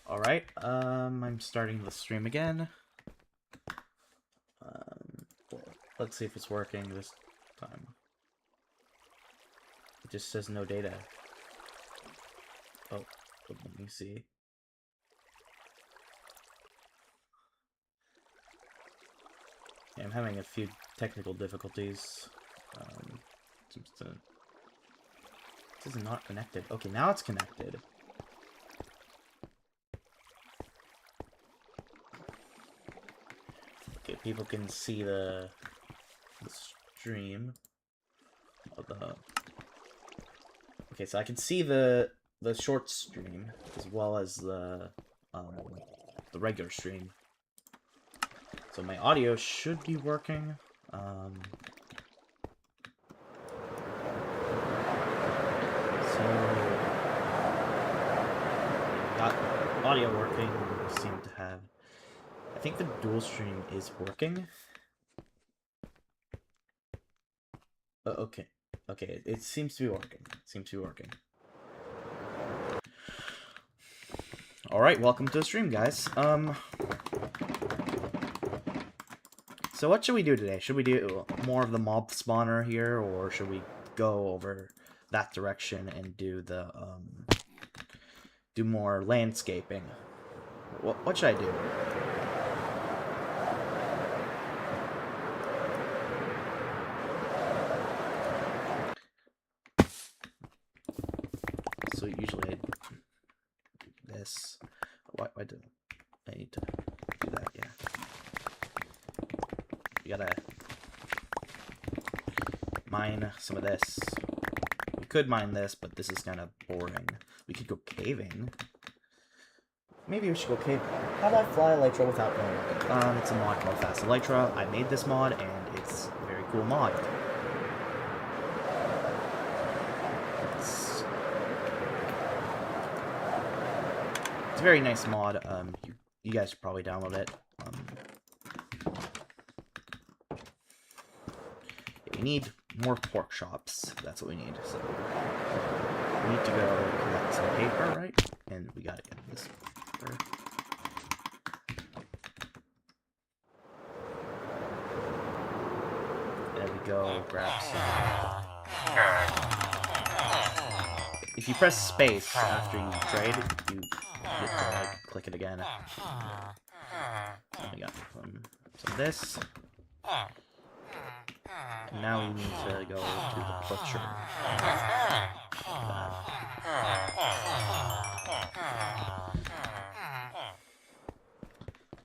Alright, I'm starting the stream again. Well, let's see if it's working this time. It just says no data. Oh, let me see. Yeah, I'm having a few technical difficulties. Seems to... This is not connected. Okay, now it's connected. Okay, people can see the stream of the... Okay, so I can see the short stream as well as the regular stream. So my audio should be working. So got audio working. We seem to have. I think the dual stream is working. Okay. Okay, it seems to be working. It seems to be working. Alright, welcome to the stream, guys. So what should we do today? Should we do more of the mob spawner here, or should we go over that direction and do the, do more landscaping? What should I do? So usually I do this. Why do I need to do that? Yeah. You gotta mine some of this. We could mine this, but this is kind of boring. We could go caving. Maybe we should go caving. How about fly Elytra without going? It's a mod called Fast Elytra. I made this mod, and it's a very cool mod. It's a very nice mod. You guys should probably download it. We need more pork chops. That's what we need. So we need to go collect some paper, right? And we gotta get this paper. There we go. Grab some. If you press space after you trade, you get to like click it again. We got some of this. And now we need to go to the butcher.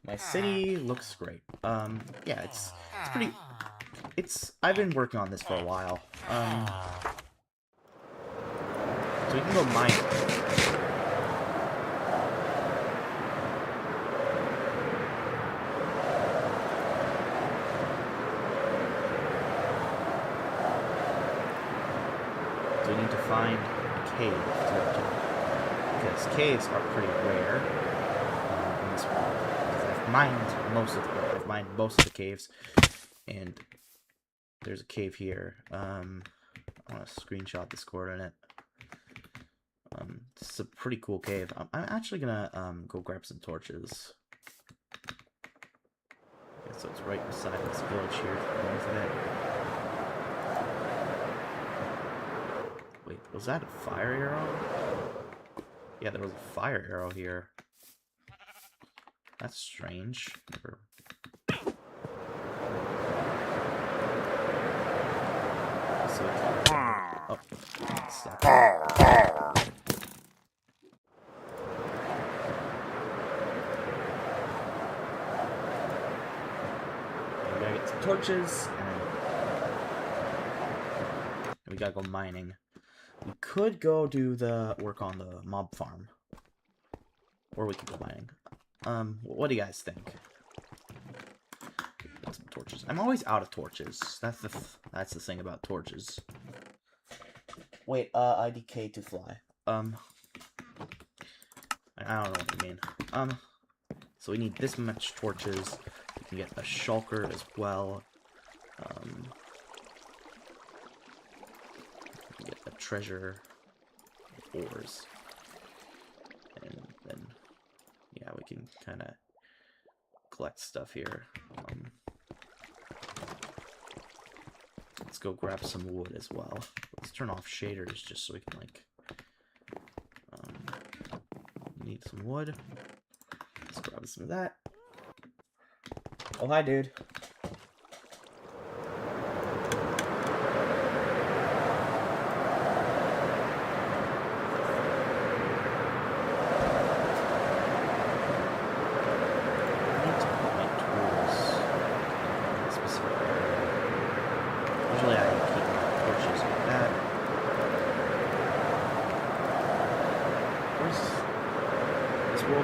My city looks great. Yeah, it's pretty... I've been working on this for a while. So we can go mine. So we need to find a cave to go to. Because caves are pretty rare in this world. Because I've mined most of the caves, and there's a cave here. I want to screenshot this coordinate. This is a pretty cool cave. I'm actually gonna go grab some torches. Okay, so it's right beside this village here, north of it. Wait, was that a fire arrow? Yeah, there was a fire arrow here. That's strange. Never... So oh, stuck. We gotta get some torches, and we gotta go mining. We could go do the work on the mob farm, or we could go mining. What do you guys think? Get some torches. I'm always out of torches. That's the thing about torches. Wait, IDK to fly. I don't know what you mean. So we need this much torches. We can get a shulker as well. We can get a treasure ores. And then I can kind of collect stuff here. Let's go grab some wood as well. Let's turn off shaders just so we can, like, need some wood. Let's grab some of that. Oh, hi, dude.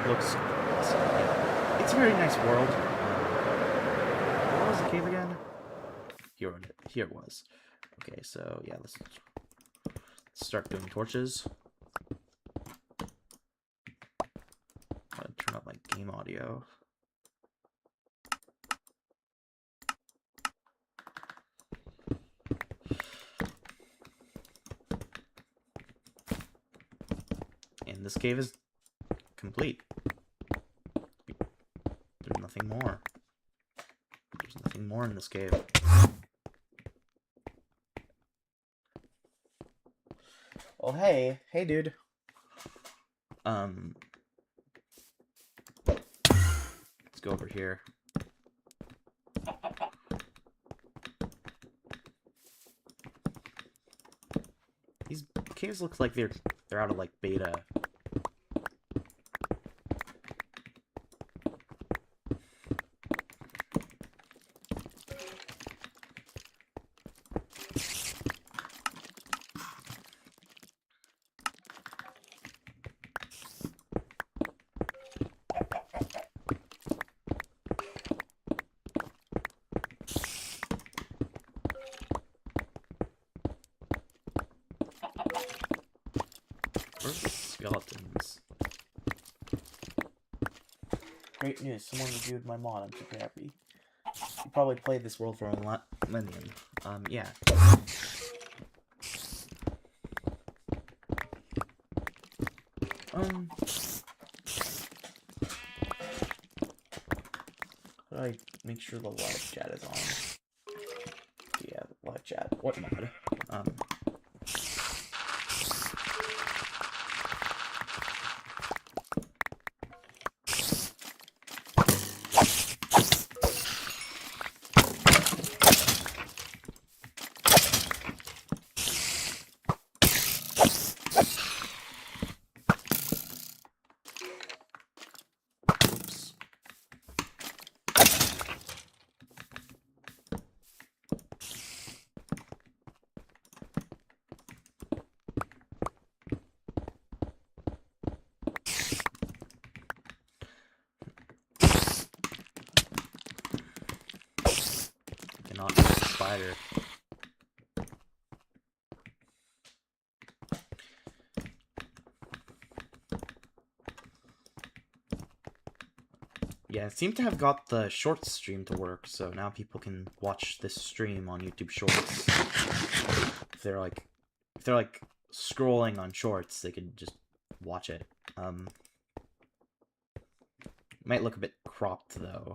Looks awesome. Yeah. It's a very nice world. What was the cave again? Here it was. Okay, so yeah, let's start doing torches. I'm gonna turn up my game audio. And this cave is complete. There's nothing more. There's nothing more in this cave. Oh, hey. Hey, dude. Let's go over here. These caves look like they're out of, like, beta. Where's the skeletons? Great news, someone reviewed my mod, I'm super happy. You probably played this world for a millennium. Yeah. How do I make sure the live chat is on? Yeah, live chat. What mod? Not a spider. Yeah, it seemed to have got the shorts stream to work, so now people can watch this stream on YouTube Shorts. If they're like scrolling on Shorts, they can just watch it. Might look a bit cropped though,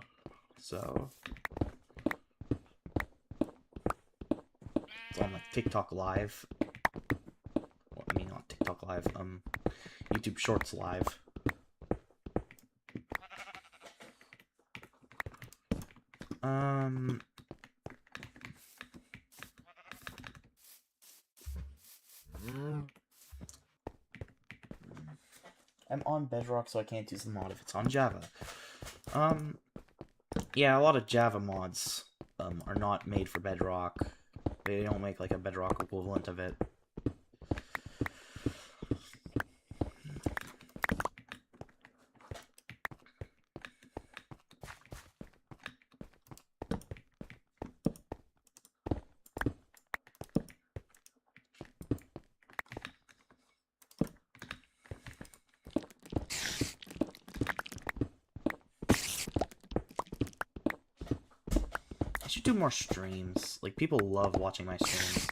so it's on like TikTok Live. Well, I mean, not TikTok Live. YouTube Shorts Live. I'm on Bedrock, so I can't use the mod if it's on Java. Yeah, a lot of Java mods are not made for Bedrock. They don't make like a Bedrock equivalent of it. I should do more streams. Like, people love watching my streams.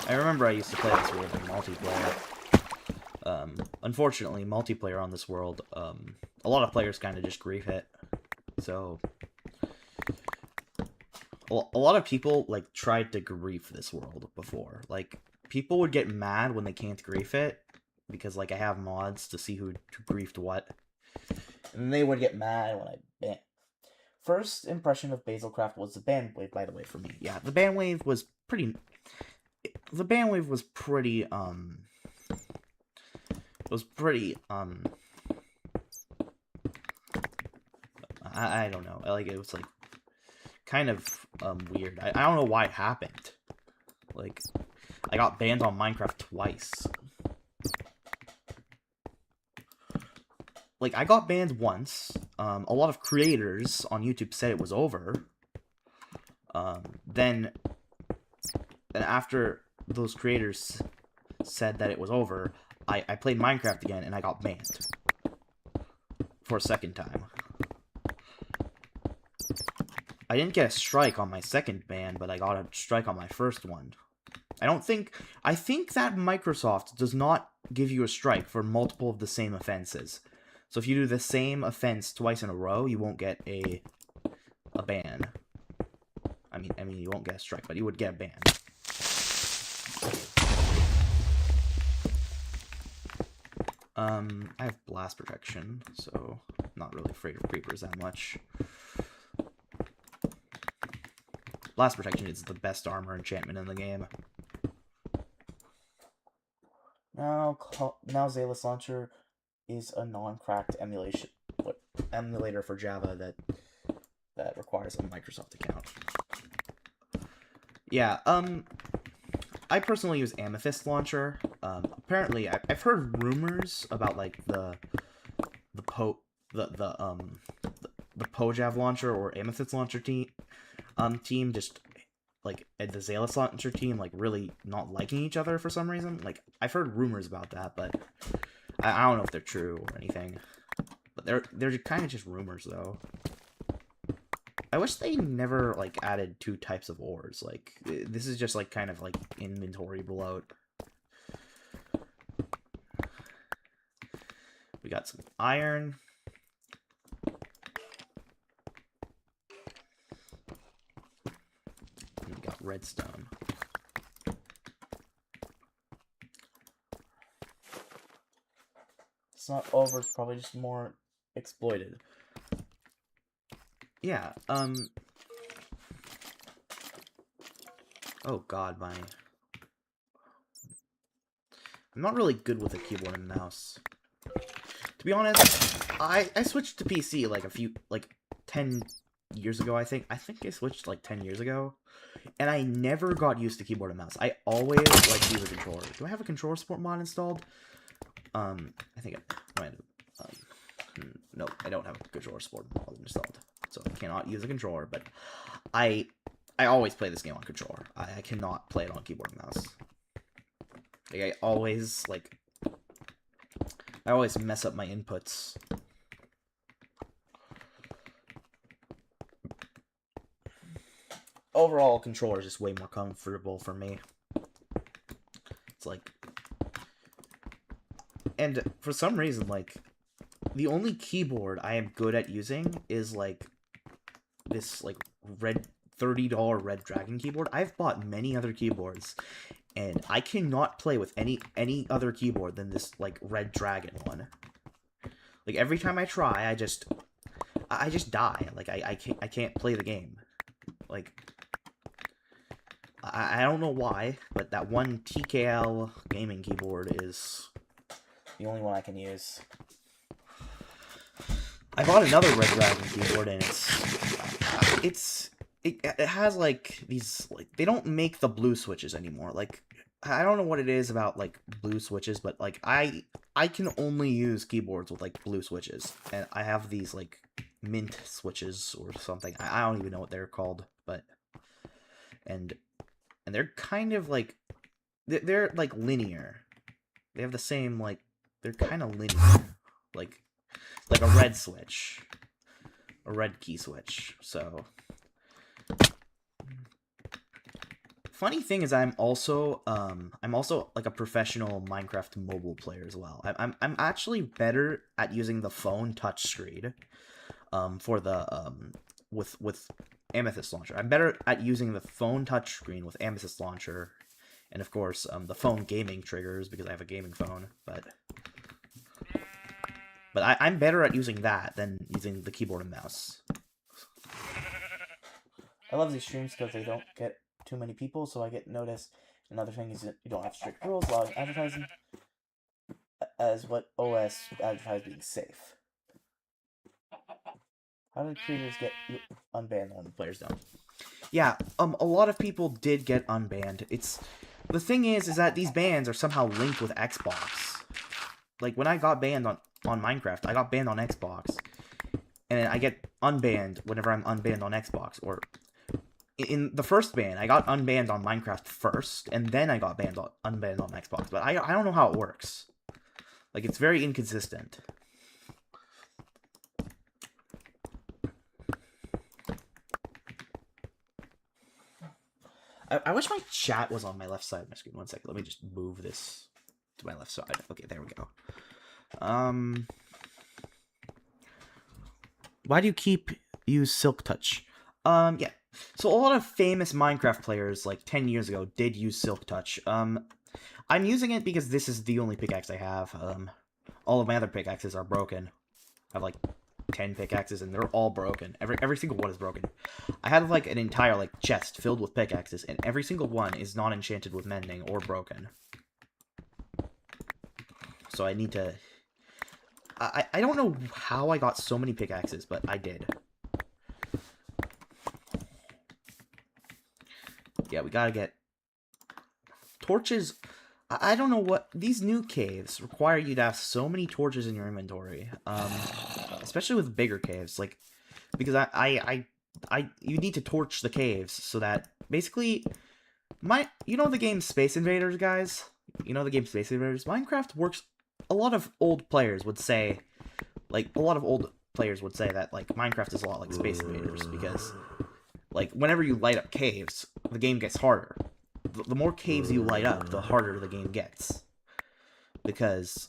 I remember I used to play this world in multiplayer. Unfortunately, multiplayer on this world, a lot of players kind of just grief it. So, a lot of people, like, tried to grief this world before. Like, people would get mad when they can't grief it, because, like, I have mods to see who griefed what. And they would get mad when I ban. First impression of Basilcraft was the Bandwave, by the way, for me. Yeah, the Bandwave was pretty... The Bandwave was pretty, It was pretty, I don't know. Like, it was, like, kind of, weird. I don't know why it happened. Like, I got banned on Minecraft twice. Like, I got banned once. A lot of creators on YouTube said it was over. Then after those creators said that it was over, I played Minecraft again, and I got banned. For a second time. I didn't get a strike on my second ban, but I got a strike on my first one. I think that Microsoft does not give you a strike for multiple of the same offenses. So if you do the same offense twice in a row, you won't get a ban. I mean, you won't get a strike, but you would get a ban. I have blast protection, so I'm not really afraid of creepers that much. Blast protection is the best armor enchantment in the game. Now Zalis Launcher is a non-cracked emulator for Java that requires a Microsoft account. Yeah, I personally use Amethyst Launcher. Apparently, I've heard rumors about, like, the Pojav Launcher or Amethyst Launcher team just, like, the Zalis Launcher team, like, really not liking each other for some reason. Like, I've heard rumors about that, but I don't know if they're true or anything. But they're kind of just rumors, though. I wish they never, like, added 2 types of ores. Like, this is just, like, kind of, like, inventory bloat. We got some iron. And we got redstone. It's not over, it's probably just more exploited. Yeah, oh god, I'm not really good with a keyboard and mouse. To be honest, I switched to PC like 10 years ago, I think. I think I switched like 10 years ago. And I never got used to keyboard and mouse. I always like to use a controller. Do I have a controller support mod installed? I think I might have. No, I don't have a controller support mod installed. So I cannot use a controller, but I always play this game on controller. I cannot play it on keyboard and mouse. Like, I always mess up my inputs. Overall, controller is just way more comfortable for me. It's like... And for some reason, like, the only keyboard I am good at using is, like, this, like, $30 Red Dragon keyboard. I've bought many other keyboards, and I cannot play with any other keyboard than this, like, Red Dragon one. Like, every time I try, I just die. Like, I can't play the game. Like, I don't know why, but that one TKL gaming keyboard is the only one I can use. I bought another Red Dragon keyboard, and it has, like, these, like, they don't make the blue switches anymore. Like, I don't know what it is about, like, blue switches, but, like, I can only use keyboards with, like, blue switches, and I have these, like, mint switches or something. I don't even know what they're called, but, and they're kind of, like, they're, like, linear. They have the same, like, they're kind of linear, like a red switch, a red key switch, so... Funny thing is, I'm also like a professional Minecraft mobile player as well. I'm actually better at using the phone touchscreen, for the with Amethyst Launcher. I'm better at using the phone touchscreen with Amethyst Launcher, and of course, the phone gaming triggers because I have a gaming phone. But I'm better at using that than using the keyboard and mouse. I love these streams because they don't get too many people, so I get noticed. Another thing is that you don't have strict rules, allowing advertising as what OS advertise being safe. How did creators get unbanned when the players don't? Yeah, a lot of people did get unbanned. The thing is that these bans are somehow linked with Xbox. Like, when I got banned on Minecraft, I got banned on Xbox. And I get unbanned whenever I'm unbanned on Xbox. Or, in the first ban, I got unbanned on Minecraft first, and then I got unbanned on Xbox. But I don't know how it works. Like, it's very inconsistent. I wish my chat was on my left side of my screen. One second, let me just move this to my left side. Okay, there we go. Why do you use Silk Touch? Yeah. So a lot of famous Minecraft players, like 10 years ago, did use Silk Touch. I'm using it because this is the only pickaxe I have. All of my other pickaxes are broken. I have like 10 pickaxes and they're all broken. Every single one is broken. I have like an entire like chest filled with pickaxes, and every single one is not enchanted with mending or broken. So I need to... I don't know how I got so many pickaxes, but I did. Yeah, we gotta get... torches... I don't know what... These new caves require you to have so many torches in your inventory. Especially with bigger caves, like... Because you need to torch the caves so that... Basically... You know the game Space Invaders, guys? You know the game Space Invaders? Minecraft works... A lot of old players would say... Like, a lot of old players would say that, like, Minecraft is a lot like Space Invaders, because... Like, whenever you light up caves, the game gets harder. The more caves you light up, the harder the game gets. Because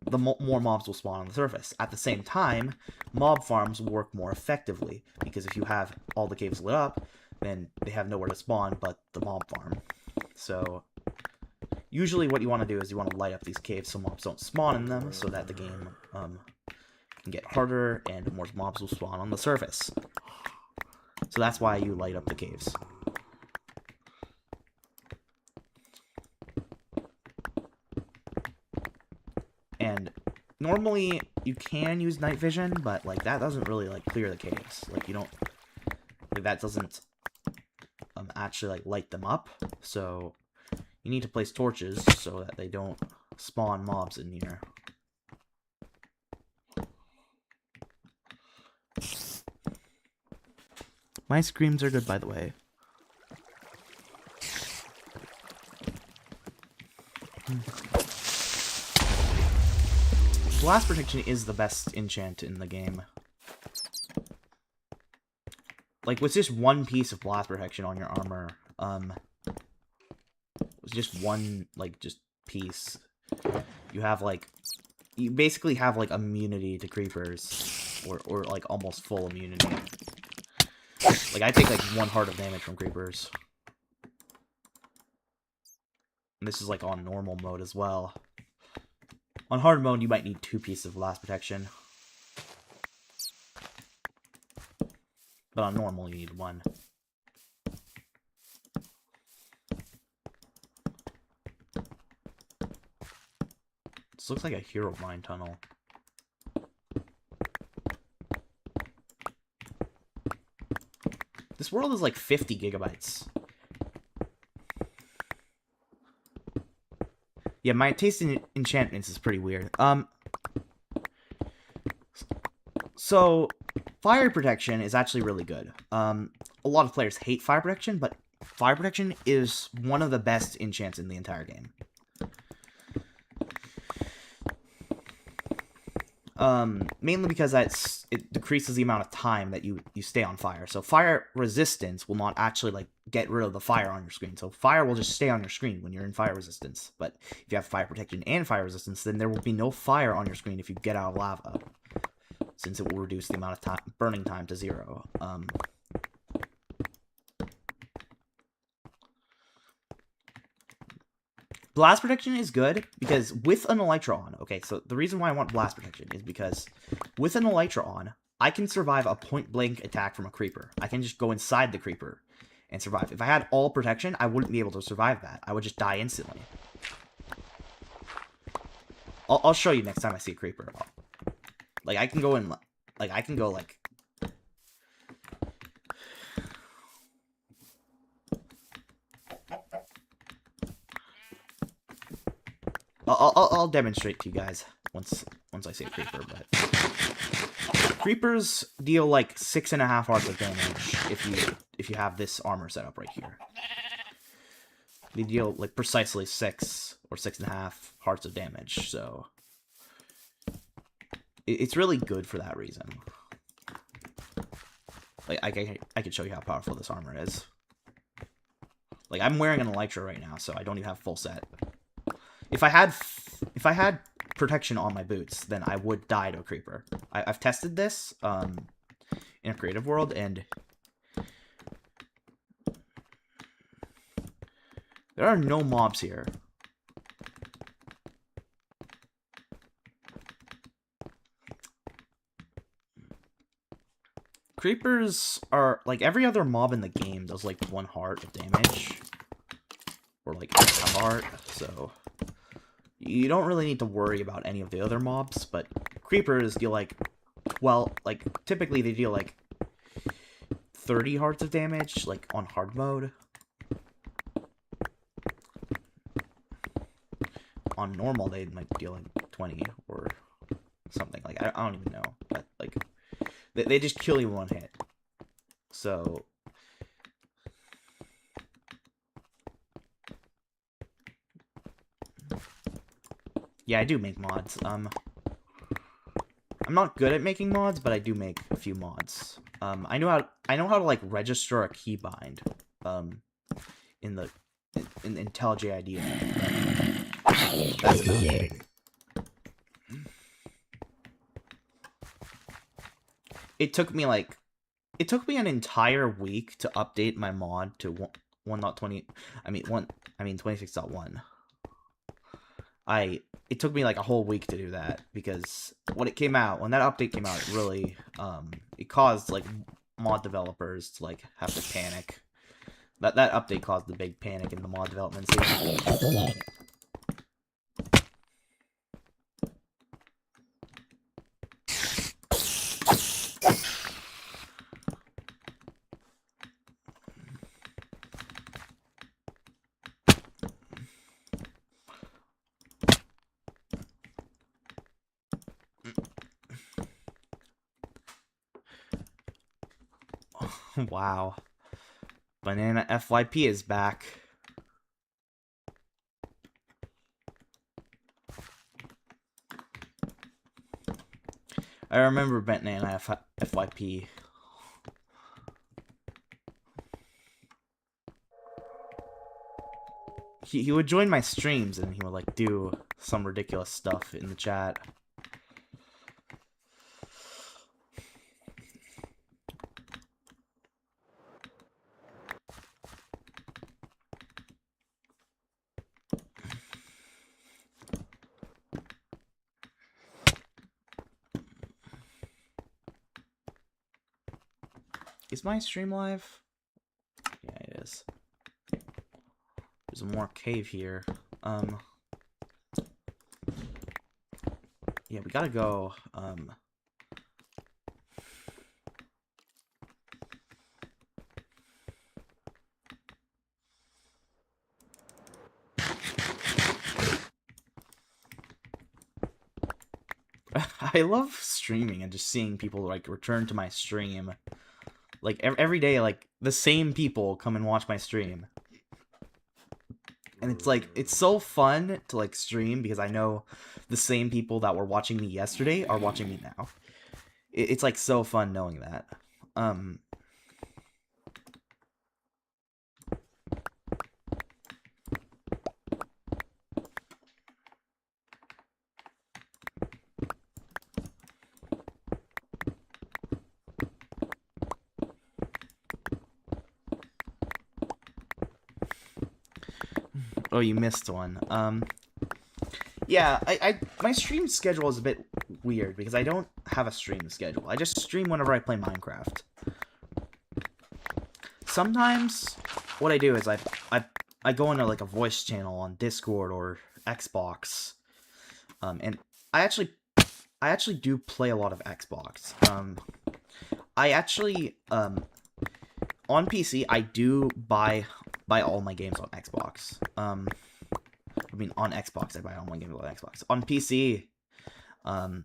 the more mobs will spawn on the surface. At the same time, mob farms work more effectively, because if you have all the caves lit up, then they have nowhere to spawn but the mob farm. So, usually what you want to do is you want to light up these caves so mobs don't spawn in them, so that the game can get harder and more mobs will spawn on the surface. So that's why you light up the caves. And normally you can use night vision, but like that doesn't really like clear the caves. Like you don't, like that doesn't actually like light them up. So you need to place torches so that they don't spawn mobs in here. My screams are good, by the way. Blast Protection is the best enchant in the game. Like, with just one piece of Blast Protection on your armor, with just one, like, just piece, you have, like, you basically have, like, immunity to creepers, or like, almost full immunity. Like, I take, like, 1 heart of damage from creepers. And this is, like, on normal mode as well. On hard mode, you might need 2 pieces of Blast Protection. But on normal, you need 1. This looks like a hero mine tunnel. This world is like 50 gigabytes. Yeah, my taste in enchantments is pretty weird. So, fire protection is actually really good. A lot of players hate fire protection, but fire protection is one of the best enchants in the entire game. Mainly because it decreases the amount of time that you stay on fire. So fire resistance will not actually, like, get rid of the fire on your screen. So fire will just stay on your screen when you're in fire resistance. But if you have fire protection and fire resistance, then there will be no fire on your screen if you get out of lava, since it will reduce the amount of time burning time to 0. Blast protection is good because with an Elytra on, okay, so the reason why I want blast protection is because with an Elytra on, I can survive a point-blank attack from a creeper. I can just go inside the creeper and survive. If I had all protection, I wouldn't be able to survive that. I would just die instantly. I'll show you next time I see a creeper. Like, I can go in, like, I can go, like... I'll demonstrate to you guys once I see a creeper, but... Creepers deal, like, 6.5 hearts of damage if you have this armor set up right here. They deal, like, precisely 6 or 6.5 hearts of damage, so... It's really good for that reason. Like, I can show you how powerful this armor is. Like, I'm wearing an Elytra right now, so I don't even have full set. If I had protection on my boots, then I would die to a creeper. I've tested this in a creative world, and there are no mobs here. Creepers are, like, every other mob in the game does, like, 1 heart of damage. Or, like, a heart, so... You don't really need to worry about any of the other mobs, but creepers deal, like, well, like, typically they deal, like, 30 hearts of damage, like, on hard mode. On normal, they might deal, like, 20 or something. Like, I don't even know, but, like... They just kill you in 1 hit. So... Yeah, I do make mods. I'm not good at making mods, but I do make a few mods. I know how to, like, register a keybind, in IntelliJ IDEA. That's about it. It took me an entire week to update my mod to 1.20. I mean 26.1. It took me like a whole week to do that because when that update came out, it really it caused like mod developers to like have to panic. That update caused the big panic in the mod development scene. Wow. Banana FYP is back. I remember Banana FYP. He would join my streams and he would like do some ridiculous stuff in the chat. Is my stream live? Yeah, it is. There's more cave here. Yeah, we gotta go, I love streaming and just seeing people, like, return to my stream. Like, every day, like, the same people come and watch my stream. And it's, like, it's so fun to, like, stream because I know the same people that were watching me yesterday are watching me now. It's, like, so fun knowing that. Oh, you missed one. Yeah, my stream schedule is a bit weird because I don't have a stream schedule. I just stream whenever I play Minecraft. Sometimes what I do is I go into like a voice channel on Discord or Xbox. And I actually do play a lot of Xbox. I actually on PC I do buy all my games on Xbox. I mean, on Xbox, I buy all my games on Xbox. On PC, I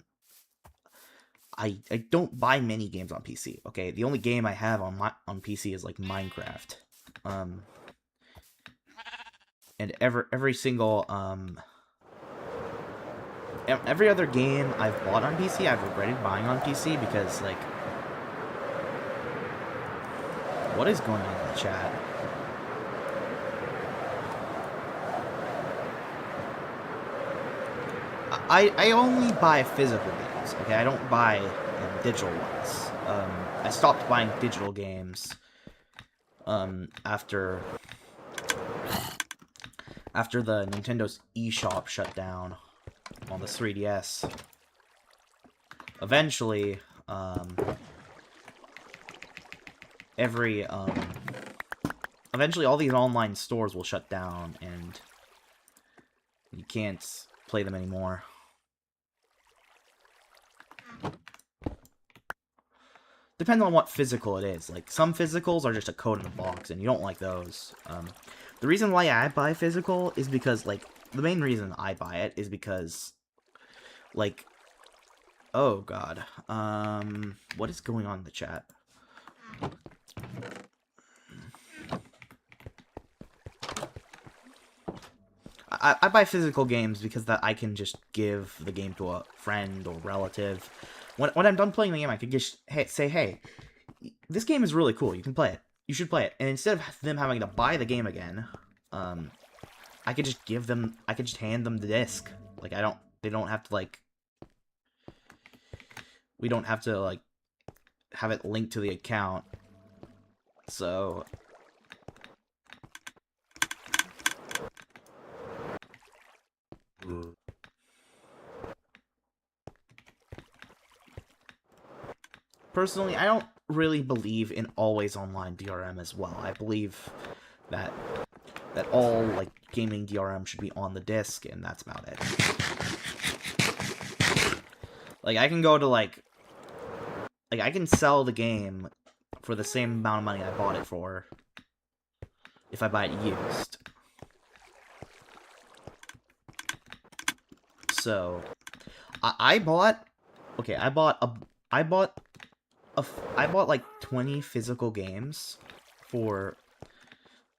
don't buy many games on PC. Okay, the only game I have on PC is like Minecraft. And every single every other game I've bought on PC, I've regretted buying on PC because like, what is going on in the chat? I only buy physical games, okay? I don't buy digital ones. I stopped buying digital games after the Nintendo's eShop shut down on the 3DS. Eventually, eventually all these online stores will shut down and you can't play them anymore. Depends on what physical it is. Like, some physicals are just a code in a box, and you don't like those. The reason why I buy physical is because, like, the main reason I buy it is because, like, oh god, what is going on in the chat? I buy physical games because that I can just give the game to a friend or relative. When I'm done playing the game, I can just say, hey, this game is really cool. You can play it. You should play it. And instead of them having to buy the game again, I could just give them. I could just hand them the disc. Like they don't have to like. We don't have to like have it linked to the account. So. Personally, I don't really believe in always online DRM as well. I believe that all like gaming DRM should be on the disc, and that's about it. Like I can go to like I can sell the game for the same amount of money I bought it for if I buy it used. So I bought like 20 physical games for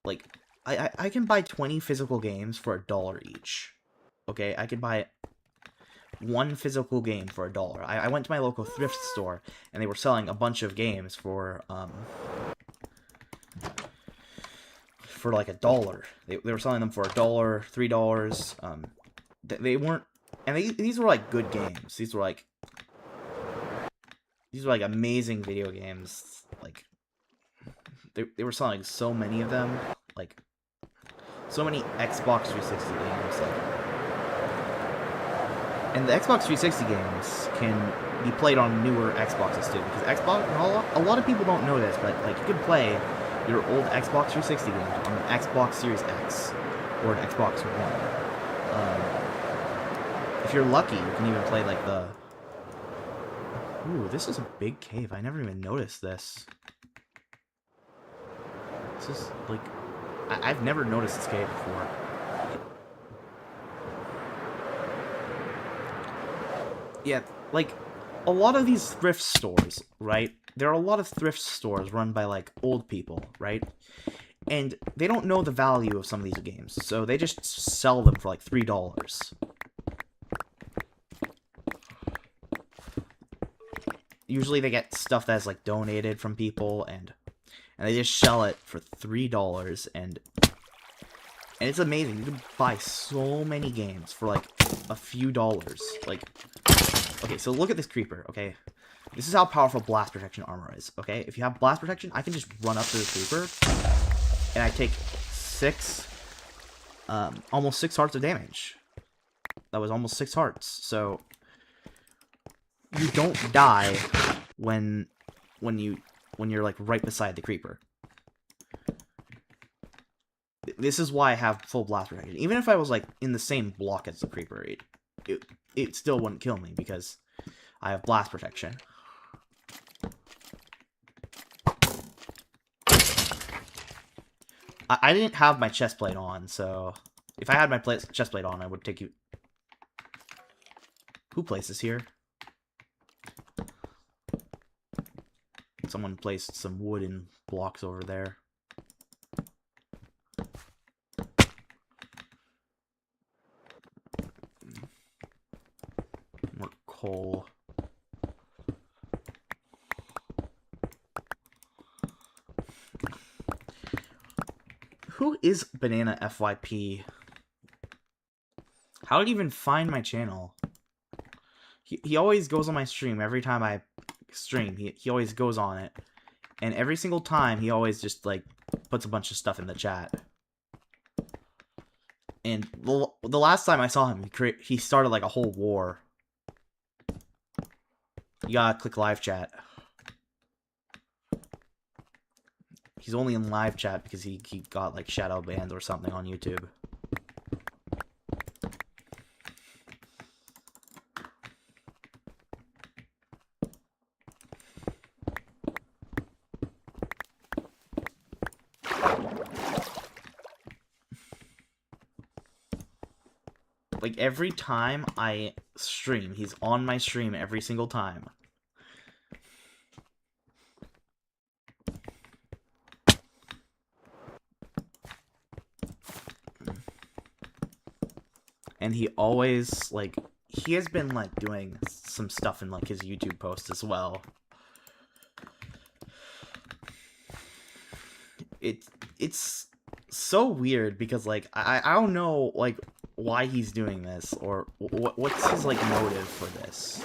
like I can buy 20 physical games for $1 each. Okay, I could buy one physical game for $1. I went to my local thrift store and they were selling a bunch of games for like $1. They were selling them for $1, $3. They weren't, and these were like good games. These were like amazing video games. Like they were selling so many of them, like so many Xbox 360 games. Like, and the Xbox 360 games can be played on newer Xboxes too, because a lot of people don't know this, but like you can play your old Xbox 360 games on an Xbox Series X or an Xbox One. If you're lucky, you can even play like the. Ooh, this is a big cave. I never even noticed this. This is like, I've never noticed this cave before. Yeah, like, a lot of these thrift stores, right? There are a lot of thrift stores run by, like, old people, right? And they don't know the value of some of these games, so they just sell them for, like, $3. Usually they get stuff that's, like, donated from people, and they just sell it for $3, and it's amazing. You can buy so many games for, like, a few dollars. Like, okay, so look at this creeper, okay? This is how powerful blast protection armor is, okay? If you have blast protection, I can just run up to the creeper, and I take 6 almost 6 hearts of damage. That was almost 6 hearts. So you don't die when you're like right beside the creeper. This is why I have full blast protection. Even if I was like in the same block as the creeper, it still wouldn't kill me because I have blast protection. I didn't have my chest plate on, so if I had my chest plate on, I would take you. Who places here? Someone placed some wooden blocks over there. More coal. Who is Banana FYP? How did he even find my channel? He always goes on my stream every time I stream. He always goes on it. And every single time, he always just, like, puts a bunch of stuff in the chat. And the last time I saw him, he started, like, a whole war. You gotta click live chat. He's only in live chat because he got, like, shadow banned or something on YouTube. Like, every time I stream, he's on my stream every single time. And he always, like, he has been, like, doing some stuff in, like, his YouTube posts as well. It's so weird because, like, I don't know, like, why he's doing this, or what's his, like, motive for this.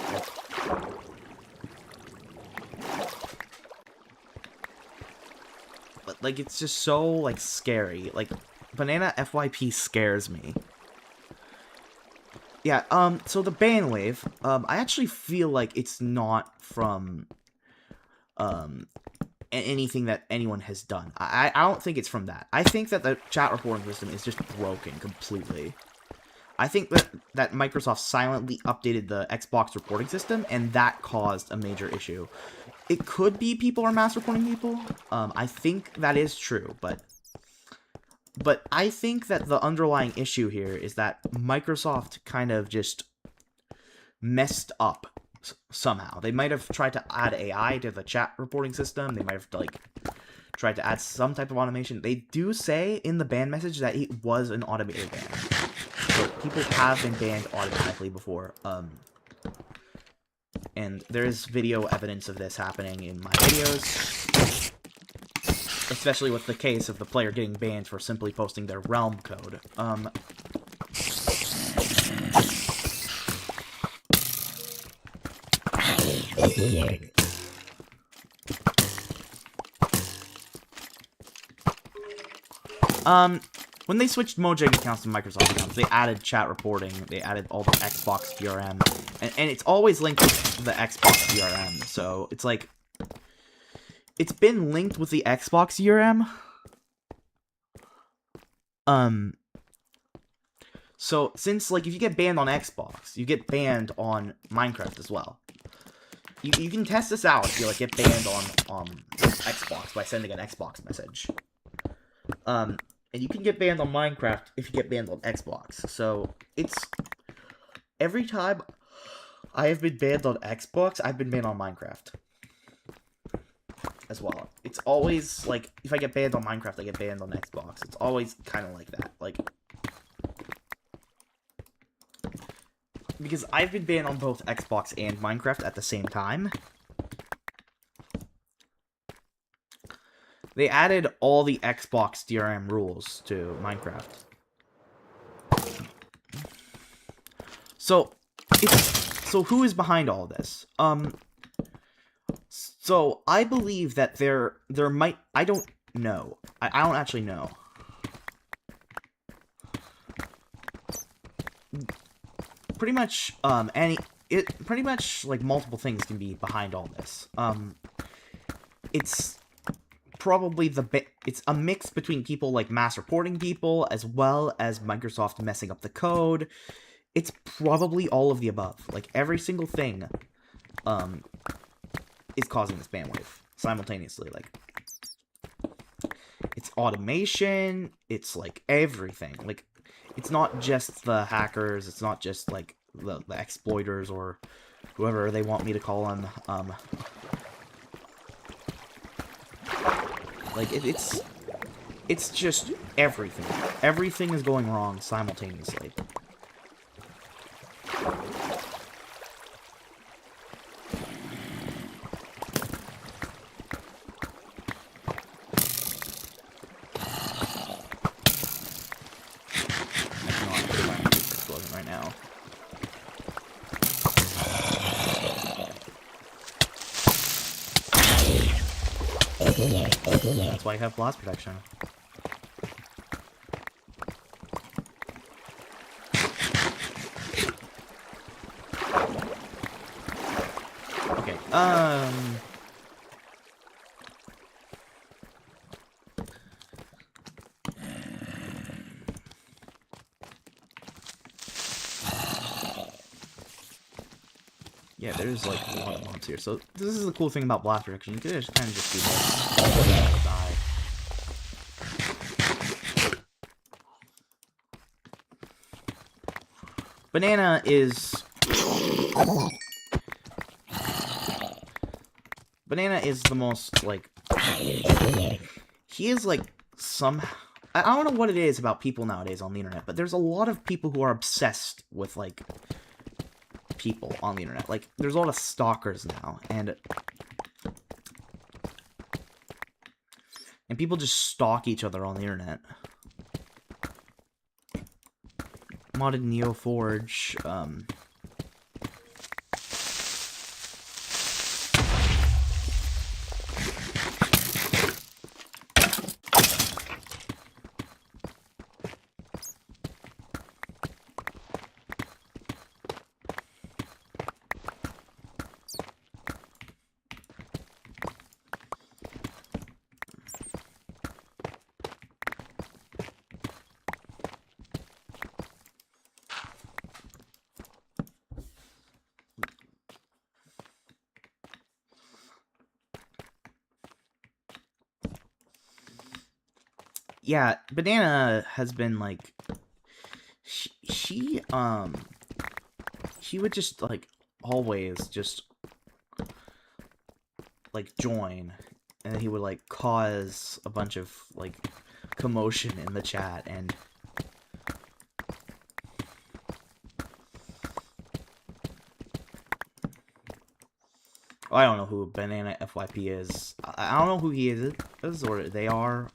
But, like, it's just so, like, scary. Like, Banana FYP scares me. Yeah, so the ban wave, I actually feel like it's not from, anything that anyone has done. I don't think it's from that. I think that the chat reporting system is just broken completely. I think that Microsoft silently updated the Xbox reporting system, and that caused a major issue. It could be people are mass reporting people. I think that is true, but I think that the underlying issue here is that Microsoft kind of just messed up somehow. They might have tried to add AI to the chat reporting system. They might have, like, tried to add some type of automation. They do say in the ban message that it was an automated ban. So people have been banned automatically before. And there is video evidence of this happening in my videos. Especially with the case of the player getting banned for simply posting their realm code. When they switched Mojang accounts to Microsoft accounts, they added chat reporting, they added all the Xbox DRM, and it's always linked to the Xbox DRM, so it's like, it's been linked with the Xbox DRM. So, since, like, if you get banned on Xbox, you get banned on Minecraft as well. You can test this out if you, like, get banned on Xbox by sending an Xbox message. And you can get banned on Minecraft if you get banned on Xbox. So, it's... Every time I have been banned on Xbox, I've been banned on Minecraft. As well. It's always, like, if I get banned on Minecraft, I get banned on Xbox. It's always kind of like that. Like... Because I've been banned on both Xbox and Minecraft at the same time. They added all the Xbox DRM rules to Minecraft. So who is behind all this? So I believe that there might, I don't know. I don't actually know. pretty much, pretty much, like, multiple things can be behind all this. It's probably it's a mix between people, like, mass reporting people, as well as Microsoft messing up the code. It's probably all of the above. Like, every single thing, is causing this bandwidth simultaneously. Like, it's automation, it's, like, everything. Like, it's not just the hackers, it's not just, like, the exploiters, or whoever they want me to call them. Like, it's just everything. Everything is going wrong simultaneously. Right now. That's why you have blast protection. Okay, yeah, there's, like, a lot of mobs here. So, this is the cool thing about blast protection. You could just kind of just do this. Die. Banana is... Banana is the most, like... He is, like, I don't know what it is about people nowadays on the internet, but there's a lot of people who are obsessed with, like... people on the internet. Like, there's a lot of stalkers now, and people just stalk each other on the internet. Modded NeoForge, yeah, Banana has been, like, she would just, like, always just, like, join, and he would, like, cause a bunch of, like, commotion in the chat, and I don't know who Banana FYP is. I don't know who he is, or they are.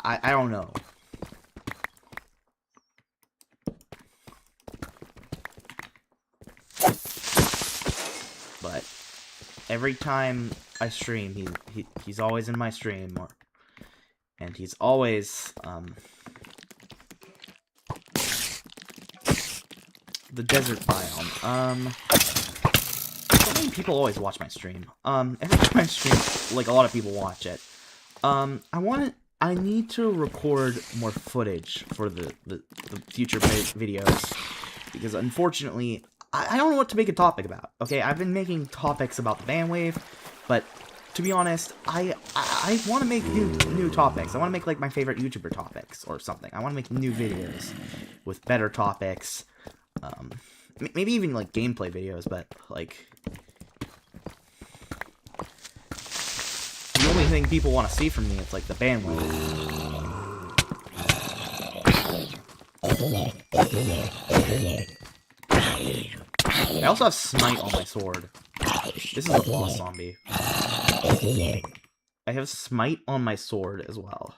I don't know. But every time I stream, he's always in my stream, and he's always the desert biome. So many people always watch my stream. Every time I stream, like, a lot of people watch it. I need to record more footage for the future videos, because unfortunately, I don't know what to make a topic about. Okay, I've been making topics about the bandwave, but to be honest, I want to make new topics. I want to make, like, my favorite YouTuber topics or something. I want to make new videos with better topics. Maybe even, like, gameplay videos, but, like, the only thing people want to see from me is, like, the bandwidth. I also have Smite on my sword. This is a boss zombie. I have Smite on my sword as well.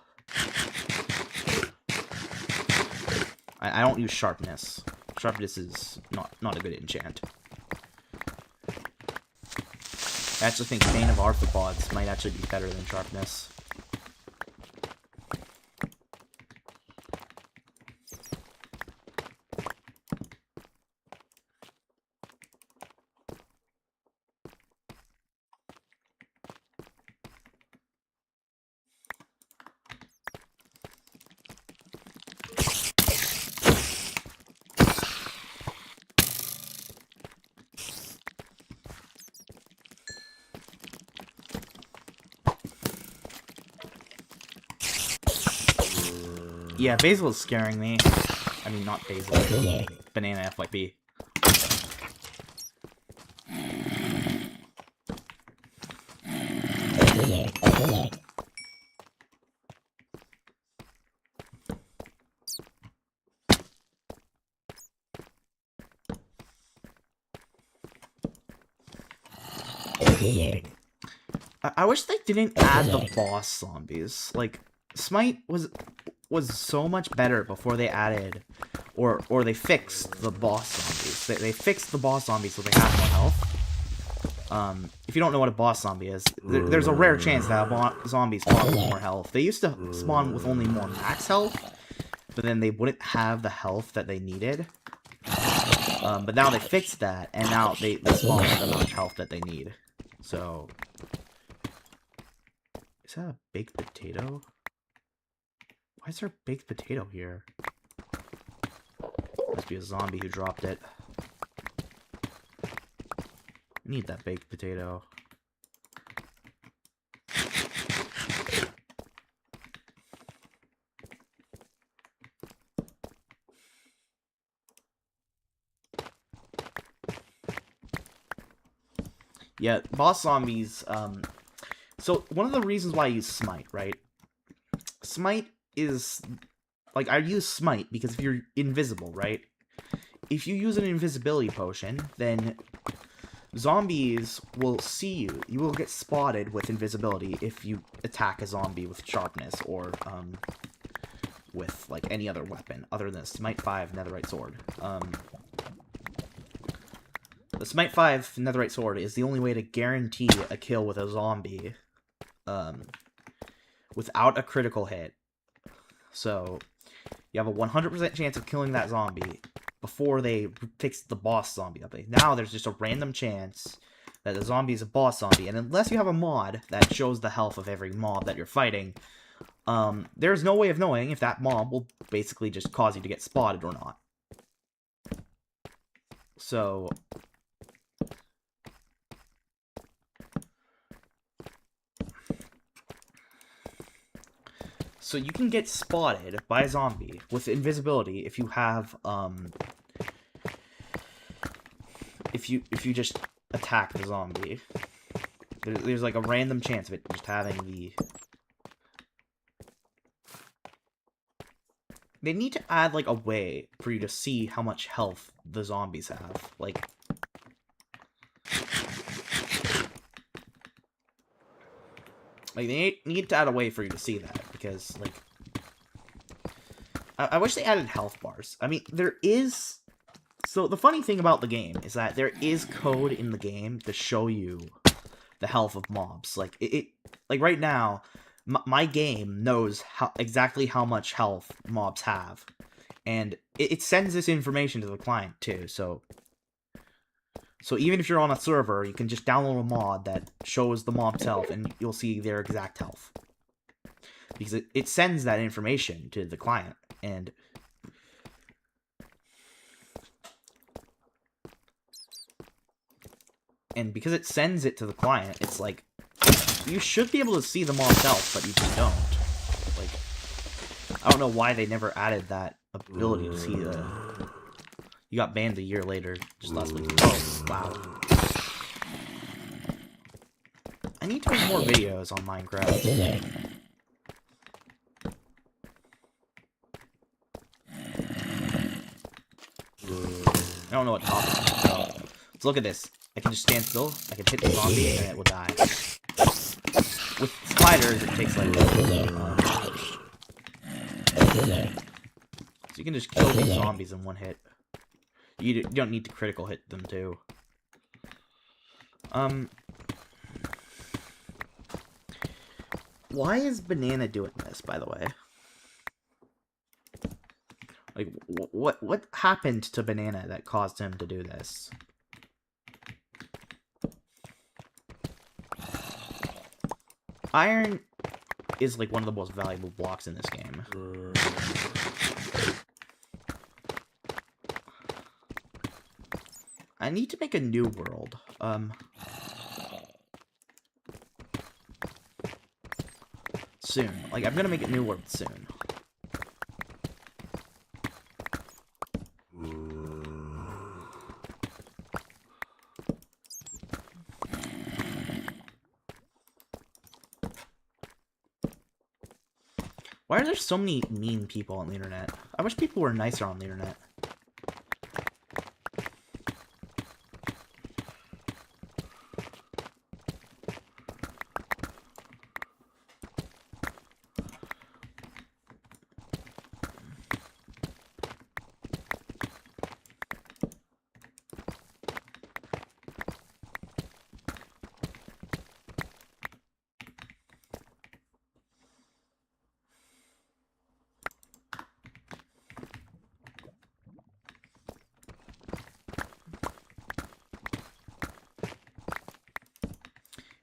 I don't use Sharpness. Sharpness is not a good enchant. I actually think Bane of Arthropods might actually be better than Sharpness. Yeah, Basil is scaring me. I mean, not Basil. Banana FYP. I wish they didn't add the boss zombies. Like, Smite was so much better before they added, or they fixed the boss zombies. They fixed the boss zombies so they have more health. If you don't know what a boss zombie is, there's a rare chance that zombies spawn with more health. They used to spawn with only more max health, but then they wouldn't have the health that they needed. But now they fixed that, and now they spawn with the much health that they need. So, is that a baked potato? Why is there a baked potato here? Must be a zombie who dropped it. I need that baked potato. Yeah, boss zombies, so one of the reasons why I use Smite, right? Smite is, like, I use Smite because if you're invisible, right? If you use an invisibility potion, then zombies will see you. You will get spotted with invisibility if you attack a zombie with sharpness or, with, like, any other weapon other than a Smite 5 Netherite Sword. The Smite 5 Netherite Sword is the only way to guarantee a kill with a zombie, without a critical hit. So, you have a 100% chance of killing that zombie before they fix the boss zombie update. Now, there's just a random chance that the zombie is a boss zombie, and unless you have a mod that shows the health of every mob that you're fighting, there's no way of knowing if that mob will basically just cause you to get spotted or not. So, you can get spotted by a zombie with invisibility if you have, if you just attack the zombie. There's like a random chance of it just having the... They need to add, like, a way for you to see how much health the zombies have. Like... they need to add a way for you to see that, because, like... I wish they added health bars. I mean, there is... So, the funny thing about the game is that there is code in the game to show you the health of mobs. Like, like, right now, my game knows exactly how much health mobs have. And it sends this information to the client, too, so... So even if you're on a server, you can just download a mod that shows the mob's health, and you'll see their exact health. Because it sends that information to the client, and... And because it sends it to the client, it's like... You should be able to see the mob's health, but you just don't. Like... I don't know why they never added that ability to see the... You got banned a year later, just last week. Oh, wow. I need to make more videos on Minecraft. I don't know what topic to go. So look at this. I can just stand still, I can hit the zombie, and it will die. With spiders, it takes like... so you can just kill these zombies in one hit. You don't need to critical hit them, too. Why is Banana doing this, by the way? Like, what happened to Banana that caused him to do this? Iron is, like, one of the most valuable blocks in this game. I need to make a new world. Soon. Like, I'm gonna make a new world soon. Why are there so many mean people on the internet? I wish people were nicer on the internet.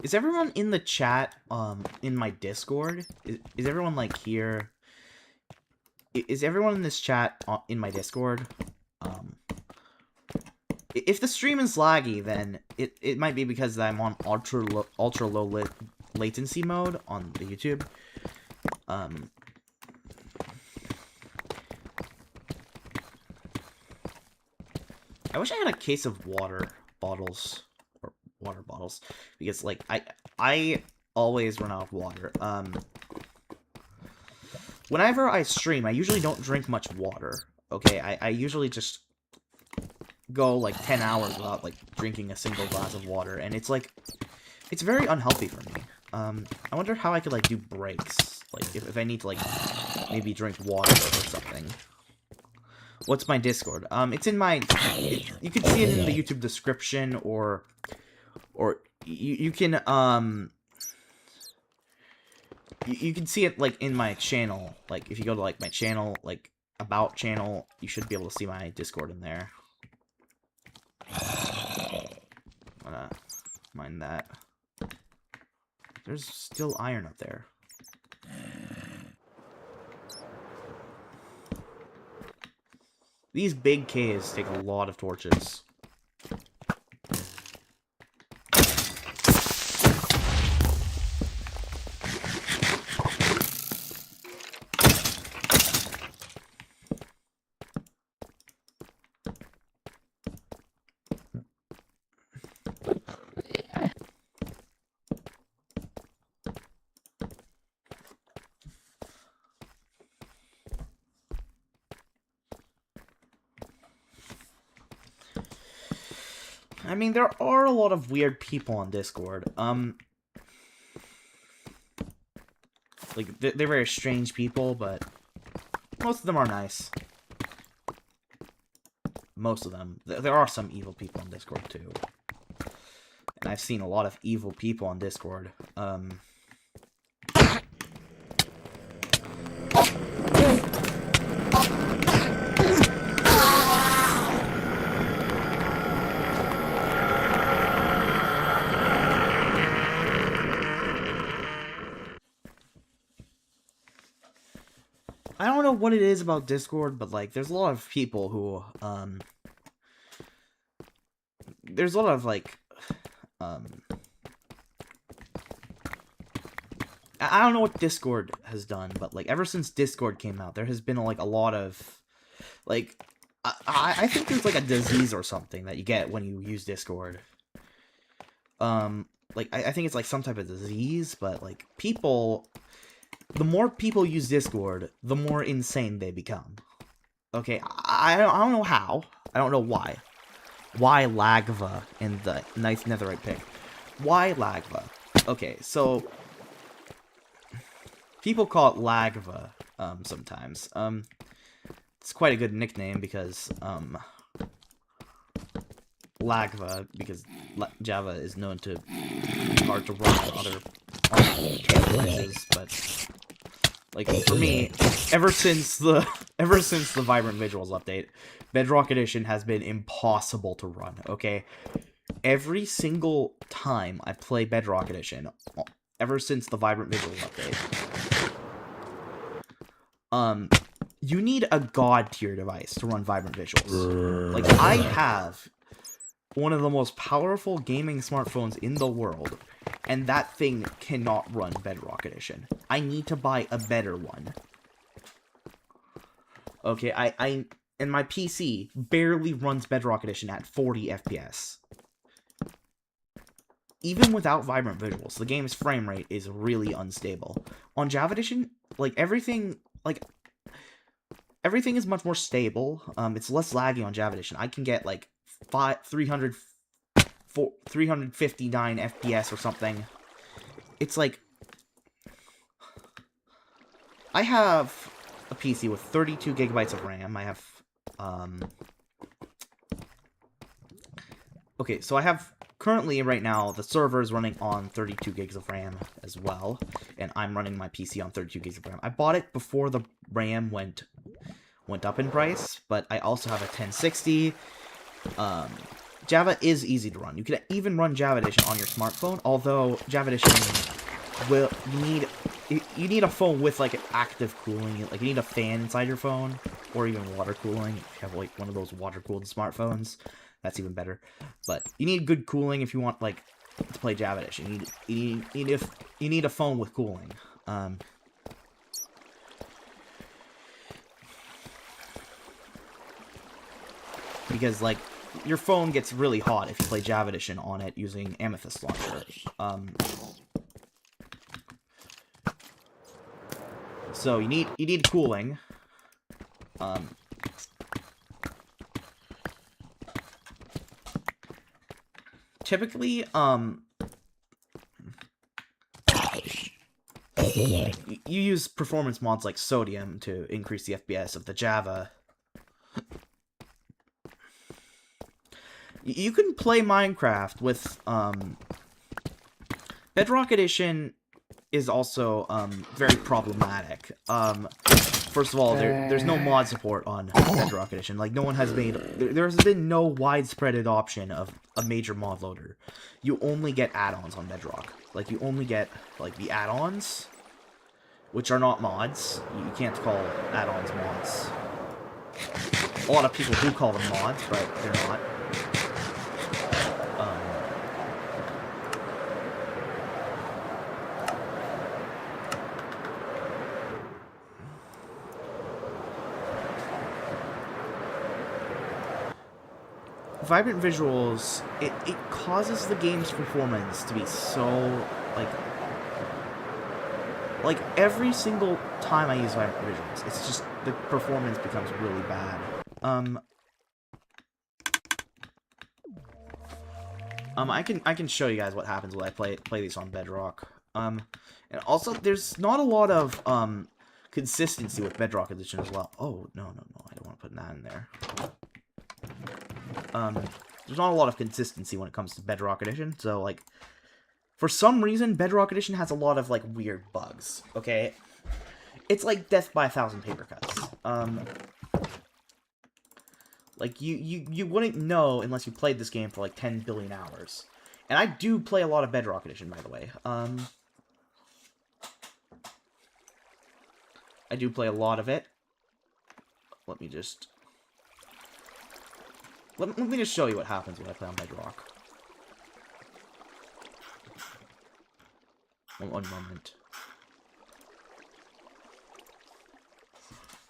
Is everyone in the chat, in my Discord? Is everyone, like, here? Is everyone in this chat in my Discord? If the stream is laggy, then it might be because I'm on ultra low latency mode on the YouTube. I wish I had a case of water bottles. Water bottles, because like I always run out of water. Whenever I stream, I usually don't drink much water. Okay, I usually just go like 10 hours without like drinking a single glass of water, and it's like it's very unhealthy for me. I wonder how I could like do breaks, like if I need to like maybe drink water or something. What's my Discord? It's in my. You can see it in the YouTube description, or you can you can see it like in my channel. Like if you go to like my channel, like about channel, you should be able to see my Discord in there. I'm gonna mine that. There's still iron up there. These big caves take a lot of torches. I mean, there are a lot of weird people on Discord. Like, they're very strange people, but most of them are nice. Most of them. There are some evil people on Discord, too. And I've seen a lot of evil people on Discord. I don't know what it is about Discord, but, like, there's a lot of people who, there's a lot of, like, I don't know what Discord has done, but, like, ever since Discord came out, there has been, like, a lot of, like, I think there's, like, a disease or something that you get when you use Discord. Like, I think it's, like, some type of disease, but, like, people... The more people use Discord, the more insane they become. Okay, I don't know how. I don't know why. Why Lagva in the nice netherite pick? Why Lagva? Okay, so... People call it Lagva, sometimes. It's quite a good nickname because, Lagva, because Java is known to be hard to run on other devices, but... Like, for me, ever since the Vibrant Visuals update, Bedrock Edition has been impossible to run, okay? Every single time I play Bedrock Edition, ever since the Vibrant Visuals update, you need a god-tier device to run Vibrant Visuals. Like, I have one of the most powerful gaming smartphones in the world, and that thing cannot run Bedrock Edition. I need to buy a better one. Okay, and my PC barely runs Bedrock Edition at 40 FPS. Even without Vibrant Visuals, the game's frame rate is really unstable. On Java Edition, like, everything is much more stable. It's less laggy on Java Edition. I can get, like, 359 FPS or something. It's like, I have a PC with 32 gigabytes of RAM. I have, okay, so I have, currently, right now, the server is running on 32 gigs of RAM as well, and I'm running my PC on 32 gigs of RAM. I bought it before the RAM went up in price, but I also have a 1060. Java is easy to run. You can even run Java Edition on your smartphone, although Java Edition will, you need a phone with, like, active cooling. Like, you need a fan inside your phone, or even water cooling. If you have, like, one of those water-cooled smartphones, that's even better. But you need good cooling if you want, like, to play Java Edition. You need a phone with cooling. Because, like, your phone gets really hot if you play Java Edition on it using Amethyst Launcher. So you need cooling. Typically, you use performance mods like Sodium to increase the FPS of the Java. You can play Minecraft with, Bedrock Edition is also, very problematic. First of all, there's no mod support on Bedrock Edition. Like, no one has made... There's been no widespread adoption of a major mod loader. You only get add-ons on Bedrock. Like, you only get, like, the add-ons, which are not mods. You can't call add-ons mods. A lot of people do call them mods, but they're not. Vibrant Visuals, it causes the game's performance to be so, like every single time I use Vibrant Visuals, it's just, the performance becomes really bad. I can show you guys what happens when I play these on Bedrock. And also, there's not a lot of, consistency with Bedrock Edition as well. Oh, no, I don't want to put that in there. There's not a lot of consistency when it comes to Bedrock Edition, so, like, for some reason, Bedrock Edition has a lot of, like, weird bugs, okay? It's like Death by a Thousand Paper Cuts. Like, you wouldn't know unless you played this game for, like, 10 billion hours. And I do play a lot of Bedrock Edition, by the way. I do play a lot of it. Let me just... Let me just show you what happens when I play on Bedrock. One moment.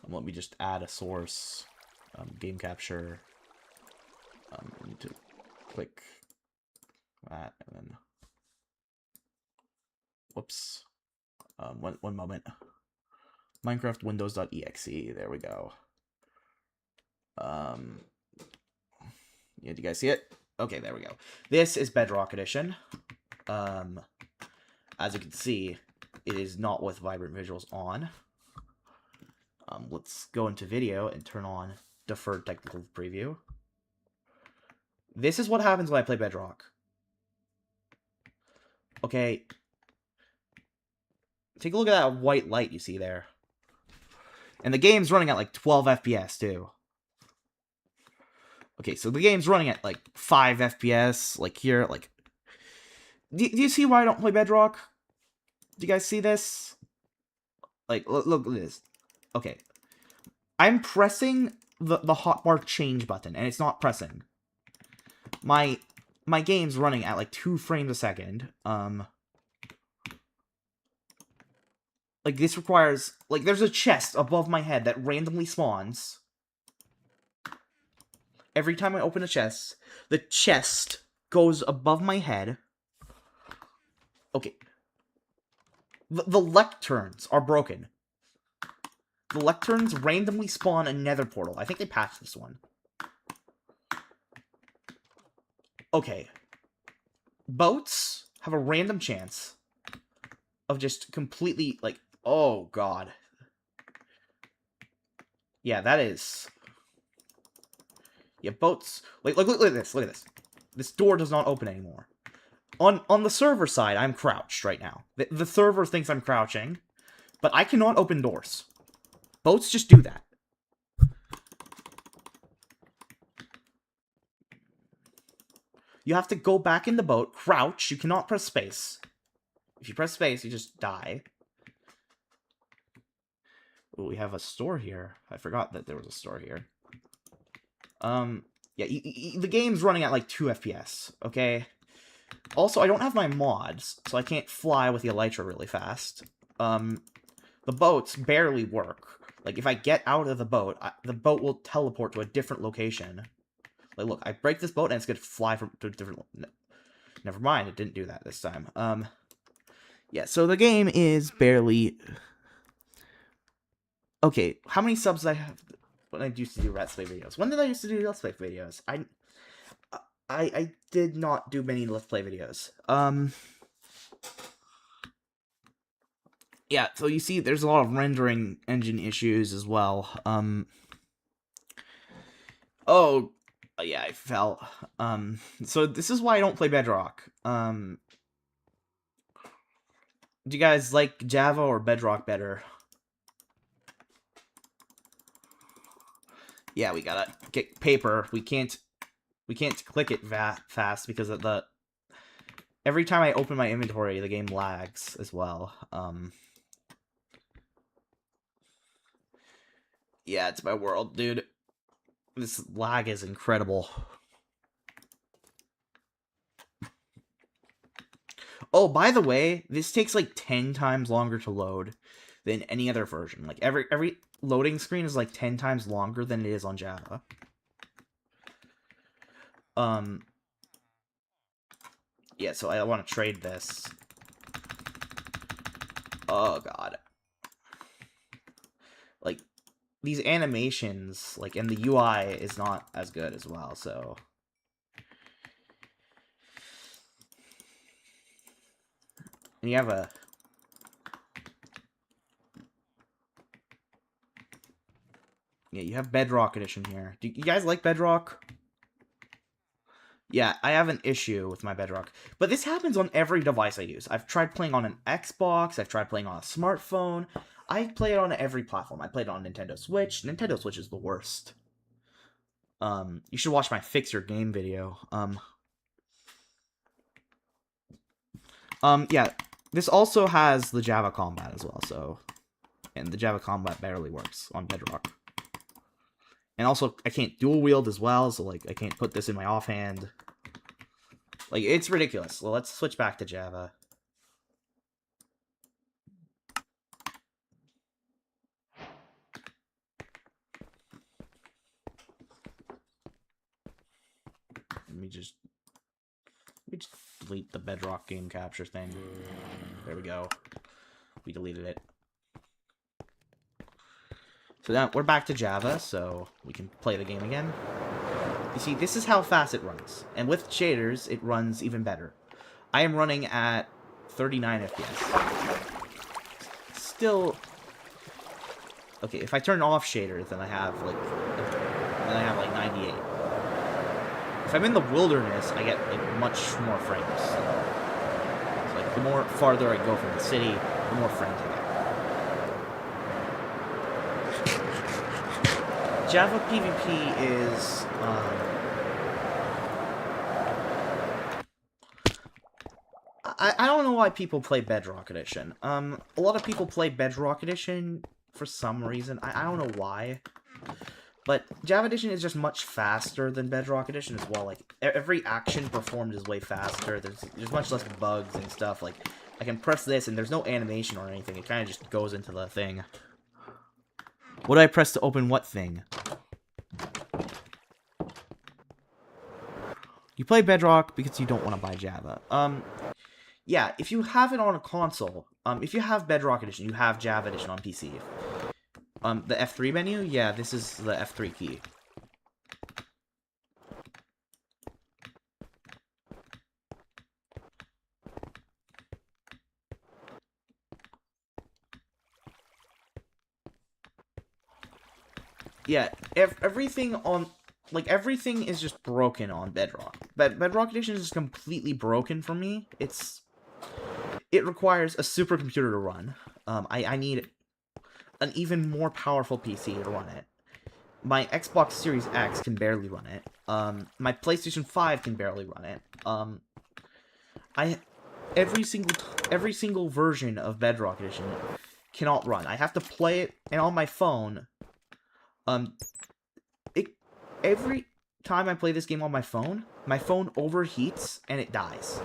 Let me just add a source. Game capture. We need to click that, and then... Whoops. One moment. Minecraft Windows.exe. There we go. Yeah, do you guys see it? Okay, there we go. This is Bedrock Edition. As you can see, it is not with Vibrant Visuals on. Let's go into video and turn on Deferred Technical Preview. This is what happens when I play Bedrock. Okay. Take a look at that white light you see there. And the game's running at like 12 FPS too. Okay, so the game's running at, like, 5 FPS, like, here, like... Do you see why I don't play Bedrock? Do you guys see this? Like, look at this. Okay. I'm pressing the hotbar change button, and it's not pressing. My game's running at, like, 2 frames a second. Like, this requires... Like, there's a chest above my head that randomly spawns. Every time I open a chest, the chest goes above my head. Okay. The lecterns are broken. the lecterns randomly spawn a nether portal. I think they patched this one. Okay. Boats have a random chance of just completely, like, oh god. Yeah, that is... Yeah, boats... Like, look at this, look at this. This door does not open anymore. On the server side, I'm crouched right now. The server thinks I'm crouching, but I cannot open doors. Boats just do that. You have to go back in the boat, crouch, you cannot press space. If you press space, you just die. Ooh, we have a store here. I forgot that there was a store here. Yeah, the game's running at like 2 FPS, okay? Also, I don't have my mods, so I can't fly with the Elytra really fast. The boats barely work. Like, if I get out of the boat will teleport to a different location. Like, look, I break this boat and it's gonna fly to a different... Never mind, it didn't do that this time. Yeah, so the game is barely... Okay, how many subs did I have when I used to do Let's Play videos? When did I used to do Let's Play videos? I did not do many Let's Play videos. Yeah, so you see there's a lot of rendering engine issues as well. Oh, yeah, I fell. So this is why I don't play Bedrock. Do you guys like Java or Bedrock better? Yeah, we gotta get paper. We can't click it fast because of the... Every time I open my inventory, the game lags as well. Yeah, it's my world, dude. This lag is incredible. Oh, by the way, this takes like 10 times longer to load than any other version. Like, every loading screen is like 10 times longer than it is on Java. Yeah, so I want to trade this. Oh, God. Like, these animations, like, and the UI is not as good as well, so... And you have a... Yeah, you have Bedrock Edition here. Do you guys like Bedrock? Yeah, I have an issue with my Bedrock. But this happens on every device I use. I've tried playing on an Xbox, I've tried playing on a smartphone. I play it on every platform. I played it on Nintendo Switch. Nintendo Switch is the worst. You should watch my Fix Your Game video. Yeah, this also has the Java combat as well, so... And the Java combat barely works on Bedrock. And also, I can't dual wield as well, so, like, I can't put this in my offhand. Like, it's ridiculous. Well, let's switch back to Java. Let me just delete the Bedrock game capture thing. There we go. We deleted it. So now we're back to Java, so we can play the game again. You see, this is how fast it runs. And with shaders, it runs even better. I am running at 39 FPS. Still... Okay, if I turn off shaders, then I have, like... 98. If I'm in the wilderness, I get, like, much more frames. So, like, the more farther I go from the city, the more frames I get. Java PvP is, I don't know why people play Bedrock Edition. A lot of people play Bedrock Edition for some reason. I don't know why. But Java Edition is just much faster than Bedrock Edition as well. Like, every action performed is way faster. There's much less bugs and stuff. Like, I can press this and there's no animation or anything. It kind of just goes into the thing. What do I press to open what thing? You play Bedrock because you don't want to buy Java. Yeah, if you have it on a console, if you have Bedrock Edition, you have Java Edition on PC. The F3 menu? Yeah, this is the F3 key. Yeah, everything on... Like, everything is just broken on Bedrock. Bedrock Edition is just completely broken for me. It requires a supercomputer to run. I need an even more powerful PC to run it. My Xbox Series X can barely run it. My PlayStation 5 can barely run it. Every single version of Bedrock Edition cannot run. I have to play it, and on my phone, every time I play this game on my phone overheats and it dies.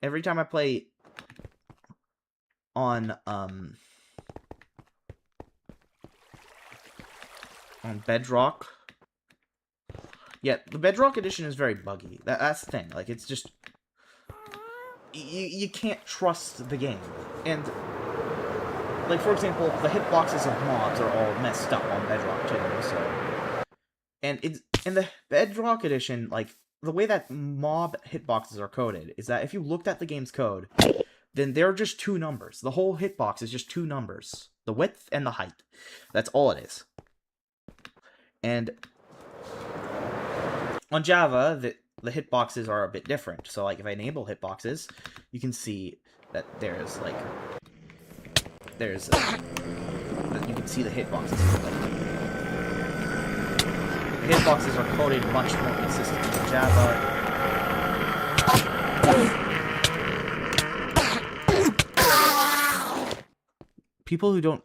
Every time I play on Bedrock. Yeah, the Bedrock Edition is very buggy. That's the thing. Like, it's just... You can't trust the game. And, like, for example, the hitboxes of mobs are all messed up on Bedrock, too, so... And in the Bedrock Edition, like, the way that mob hitboxes are coded is that if you looked at the game's code, then they're just two numbers. The whole hitbox is just two numbers. The width and the height. That's all it is. And on Java, the hitboxes are a bit different. So, like, if I enable hitboxes, you can see that there's, like... you can see the hitboxes. The hitboxes are coded much more consistently in Java. People who don't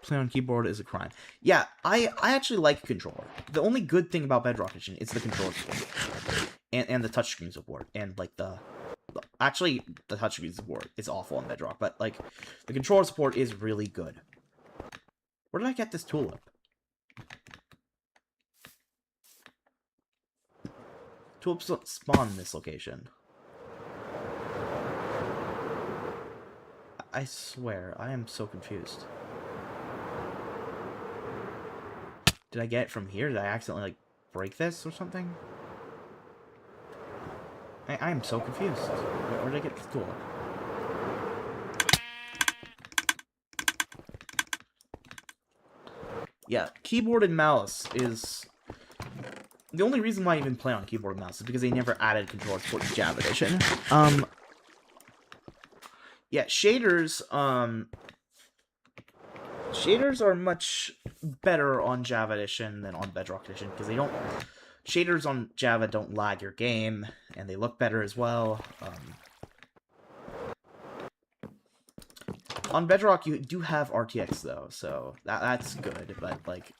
play on keyboard is a crime. Yeah, I actually like a controller. The only good thing about Bedrock Edition is the controller support. And the touchscreen support. And, like, actually, the touchscreen support is awful on Bedrock, but, like, the controller support is really good. Where did I get this tulip? Tulips don't spawn in this location. I swear, I am so confused. Did I get it from here? Did I accidentally, like, break this or something? I am so confused. Where did I get this tulip? Yeah, keyboard and mouse is... The only reason why I even play on keyboard and mouse is because they never added controller support to Java Edition. Yeah, shaders, shaders are much better on Java Edition than on Bedrock Edition, because they don't... Shaders on Java don't lag your game, and they look better as well. On Bedrock, you do have RTX, though, so that's good, but, like...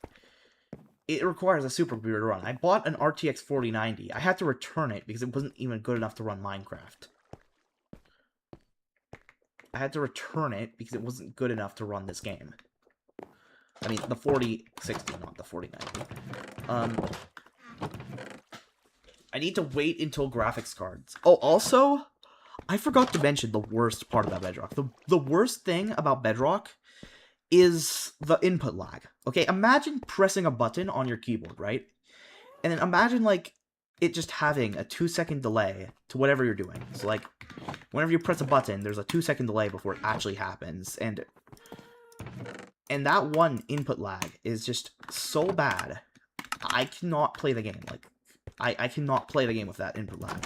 It requires a supercomputer to run. I bought an RTX 4090. I had to return it because it wasn't even good enough to run Minecraft. I had to return it because it wasn't good enough to run this game. I mean, the 4060, not the 4090. I need to wait until graphics cards. Oh, also, I forgot to mention the worst part about Bedrock. The worst thing about Bedrock is the input lag. Okay, imagine pressing a button on your keyboard, right? And then imagine, like, it just having a 2-second delay to whatever you're doing. So, like, whenever you press a button, there's a 2-second delay before it actually happens. And that one input lag is just so bad. I cannot play the game. Like, I cannot play the game with that input lag.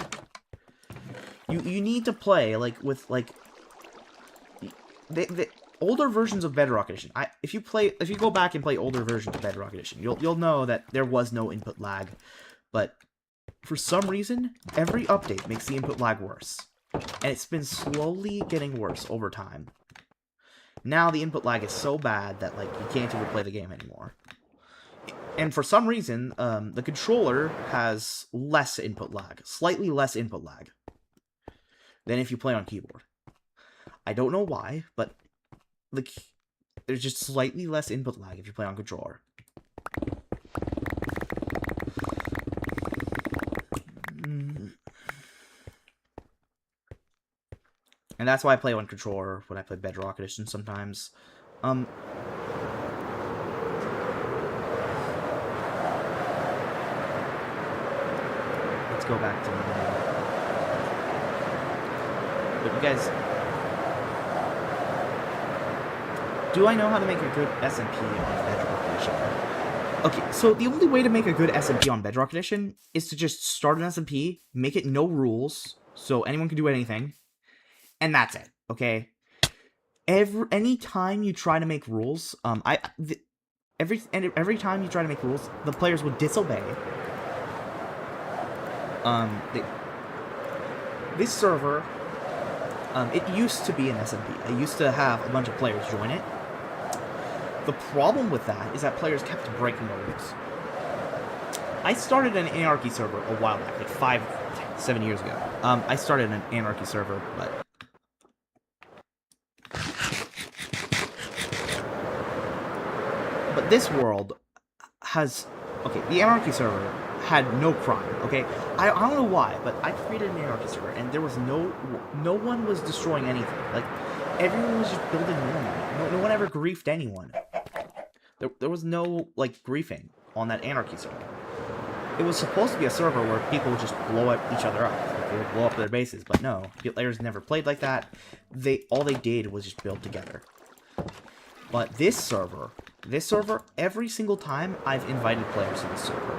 You need to play, like, with, like... The older versions of Bedrock Edition. If you go back and play older versions of Bedrock Edition, you'll know that there was no input lag, but for some reason, every update makes the input lag worse, and it's been slowly getting worse over time. Now the input lag is so bad that, like, you can't even play the game anymore. And for some reason, the controller has less input lag, slightly less input lag than if you play on keyboard. I don't know why, but like, there's just slightly less input lag if you play on controller. And that's why I play on controller when I play Bedrock Edition sometimes. go back to normal. But you guys, do I know how to make a good SMP on Bedrock Edition? Okay, so the only way to make a good SMP on Bedrock Edition is to just start an SMP, make it no rules, so anyone can do anything, and that's it. Okay. Any time you try to make rules, every time you try to make rules, the players would disobey. This server, it used to be an SMP. I used to have a bunch of players join it. The problem with that is that players kept breaking the rules. I started an Anarchy server a while back, like 7 years ago. I started an Anarchy server, but this world has... Okay, the Anarchy server had no crime, okay? I don't know why, but I created an Anarchy server, and there was no one was destroying anything. Like, everyone was just building normally. No one ever griefed anyone. There was no, like, griefing on that Anarchy server. It was supposed to be a server where people would just blow each other up. Like, they would blow up their bases, but no. Players never played like that. All they did was just build together. But this server, every single time I've invited players to this server,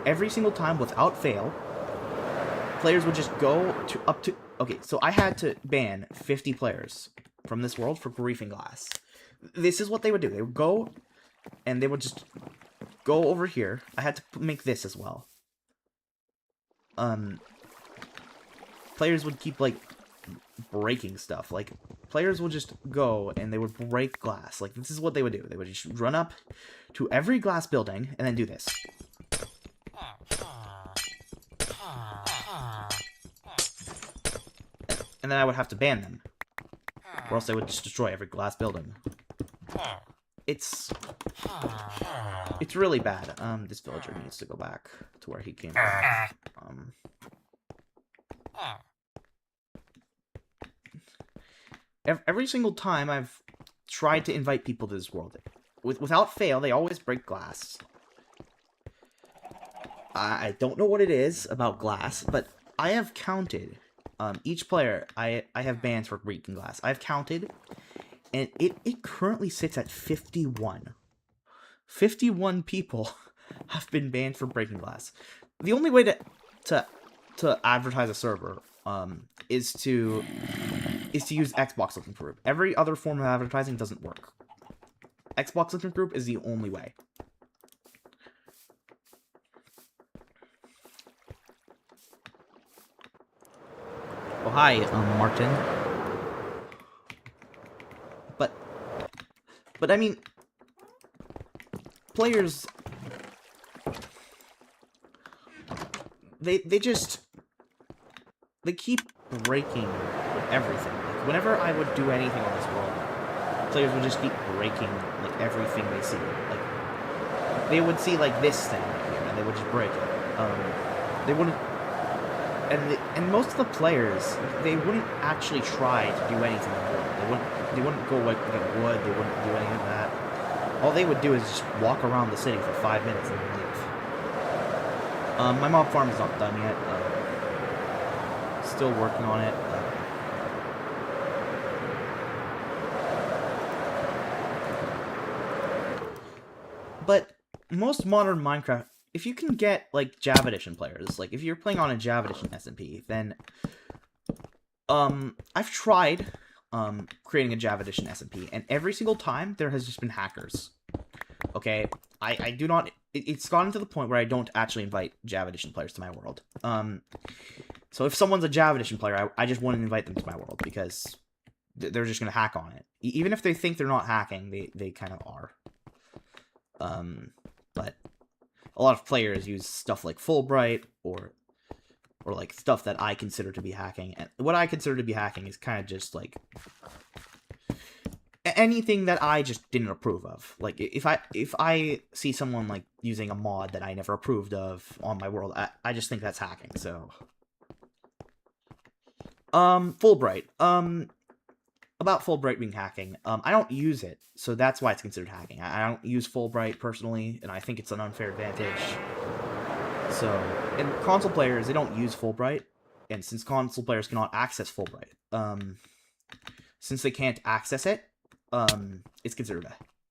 every single time without fail, players would just go up to... Okay, so I had to ban 50 players from this world for griefing glass. This is what they would do. They would go, and they would just go over here. I had to make this as well. Players would keep, like, breaking stuff. Like, players would just go, and they would break glass. Like, this is what they would do. They would just run up to every glass building, and then do this. And then I would have to ban them. Or else they would just destroy every glass building. It's really bad. This villager needs to go back to where he came from. Every single time I've tried to invite people to this world, without fail, they always break glass. I don't know what it is about glass, but I have counted each player I have bans for breaking glass. I've counted, and it currently sits at 51. 51 people have been banned for breaking glass. The only way to advertise a server is to use Xbox Looking Group. Every other form of advertising doesn't work. Xbox Looking Group is the only way. Oh, hi, Martin. But I mean, players, they keep breaking everything. Like, whenever I would do anything on this world, players would just keep breaking, like, everything they see. Like, they would see, like, this thing right here, and they would just break it. They wouldn't... And most of the players, they wouldn't actually try to do anything in the world. They wouldn't go, like, get wood, they wouldn't do any of that. All they would do is just walk around the city for 5 minutes and then leave. My mob farm is not done yet. Still working on it. But most modern Minecraft, if you can get, like, Java Edition players, like, if you're playing on a Java Edition SMP, then, I've tried, creating a Java Edition SMP, and every single time, there has just been hackers. Okay? I do not... It's gotten to the point where I don't actually invite Java Edition players to my world. So if someone's a Java Edition player, I just wouldn't invite them to my world, because they're just gonna hack on it. Even if they think they're not hacking, they kind of are. But a lot of players use stuff like Fulbright, or like stuff that I consider to be hacking. And what I consider to be hacking is kind of just like anything that I just didn't approve of. Like, if I see someone, like, using a mod that I never approved of on my world, I just think that's hacking, so... Fulbright. About Fulbright being hacking, I don't use it, so that's why it's considered hacking. I don't use Fulbright personally, and I think it's an unfair advantage. So, and console players, they don't use Fulbright, and since console players cannot access Fulbright, since they can't access it, it's considered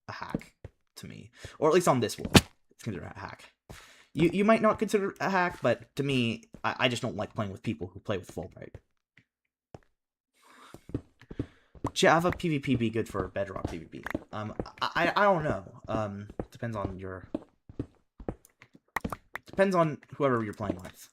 a hack to me, or at least on this world, it's considered a hack. You might not consider it a hack, but to me, I just don't like playing with people who play with Fulbright. Java PvP be good for Bedrock PvP? I don't know. Depends on your... Depends on whoever you're playing with.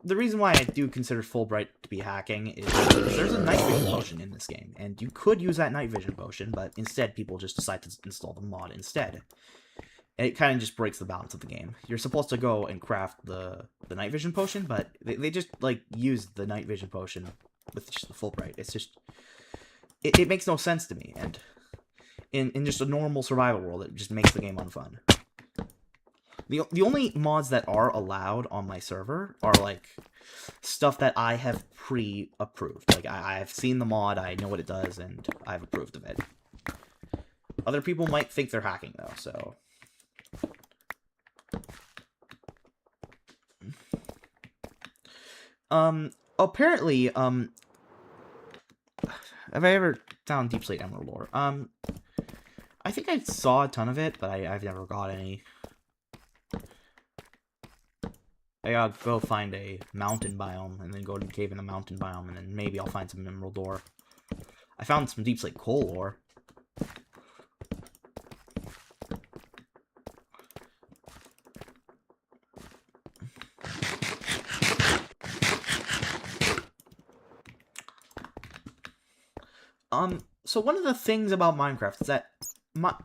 The reason why I do consider Fulbright to be hacking is because there's a night vision potion in this game, and you could use that night vision potion, but instead people just decide to install the mod instead. And it kind of just breaks the balance of the game. You're supposed to go and craft the night vision potion, but they just, like, use the night vision potion with just the Fulbright. It's just... It makes no sense to me, and in just a normal survival world, it just makes the game unfun. The only mods that are allowed on my server are, like, stuff that I have pre-approved. Like, I've seen the mod, I know what it does, and I've approved of it. Other people might think they're hacking, though, so... Apparently, have I ever found Deep Slate Emerald ore? I think I saw a ton of it, but I've never got any. I gotta go find a mountain biome, and then go to the cave in the mountain biome, and then maybe I'll find some emerald ore. I found some Deep Slate coal ore. So one of the things about Minecraft is that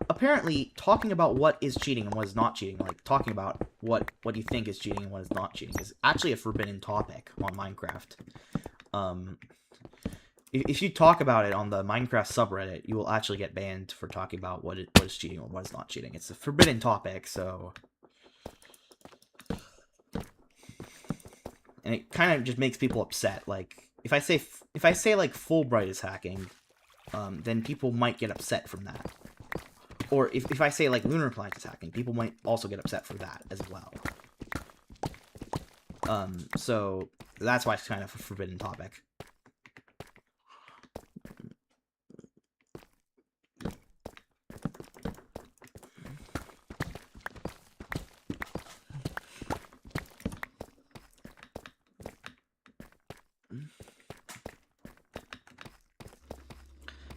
apparently talking about what is cheating and what is not cheating, like talking about what you think is cheating and what is not cheating, is actually a forbidden topic on Minecraft. If you talk about it on the Minecraft subreddit, you will actually get banned for talking about what is cheating or what is not cheating. It's a forbidden topic, so... And it kind of just makes people upset. Like, if I say like Fulbright is hacking, then people might get upset from that. Or if I say like Lunar Planet is hacking, people might also get upset for that as well. So that's why it's kind of a forbidden topic.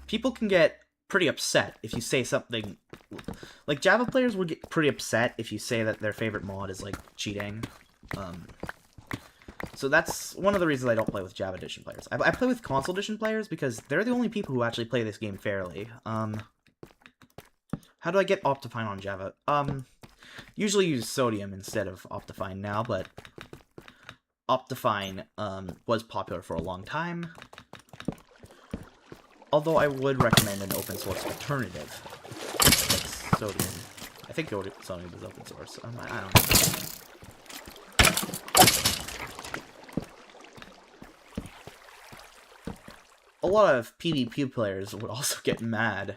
People can get pretty upset if you say something... Like, Java players would get pretty upset if you say that their favorite mod is, like, cheating. So that's one of the reasons I don't play with Java Edition players. I play with Console Edition players because they're the only people who actually play this game fairly. How do I get Optifine on Java? Usually use Sodium instead of Optifine now, but Optifine was popular for a long time. Although I would recommend an open source alternative, like Sodium. I think Sodium is open source. I don't know. A lot of PvP players would also get mad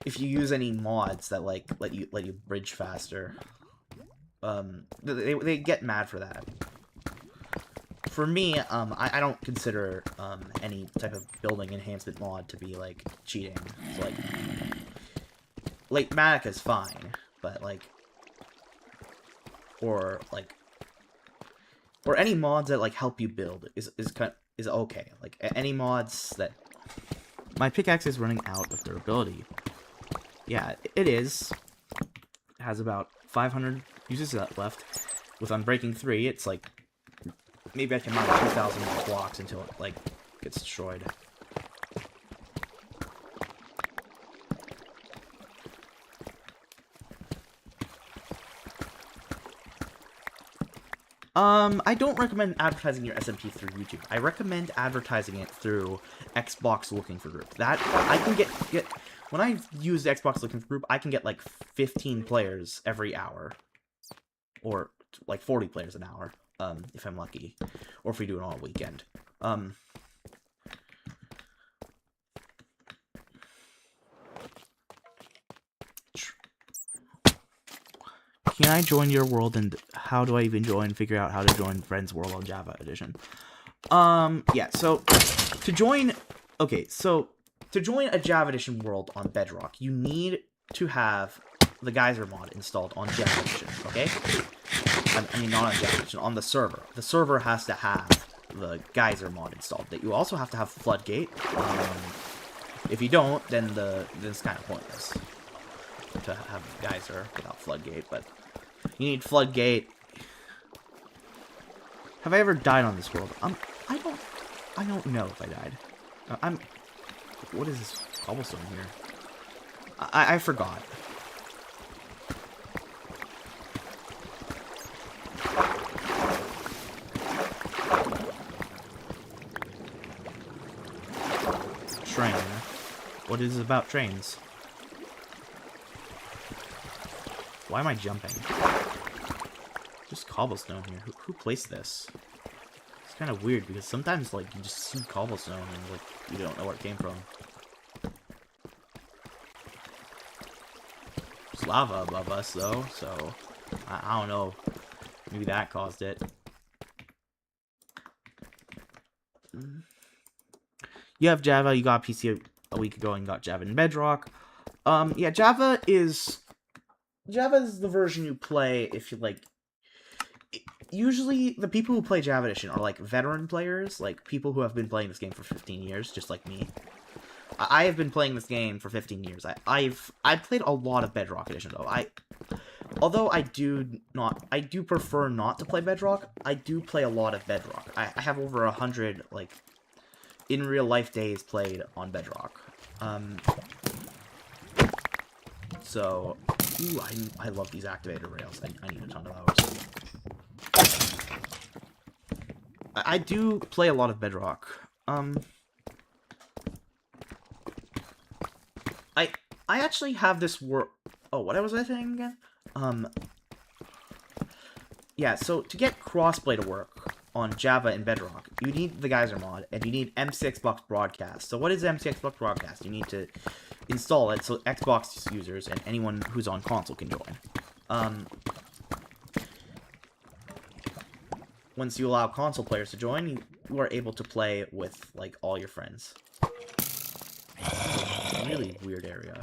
if you use any mods that like let you bridge faster. They get mad for that. For me, I don't consider any type of building enhancement mod to be, like, cheating. So, like Matic is fine, but, like, or any mods that, like, help you build is okay. Like, any mods that... My pickaxe is running out of durability. Yeah, it is. It has about 500 uses left. With Unbreaking 3, it's, like... Maybe I can mine 2,000 blocks until it, like, gets destroyed. I don't recommend advertising your SMP through YouTube. I recommend advertising it through Xbox Looking for Group. That, I can get when I use Xbox Looking for Group, I can get, like, 15 players every hour. Or, like, 40 players an hour. If I'm lucky, or if we do it all weekend. Can I join your world, and how do I even join? Figure out how to join Friends World on Java Edition. Yeah, so to join... Okay, so to join a Java Edition world on Bedrock, you need to have the Geyser mod installed on Java Edition, okay? I mean, not on Java Edition, on the server. The server has to have the Geyser mod installed. That you also have to have Floodgate. If you don't, then it's kind of pointless to have Geyser without Floodgate, but you need Floodgate. Have I ever died on this world? I don't know if I died. What is this cobblestone here? I forgot. Train. What is it about trains? Why am I jumping? Just cobblestone here. Who placed this? It's kind of weird because sometimes, like, you just see cobblestone and, like, you don't know where it came from. There's lava above us, though, so I don't know. Maybe that caused it. You have Java, you got PC a week ago and got Java in Bedrock. Yeah, Java is the version you play if you, like... Usually, the people who play Java Edition are, like, veteran players, like, people who have been playing this game for 15 years, just like me. I have been playing this game for 15 years. I've played a lot of Bedrock Edition, though. Although I do prefer not to play Bedrock, I do play a lot of Bedrock. I have over 100, like, in real life days played on Bedrock. So, ooh, I love these activator rails. I need a ton of those. I do play a lot of Bedrock. I actually have this work. Oh, what was I saying again? Yeah, so to get crossplay to work on Java and Bedrock, you need the Geyser mod, and you need MCXbox Broadcast. So what is MCXbox Broadcast? You need to install it so Xbox users and anyone who's on console can join. Once you allow console players to join, you are able to play with, like, all your friends. Really weird area.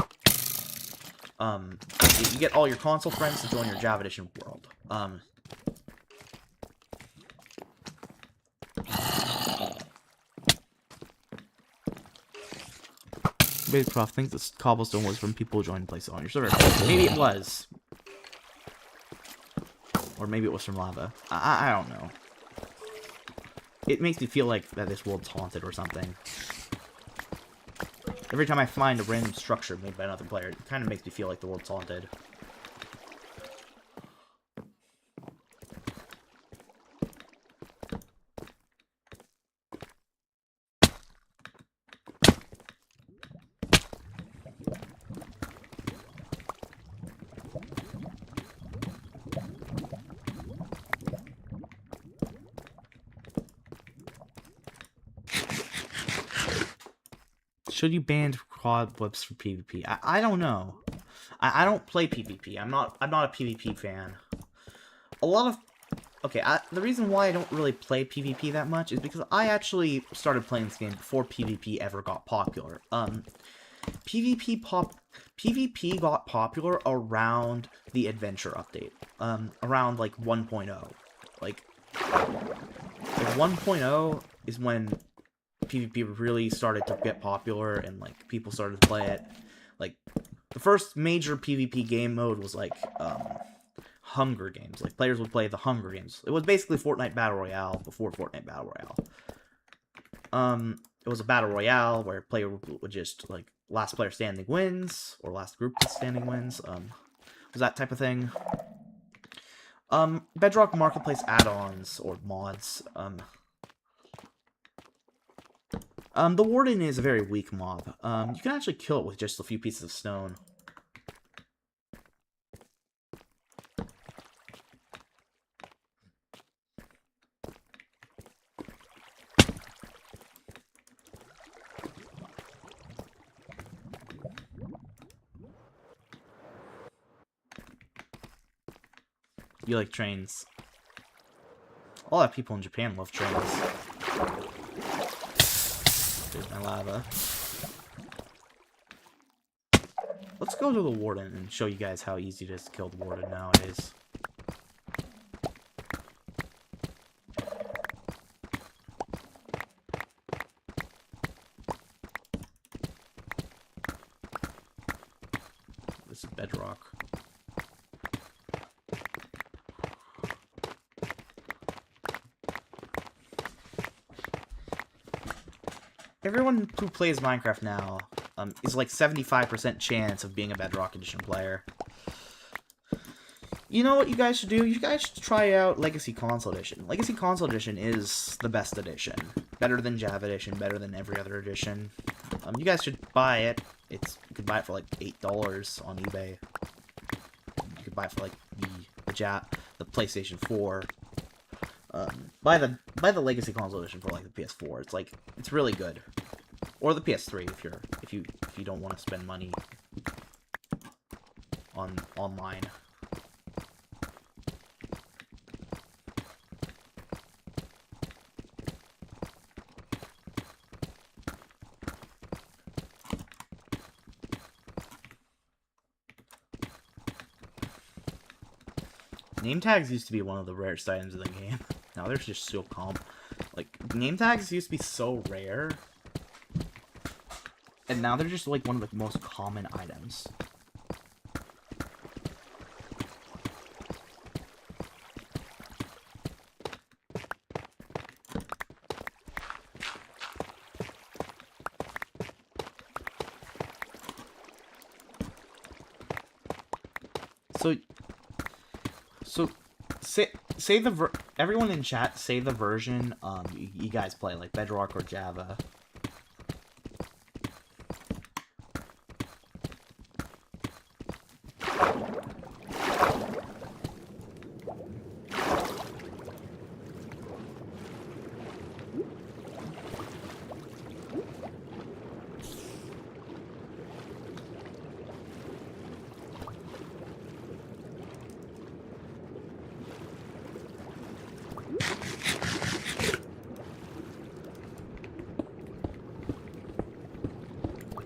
You get all your console friends to join your Java Edition world. Babycroft thinks this cobblestone was from people joining places on your server. Maybe it was. Or maybe it was from lava. I don't know. It makes me feel like that this world's haunted or something. Every time I find a random structure made by another player, it kind of makes me feel like the world's haunted. Should you ban cobwebs for PvP? I don't know. I don't play PvP. I'm not a PvP fan. A lot of... Okay, the reason why I don't really play PvP that much is because I actually started playing this game before PvP ever got popular. PvP got popular around the Adventure update. Around, like, 1.0. Like 1.0 is when PvP really started to get popular and, like, people started to play it. Like, the first major PvP game mode was, like, Hunger Games. Like, players would play the Hunger Games. It was basically Fortnite Battle Royale before Fortnite Battle Royale. It was a Battle Royale where player would just, like, last player standing wins, or last group standing wins. Was that type of thing. Bedrock Marketplace add-ons, or mods, the Warden is a very weak mob. You can actually kill it with just a few pieces of stone. You like trains. A lot of people in Japan love trains. There's my lava. Let's go to the Warden and show you guys how easy it is to kill the Warden nowadays. This is bedrock. Everyone who plays Minecraft now is like 75% chance of being a Bedrock Edition player. You know what you guys should do? You guys should try out Legacy Console Edition. Legacy Console Edition is the best edition. Better than Java Edition, better than every other edition. You guys should buy it. You could buy it for like $8 on eBay. You could buy it for like the PlayStation 4. Buy the Legacy Console Edition for like the PS4. It's really good. Or the PS3 if you don't want to spend money on online. Name tags used to be one of the rarest items in the game. Now they're just so common. Like, name tags used to be so rare. And now they're just like one of the most common items. So say everyone in chat say the version you guys play, like Bedrock or Java.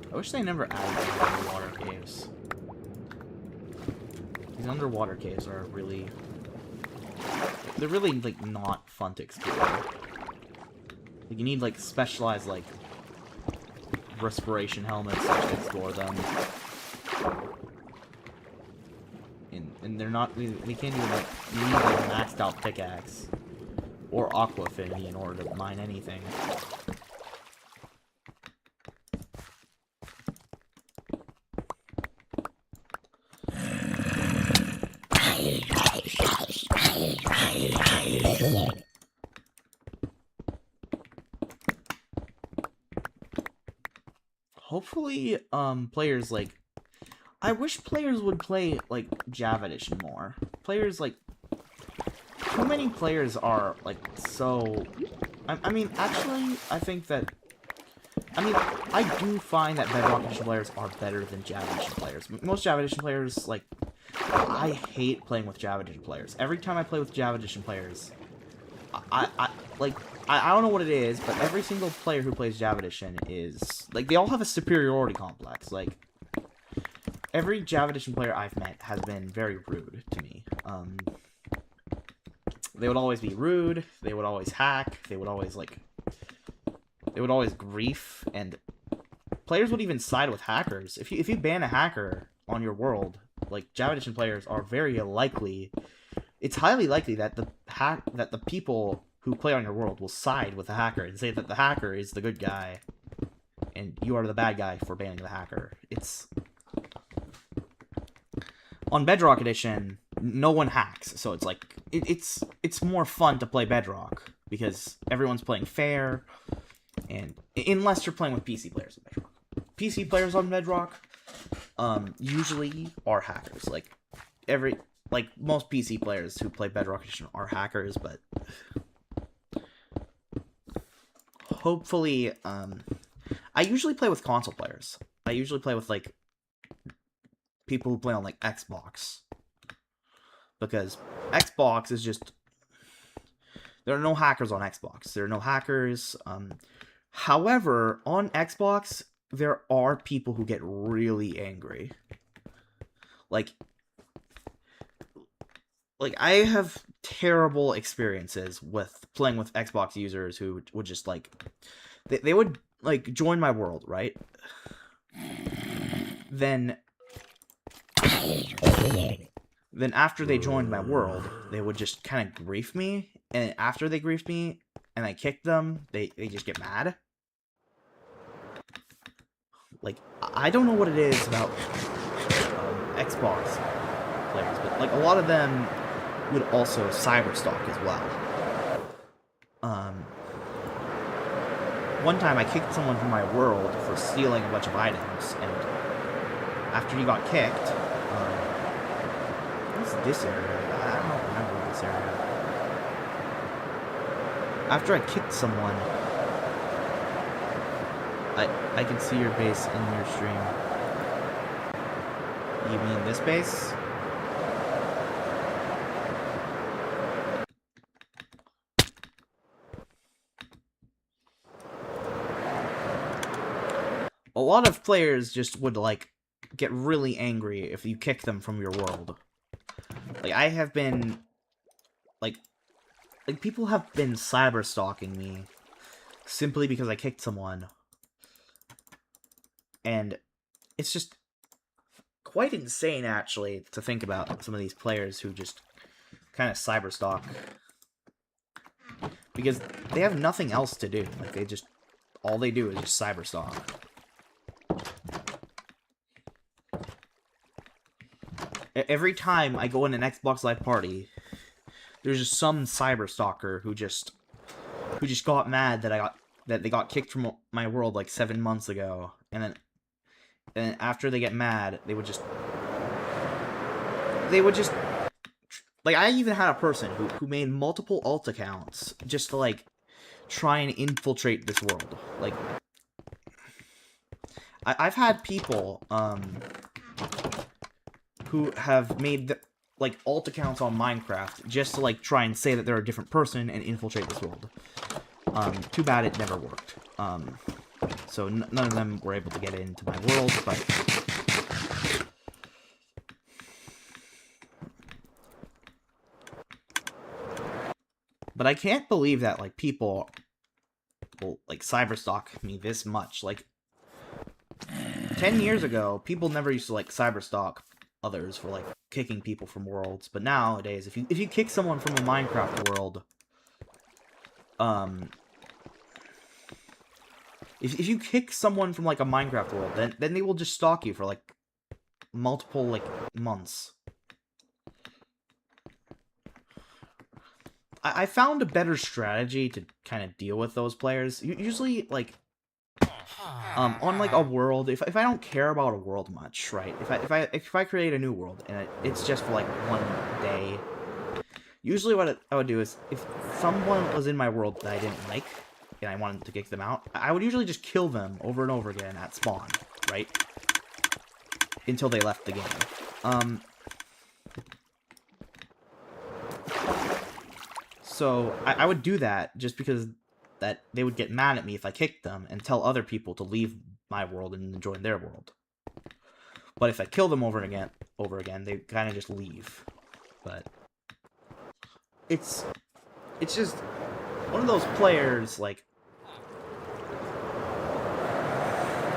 I wish they never added the underwater caves. These underwater caves are really... They're really, like, not fun to explore. Like, you need, like, specialized, like, respiration helmets to explore them. And they're not... They can't even, like... You need, like, a maxed out pickaxe. Or Aqua Affinity in order to mine anything. Hopefully, players, like... I wish players would play, like, Java Edition more. Players, like... Too many players are, like, so... I mean, actually, I think that... I mean, I do find that Bedrock Edition players are better than Java Edition players. Most Java Edition players, like... I hate playing with Java Edition players. Every time I play with Java Edition players... I don't know what it is, but every single player who plays Java Edition is... Like, they all have a superiority complex. Like, every Java Edition player I've met has been very rude to me. They would always be rude, they would always hack, they would always, like... They would always grief, and... Players would even side with hackers. If you ban a hacker on your world, like, Java Edition players are very likely... It's highly likely that the people who play on your world will side with the hacker and say that the hacker is the good guy and you are the bad guy for banning the hacker. It's... On Bedrock Edition, no one hacks, so it's like... It's more fun to play Bedrock because everyone's playing fair, and unless you're playing with PC players on Bedrock. PC players on Bedrock usually are hackers. Like, most PC players who play Bedrock Edition are hackers, but... Hopefully, I usually play with console players. I usually play with, like, people who play on, like, Xbox. because Xbox is just... There are no hackers on Xbox. There are no hackers. However, on Xbox, there are people who get really angry. Like I have terrible experiences with playing with Xbox users who would just, like... They would, like, join my world, right? Then after they joined my world, they would just kind of grief me. And after they griefed me, and I kicked them, they just get mad. Like, I don't know what it is about Xbox players, but, like, a lot of them would also cyberstalk as well. One time I kicked someone from my world for stealing a bunch of items, and after he got kicked, what's this area? I don't remember this area. After I kicked someone, I can see your base in your stream. You mean this base? A lot of players just would, like, get really angry if you kick them from your world. Like, I have been... Like, people have been cyber-stalking me simply because I kicked someone. And it's just quite insane, actually, to think about some of these players who just kind of cyber-stalk. Because they have nothing else to do. Like, they just... All they do is just cyber-stalk. Every time I go in an Xbox Live party, there's just some cyber stalker who just got mad that they got kicked from my world like 7 months ago, and then after they get mad, they would just like, I even had a person who made multiple alt accounts just to, like, try and infiltrate this world. Like, I've had people who have made, like, alt accounts on Minecraft just to, like, try and say that they're a different person and infiltrate this world. Too bad it never worked. So none of them were able to get into my world, but I can't believe that, like, people will, like, cyberstalk me this much. Like, 10 years ago, people never used to, like, cyberstalk others for, like, kicking people from worlds, but nowadays, if you kick someone from a Minecraft world, if you kick someone from, like, a Minecraft world, then they will just stalk you for, like, multiple, like, months. I found a better strategy to kind of deal with those players. Usually, like, on, like, a world, if I don't care about a world much, right? If I create a new world and it's just for, like, 1 day, usually what I would do is, if someone was in my world that I didn't like and I wanted to kick them out, I would usually just kill them over and over again at spawn, right? Until they left the game. So I would do that just because that they would get mad at me if I kicked them and tell other people to leave my world and join their world. But if I kill them over again, they kind of just leave. But it's just one of those players, like,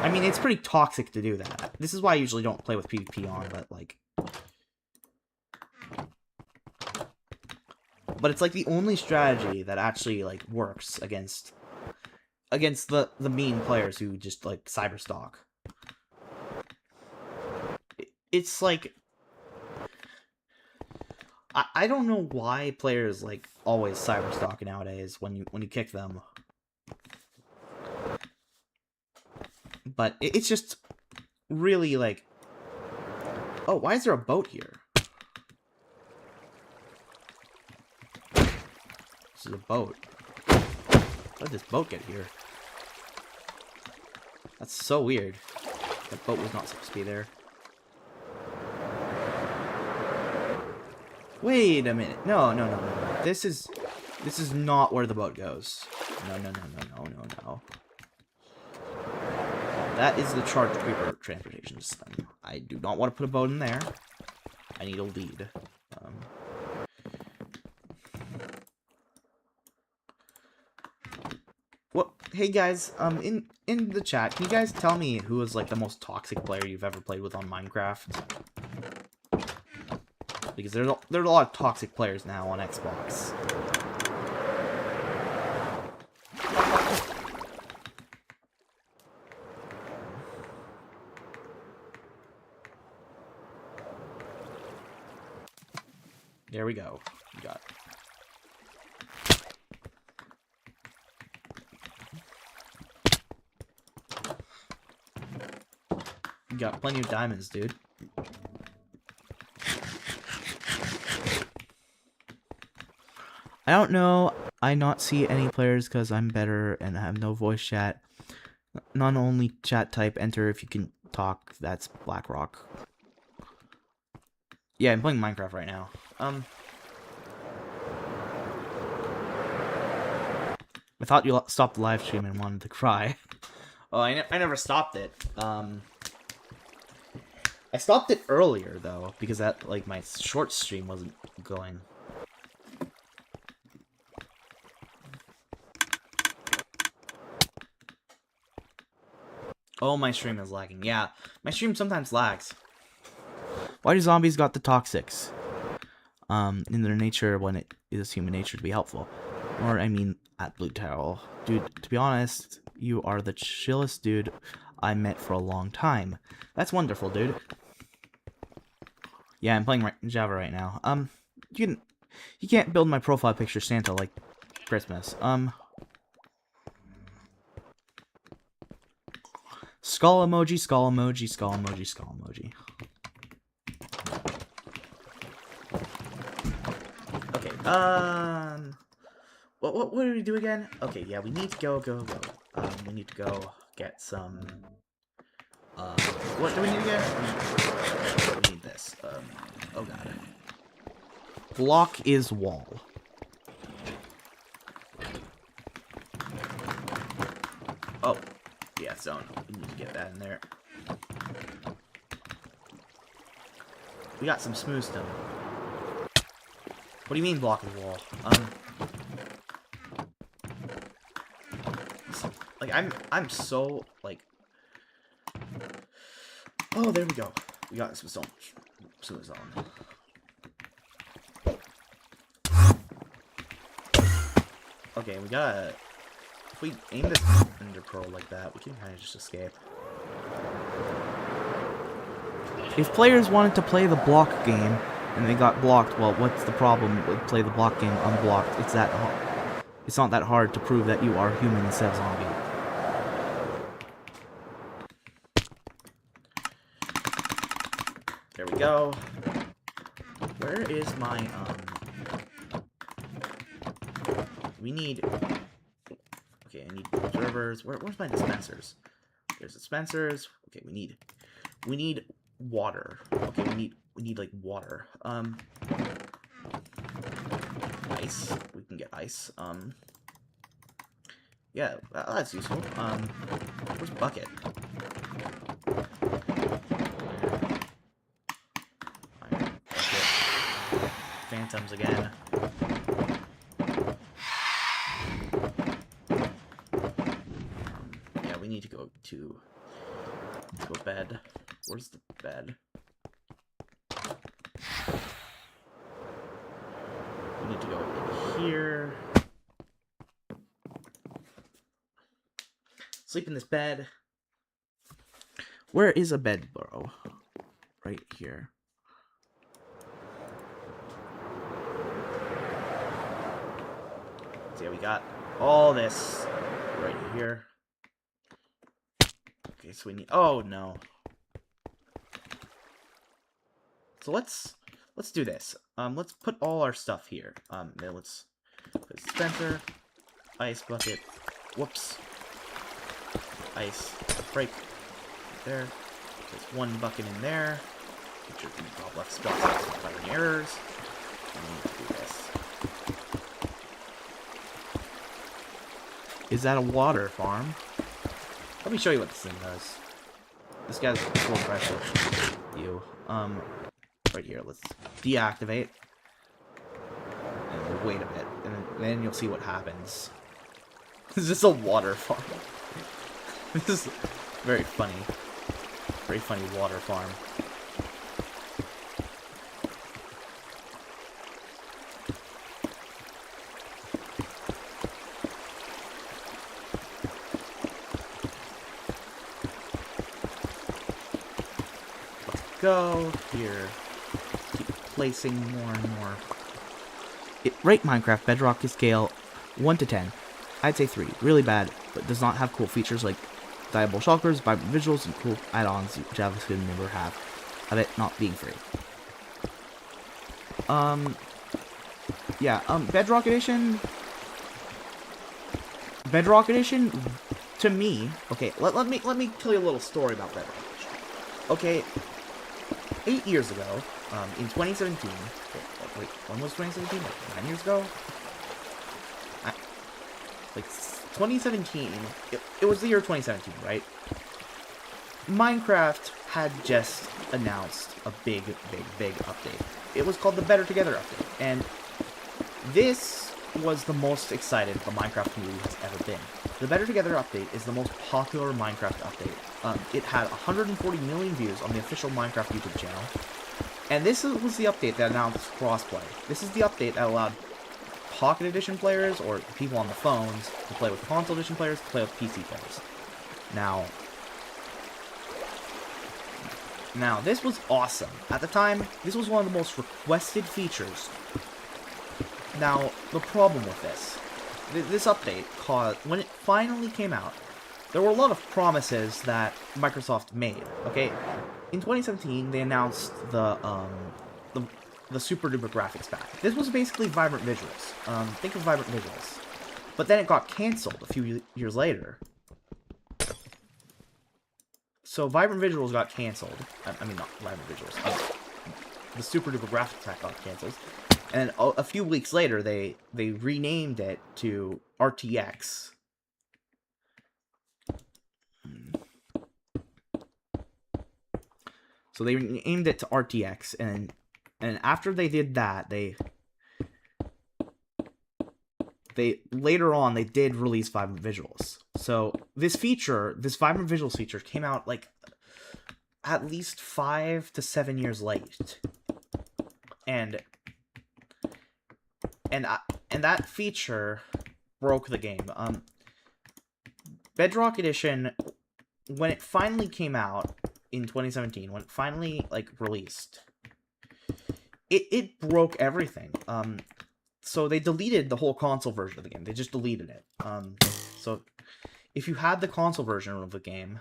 I mean, it's pretty toxic to do that. This is why I usually don't play with PvP on, but, like, but it's, like, the only strategy that actually, like, works against the mean players who just, like, cyberstalk. It's, like, I don't know why players, like, always cyberstalk nowadays when you kick them. But it's just really, like... Oh, why is there a boat here? This is a boat. How did this boat get here? That's so weird. That boat was not supposed to be there. Wait a minute. No. This is not where the boat goes. No. That is the charge creeper transportation system. I do not want to put a boat in there. I need a lead. Well, hey guys, in the chat, can you guys tell me who is like the most toxic player you've ever played with on Minecraft? Because there's a lot of toxic players now on Xbox. There we go. We got. You got plenty of diamonds, dude. I don't know. I not see any players because I'm better and I have no voice chat. Not only chat type enter if you can talk. That's BlackRock. Yeah, I'm playing Minecraft right now. I thought you stopped the live stream and wanted to cry. Oh, I never stopped it. I stopped it earlier though because that like my short stream wasn't going. Oh, my stream is lagging. Yeah, my stream sometimes lags. Why do zombies got the toxics? In their nature when it is human nature to be helpful. Or, I mean, at Blue Towel. Dude, to be honest, you are the chillest dude I met for a long time. That's wonderful, dude. Yeah, I'm playing Java right now. You can't build my profile picture Santa like Christmas. Skull emoji, skull emoji, skull emoji, skull emoji. Okay, what do we do again? Okay, yeah, we need to go. We need to go get some, what do we need again? We need this, oh god. Block is wall. Oh, yeah, zone. We need to get that in there. We got some smooth stone. What do you mean block is wall? Like, I'm so, like... Oh, there we go. We got some stone. Smooth stone. Okay, we gotta... If we aim this Ender Pearl like that, we can kind of just escape. If players wanted to play the block game, and they got blocked, well, what's the problem with play the block game unblocked? It's not that hard to prove that you are human instead of zombie. There we go. Where is my, we need... Okay, I need observers. Where's my dispensers? There's dispensers. Okay, we need water. Okay, we need like water. Ice. We can get ice. Yeah, that's useful. Where's bucket? Iron. Bucket. Phantoms again. Yeah, we need to go to a bed. Where's the bed? We need to go in here. Sleep in this bed. Where is a bed, bro? Right here. So yeah, we got all this right here. Okay, so we need... Oh, no. So let's do this. Let's put all our stuff here. Then let's put dispenser, ice bucket, whoops, ice break there. There's one bucket in there. Make sure we drop left spots by any errors. need to do this. Is that a water farm? Let me show you what this thing does. This guy's full impressive. You. Right here, let's deactivate. And we'll wait a bit. And then you'll see what happens. This is a water farm. This is very funny. Very funny water farm. Let's go here. Keep placing more and more. Rate Minecraft Bedrock to scale 1 to 10. I'd say 3. Really bad, but does not have cool features like diable shulkers, vibrant visuals, and cool add-ons JavaScript never have. Of it not being free. Yeah, Bedrock Edition... Bedrock Edition, to me... Okay, let me tell you a little story about Bedrock Edition. Okay, 8 years ago, in 2017... Wait, when was 2017? Like 9 years ago? Like, 2017, it was the year 2017, right? Minecraft had just announced a big update. It was called the Better Together update, and this was the most excited the Minecraft community has ever been. The Better Together update is the most popular Minecraft update. It had 140 million views on the official Minecraft YouTube channel, and this was the update that announced crossplay. This is the update that allowed Pocket Edition players, or people on the phones, to play with Console Edition players, to play with PC players. Now, this was awesome. At the time, this was one of the most requested features. Now, the problem with this update caused, when it finally came out, there were a lot of promises that Microsoft made, okay? In 2017, they announced the Super Duper Graphics pack. This was basically Vibrant Visuals. Think of Vibrant Visuals. But then it got cancelled a few years later. So Vibrant Visuals got cancelled. I mean, not Vibrant Visuals. The Super Duper Graphics pack got cancelled. And a few weeks later, they renamed it to RTX. So they renamed it to RTX, and after they did that, they later on they did release Vibrant Visuals. So this Vibrant Visuals feature came out like at least 5 to 7 years late, and that feature broke the game. Bedrock Edition, when it finally came out in 2017, when it finally released, it broke everything. So they deleted the whole console version of the game. They just deleted it. So if you had the console version of the game,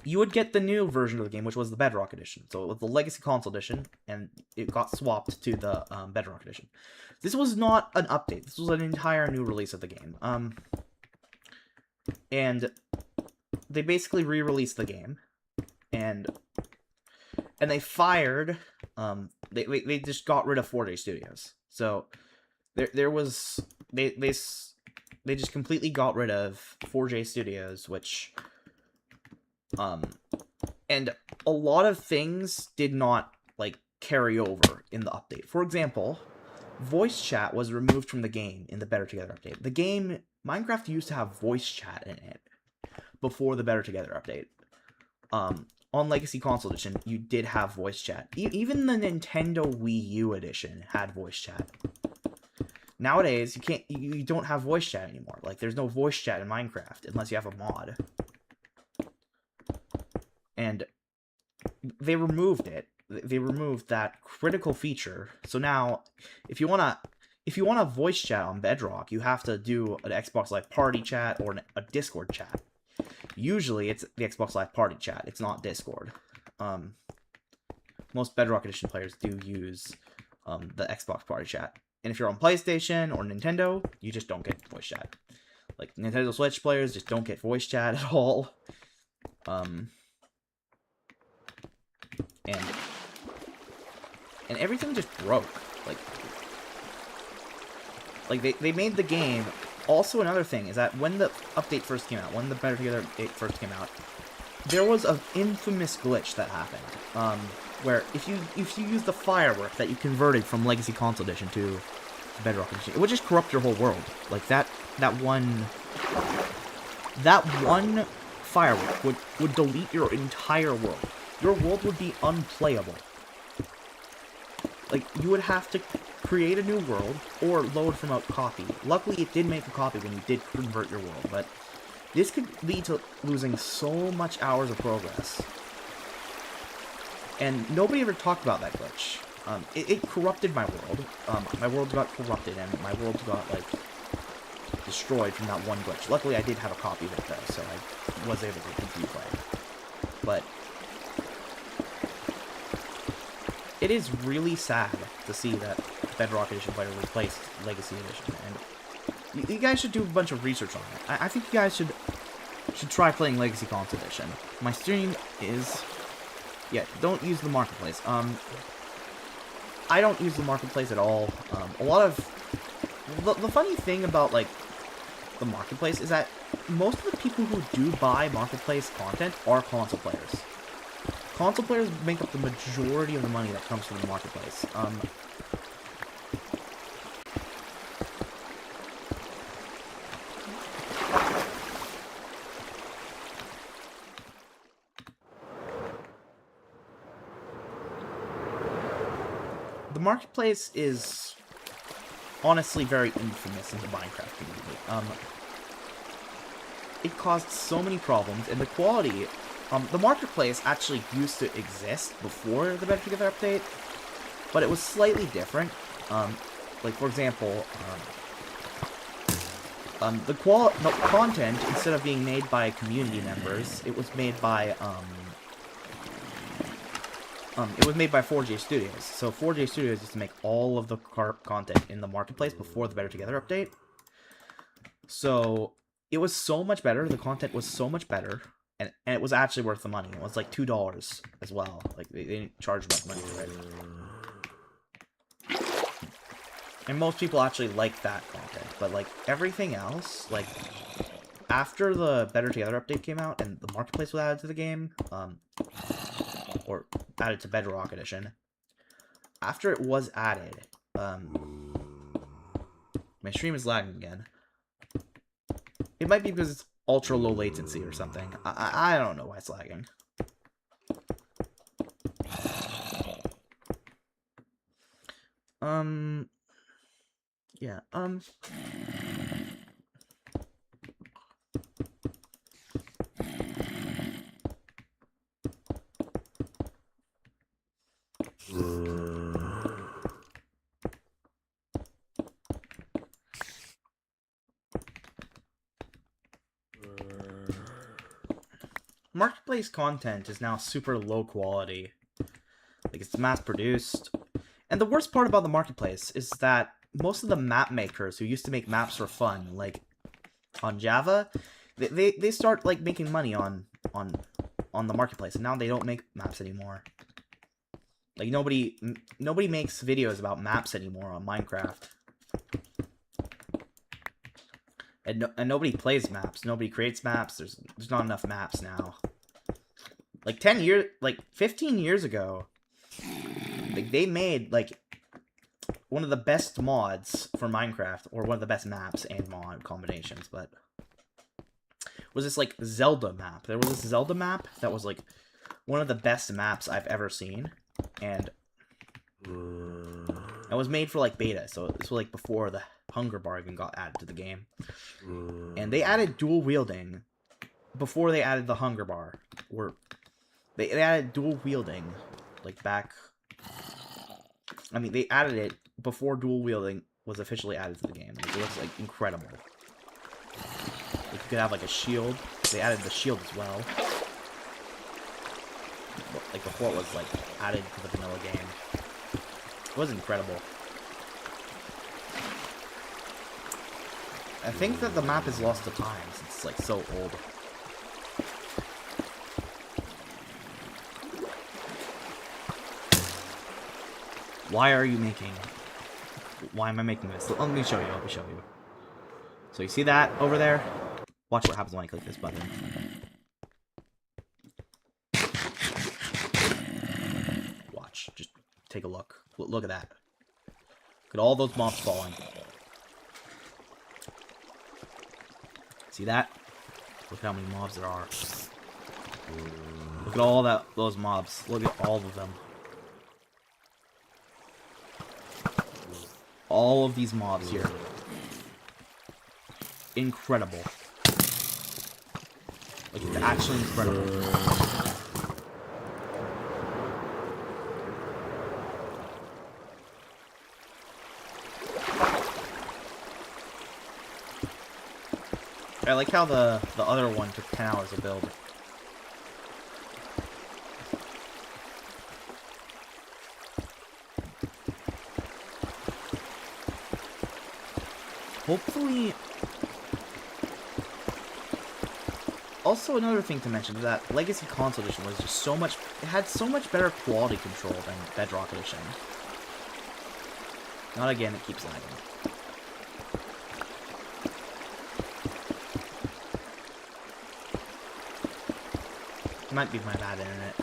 you would get the new version of the game, which was the Bedrock Edition. So it was the Legacy Console Edition, and it got swapped to the Bedrock Edition. This was not an update. This was an entire new release of the game. And they basically re-released the game, and they fired. They just got rid of 4J Studios. So there was they just completely got rid of 4J Studios, which and a lot of things did not carry over in the update. For example, voice chat was removed from the game in the Better Together update. The game Minecraft used to have voice chat in it before the Better Together update. On Legacy Console Edition, you did have voice chat. Even the Nintendo Wii U edition had voice chat. Nowadays, you don't have voice chat anymore. There's no voice chat in Minecraft unless you have a mod. And they removed it. They removed that critical feature. So now, if you wanna voice chat on Bedrock, you have to do an Xbox Live Party chat or a Discord chat. Usually, it's the Xbox Live Party chat. It's not Discord. Most Bedrock Edition players do use the Xbox Party chat. And if you're on PlayStation or Nintendo, you just don't get voice chat. Nintendo Switch players just don't get voice chat at all. And and everything just broke. Like they made the game. Also, another thing is that when the update first came out, when the Better Together update first came out, there was an infamous glitch that happened, where if you use the firework that you converted from Legacy Console Edition to Bedrock Edition, it would just corrupt your whole world. Like that one firework would delete your entire world. Your world would be unplayable. Like, you would have to create a new world or load from a copy. Luckily, it did make a copy when you did convert your world, but this could lead to losing so much hours of progress. And nobody ever talked about that glitch. It corrupted my world. My world got corrupted, and my world got, like, destroyed from that one glitch. Luckily, I did have a copy of it, though, so I was able to continue playing. But it is really sad to see that Bedrock Edition player replaced Legacy Edition, and you guys should do a bunch of research on it. I think you guys should try playing Legacy Console Edition. My stream is... Yeah, don't use the Marketplace. I don't use the Marketplace at all. A lot of... The funny thing about, like, the Marketplace is that most of the people who do buy Marketplace content are console players. Console players make up the majority of the money that comes from the Marketplace. The Marketplace is honestly very infamous in the Minecraft community. It caused so many problems, and the quality... the Marketplace actually used to exist before the Better Together update, but it was slightly different. Like, for example, the content, instead of being made by community members, it was made by, 4J Studios. So 4J Studios used to make all of the content in the Marketplace before the Better Together update. So it was so much better, the content was so much better, and it was actually worth the money. It was like $2 as well. Like, they didn't charge much money for it. And most people actually like that content, but like everything else, like after the Better Together update came out and the Marketplace was added to the game, or added to Bedrock Edition, after it was added, my stream is lagging again. It might be because it's ultra low latency or something. I don't know why it's lagging. Yeah, Marketplace content is now super low quality. Like, it's mass-produced. And the worst part about the Marketplace is that most of the map makers who used to make maps for fun, like on Java, they start like making money on the Marketplace, and now they don't make maps anymore. Like, nobody makes videos about maps anymore on Minecraft. And nobody plays maps. Nobody creates maps. There's not enough maps now. Like 15 years ago, like, they made like one of the best mods for Minecraft, or one of the best maps and mod combinations, but was this like Zelda map. There was this Zelda map that was like one of the best maps I've ever seen, and it was made for like beta, so this was like before the Hunger Bar even got added to the game. And they added dual wielding before they added the Hunger Bar. Or they added dual wielding like back. I mean, they added it before dual wielding was officially added to the game. Like, it looks like incredible. Like, you could have like a shield. They added the shield as well. Like, before it was like added to the vanilla game. It was incredible. I think that the map is lost to time since it's like so old. Why are you making... Why am I making this? Let me show you. Let me show you. So you see that over there? Watch what happens when I click this button. Watch. Just take a look. Look at that. Look at all those mobs falling. See that? Look how many mobs there are. Look at all those mobs. Look at all of them. All of these mobs here. Incredible. Like, it's actually incredible. I like how the other one took 10 hours to build. Hopefully... Also, another thing to mention is that Legacy Console Edition was just so much... It had so much better quality control than Bedrock Edition. Not again, it keeps lagging. It might be my bad internet.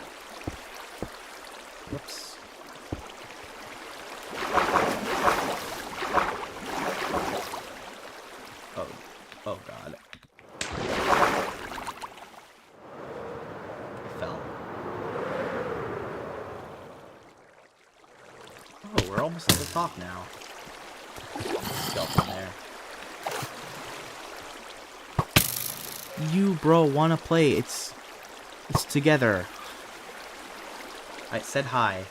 Whoops. Oh god. I fell. Oh, we're almost at the top now. Skeleton there. You, bro, wanna play. It's together. I said hi.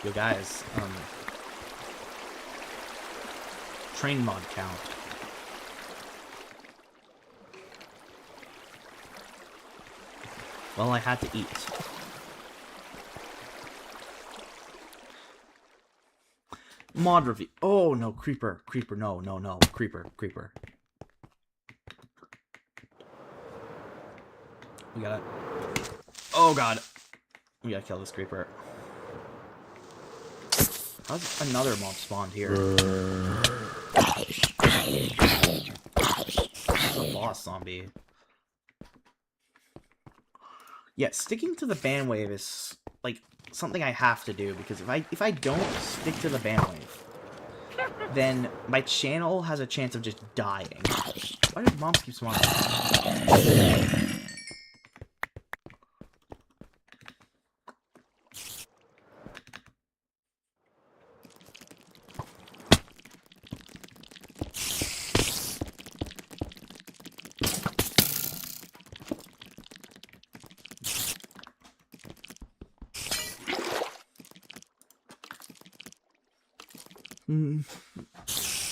Yo guys, train mod count. Well, I had to eat. Mod review. Oh no, creeper, no, creeper. We gotta... Oh god. We gotta kill this creeper. How's another mob spawned here? A boss zombie. Yeah, sticking to the bandwave is like something I have to do, because if I don't stick to the bandwave, then my channel has a chance of just dying. Why do mobs keep spawning?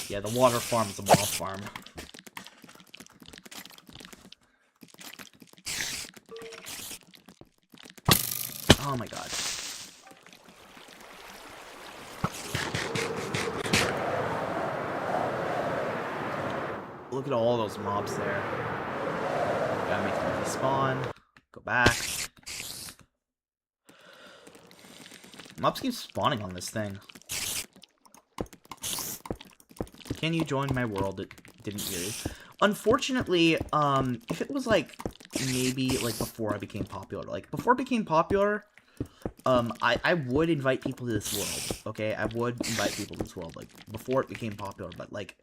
Yeah, the water farm is a mob farm. Oh my god. Look at all those mobs there. Gotta make them respawn. Go back. Mobs keep spawning on this thing. Can you join my world? It didn't hear you. Unfortunately, if it was like maybe like before I became popular, before it became popular, I would invite people to this world. Okay, I would invite people to this world like before it became popular. But like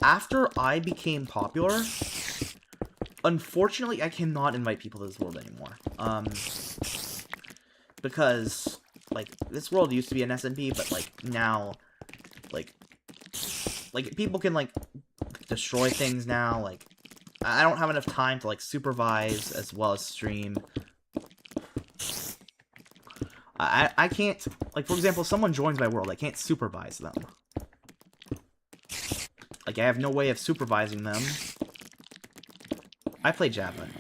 after I became popular, unfortunately, I cannot invite people to this world anymore. Because like this world used to be an SMP, but like now, like like, people can, like, destroy things now. Like, I don't have enough time to, like, supervise as well as stream. I can't, like, for example, someone joins my world, I can't supervise them. Like, I have no way of supervising them. I play Javelin.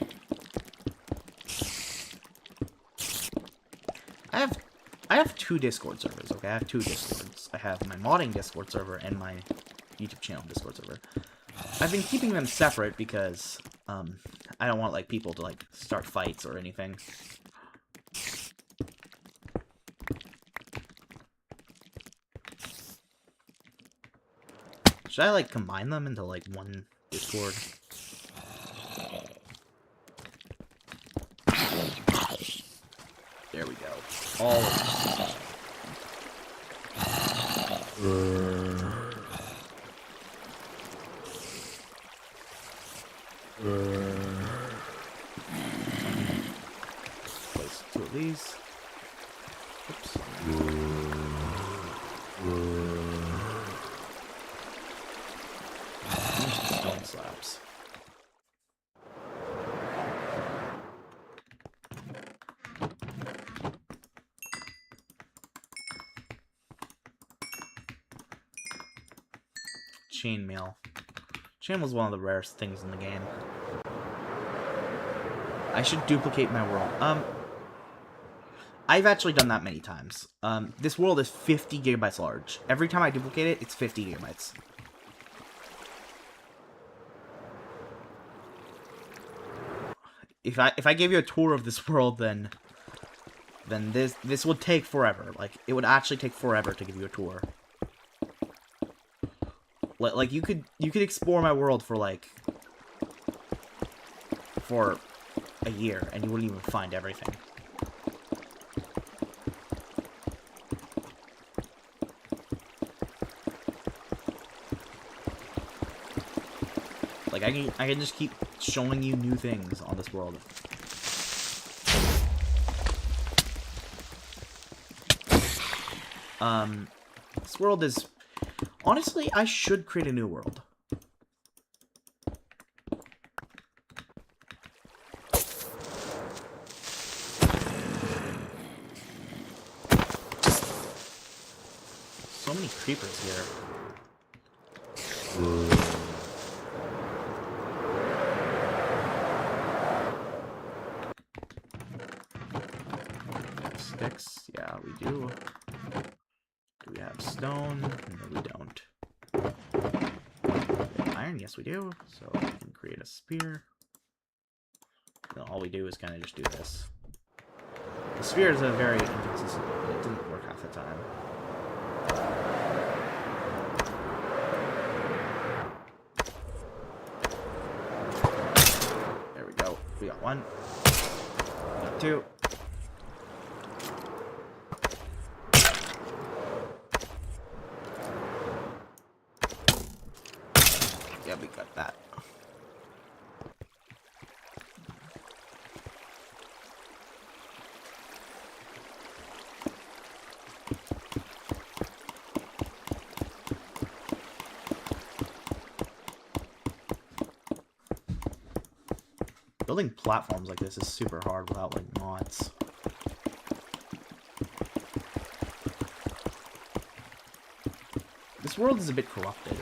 I have 2 Discord servers, okay? I have 2 Discords. I have my modding Discord server and my YouTube channel Discord server. I've been keeping them separate because, I don't want, like, people to, like, start fights or anything. Should I, like, combine them into, like, one Discord? There we go. All of them. Place 2 of these. Oops. Stone slabs. Chainmail. Chain was one of the rarest things in the game. I should duplicate my world. I've actually done that many times. This world is 50 gigabytes large. Every time I duplicate it, it's 50 gigabytes. If I gave you a tour of this world, then this would take forever. Like, it would actually take forever to give you a tour. Like, you could explore my world for, like, for a year, and you wouldn't even find everything. Like, I can just keep showing you new things on this world. This world is... Honestly, I should create a new world. So many creepers here. We have sticks? Yeah, we do. Do we have stone? No, we don't. Iron? Yes, we do. So we can create a spear. And all we do is kind of just do this. The spear is a very inconsistent. It didn't work half the time. There we go. We got 1. We got 2. Yeah, we got that. Building platforms like this is super hard without, like, mods. This world is a bit corrupted.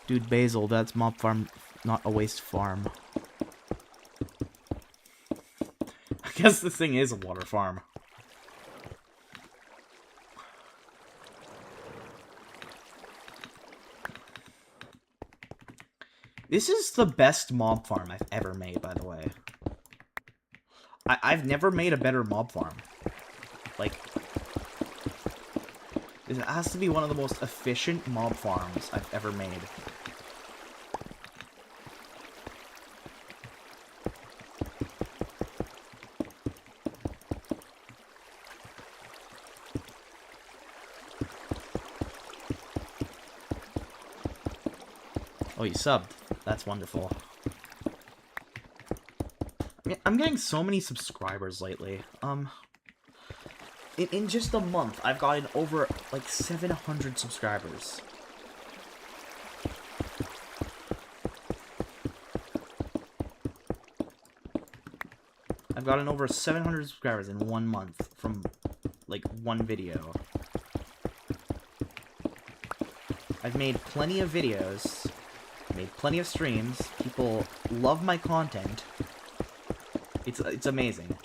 Dude, Basil, that's mob farm, not a waste farm. I guess this thing is a water farm. This is the best mob farm I've ever made, by the way. I've never made a better mob farm. Like, it has to be one of the most efficient mob farms I've ever made. Oh, you subbed. That's wonderful. I mean, I'm getting so many subscribers lately. In just a month, I've gotten over, like, 700 subscribers. I've gotten over 700 subscribers in 1 month from, like, one video. I've made plenty of videos, made plenty of streams, people love my content. It's amazing.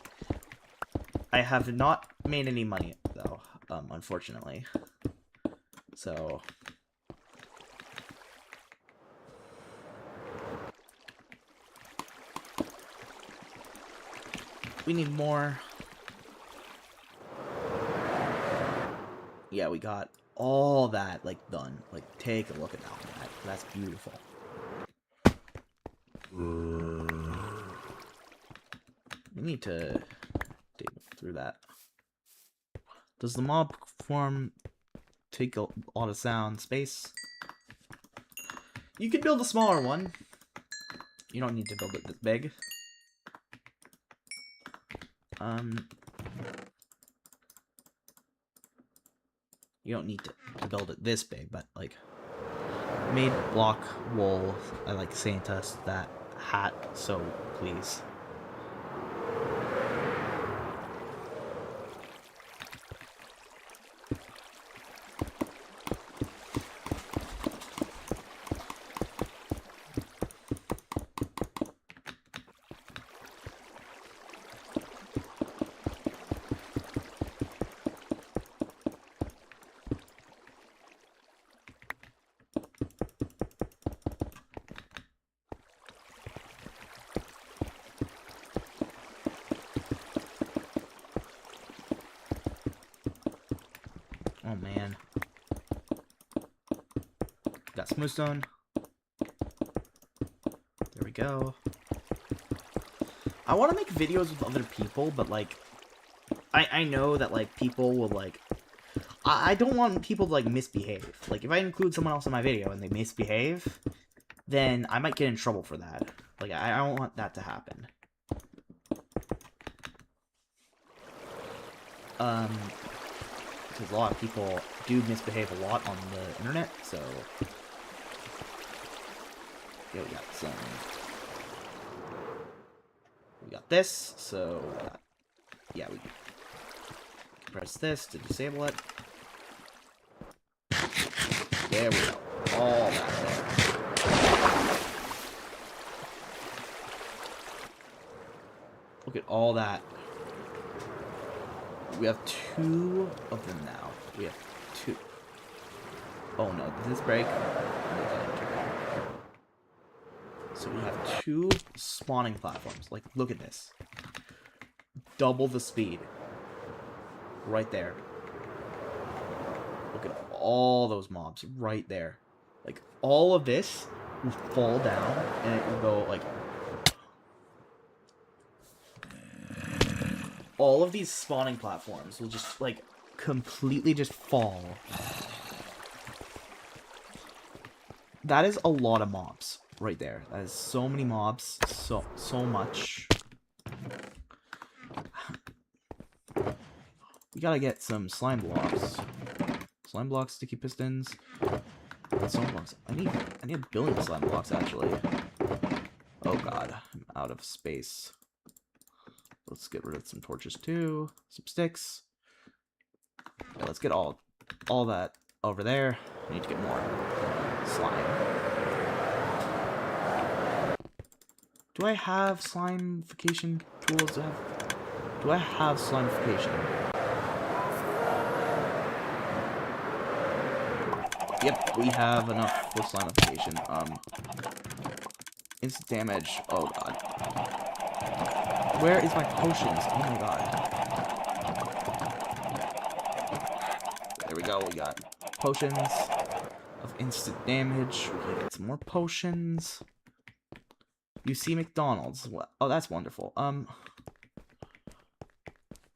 I have not made any money, though, unfortunately. So... we need more. Yeah, we got all that, like, done. Like, take a look at that. That's beautiful. We need to dig through that. Does the mob form take a lot of sound space? You could build a smaller one. You don't need to build it this big. You don't need to build it this big, but, like, made block wool. I like Santa's that hat, so please. Oh man. Got smoothstone. There we go. I want to make videos with other people, but, like, I know that, like, people will, like... I don't want people to, like, misbehave. Like, if I include someone else in my video and they misbehave, then I might get in trouble for that. Like, I don't want that to happen. Because a lot of people do misbehave a lot on the internet, so... yeah, we got some... we got this, so... yeah, we can press this to disable it. There we go. All that there. Look at all that. We have 2 of them now. We have 2. Oh no, did this break? So we have 2 spawning platforms. Like, look at this. Double the speed. Right there. Look at all those mobs right there. Like, all of this will fall down and it will go, like... all of these spawning platforms will just, like, completely just fall. That is a lot of mobs right there. That is so many mobs. So much. We gotta get some slime blocks. Slime blocks, sticky pistons. Slime blocks. I need 1 billion slime blocks, actually. Oh god, I'm out of space. Let's get rid of some torches too. Some sticks. Yeah, let's get all that over there. I need to get more slime. Do I have slimeification tools? Do I have slimeification? Yep, we have enough for slimeification. Instant damage. Oh god. Where is my potions? Oh my god. There we go, we got potions of instant damage. We can get some more potions. You see McDonald's. Oh, that's wonderful.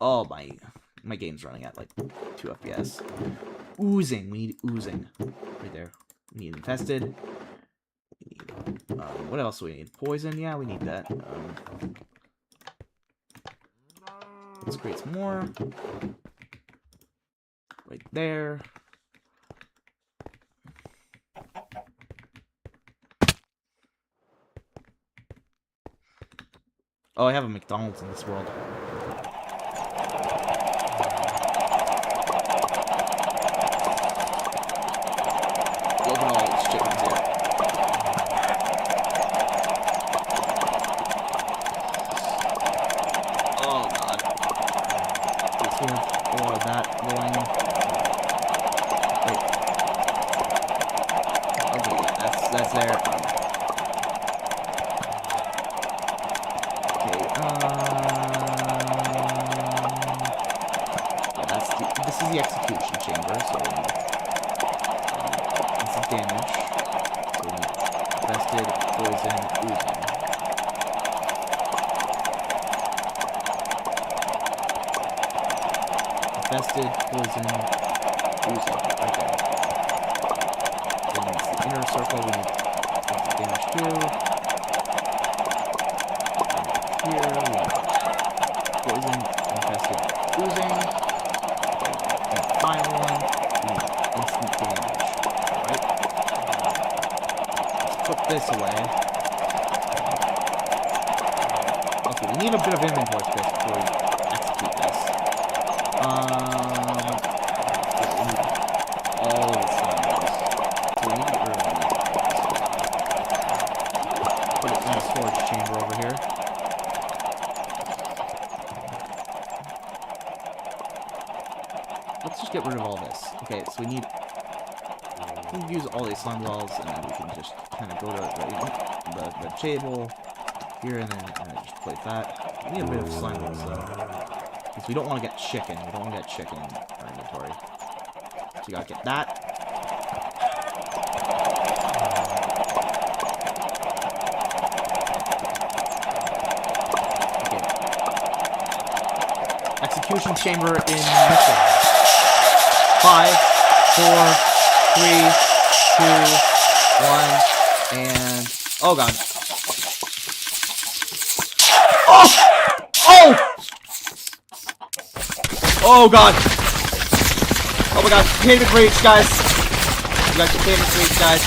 Oh, my game's running at, like, 2 FPS. Oozing. We need oozing. Right there. We need infested. We need, what else do we need? Poison? Yeah, we need that. Let's create some more. right there. Oh, I have a McDonald's in this world. Look at all these chickens here. Oh god. Let's have all of that going. Wait. Okay, yeah, that's there. Okay, yeah, this is the execution chamber, so this is damage. So we need infested, poison, oozing. Infested, poison, oozing. Right there. Then it's the inner circle. We need damage too. Here we have poison, infested, oozing. And the final one, we need instant damage. Right? Let's put this away. Okay, we need a bit of inventory space before we execute this. We need all of the slime. So we need to get rid of these. Put it in the storage chamber over here. Let's just get rid of all this. Okay, so we need to use all these slime wells, and then we can just kind of go to the table here, and then just plate that. We need a bit of slime wells, though. Because we don't want to get chicken. We don't want to get chicken in our inventory. So you gotta get that. Okay. Execution chamber in mission. 5, 4, 3, 2, 1, and... Oh, God. Oh! Oh! Oh, God. Oh, my God. Payment reach, guys. You got your payment reach, guys.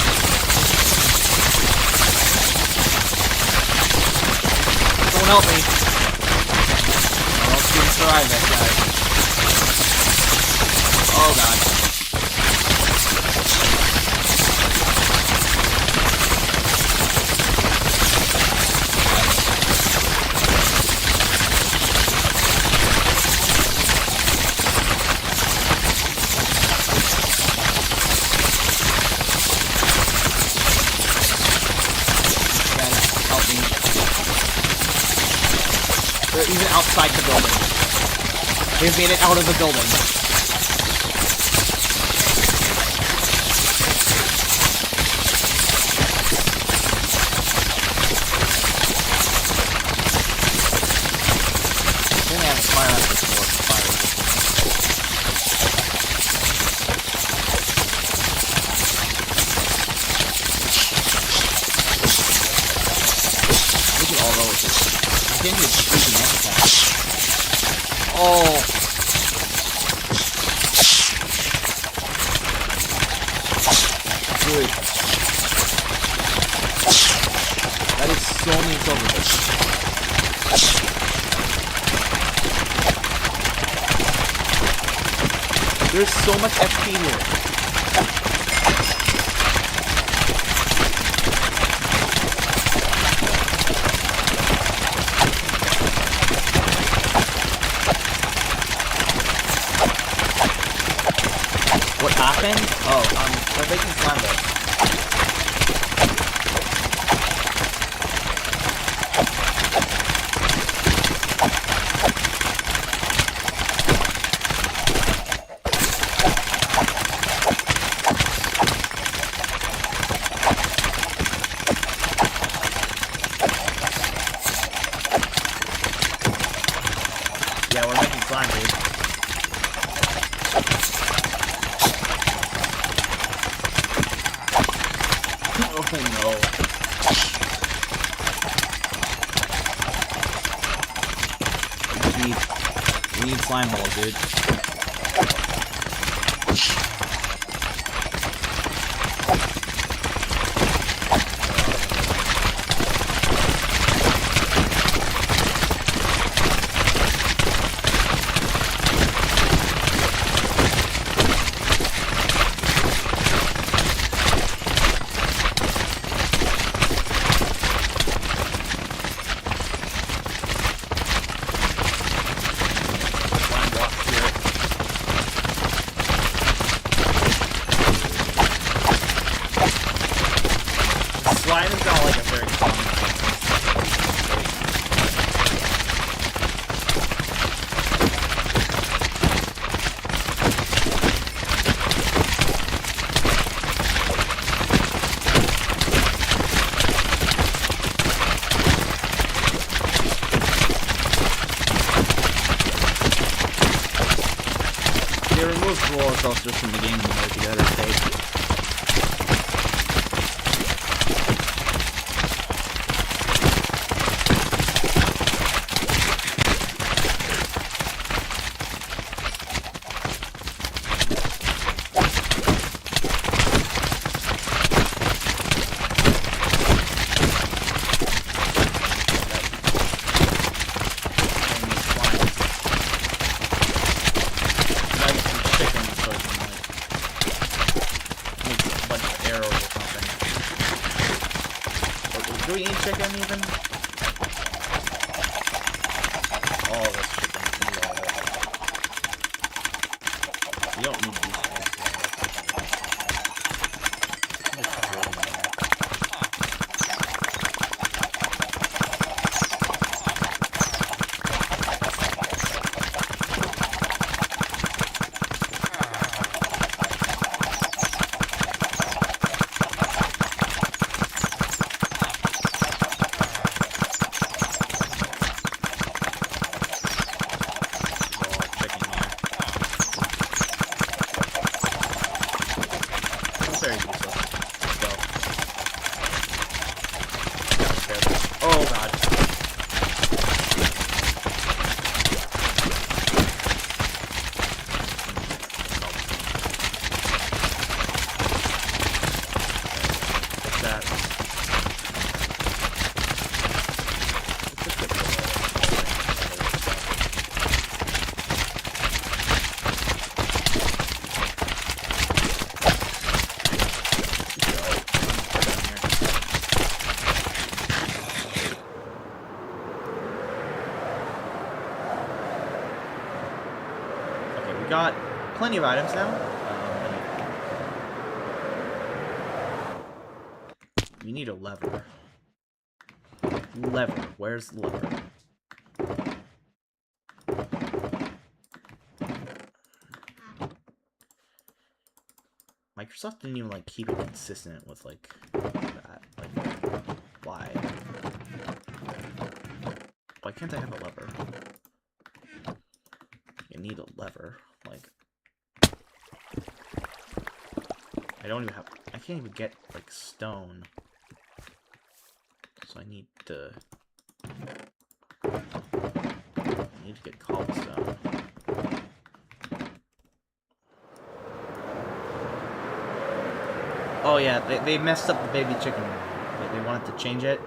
Someone help me. I don't see him survive that, guys. Oh, God. They're even outside the building. They've made it out of the building. They may have a fire out of this floor. Look at all those. Continue freaking attack. Oh. Good. That is so many silver. There's so much XP here. What happened? Oh, they're making slime balls. Yeah, we're making slime, dude. Oh no. We need slime balls, dude. Slime is not like a very common thing. They removed roller coasters from the game altogether, take. Do we need chicken even? All this chicken. We don't need these guys. Oh god. What's that? We got plenty of items now. We need a lever. Lever. Where's the lever? Microsoft didn't even like keep it consistent with like that. Like, why? Why can't I have a lever? You need a lever. Like, I don't even have. I can't even get like stone. So I need to. I need to get cobblestone. Oh yeah, they messed up the baby chicken. They wanted to change it.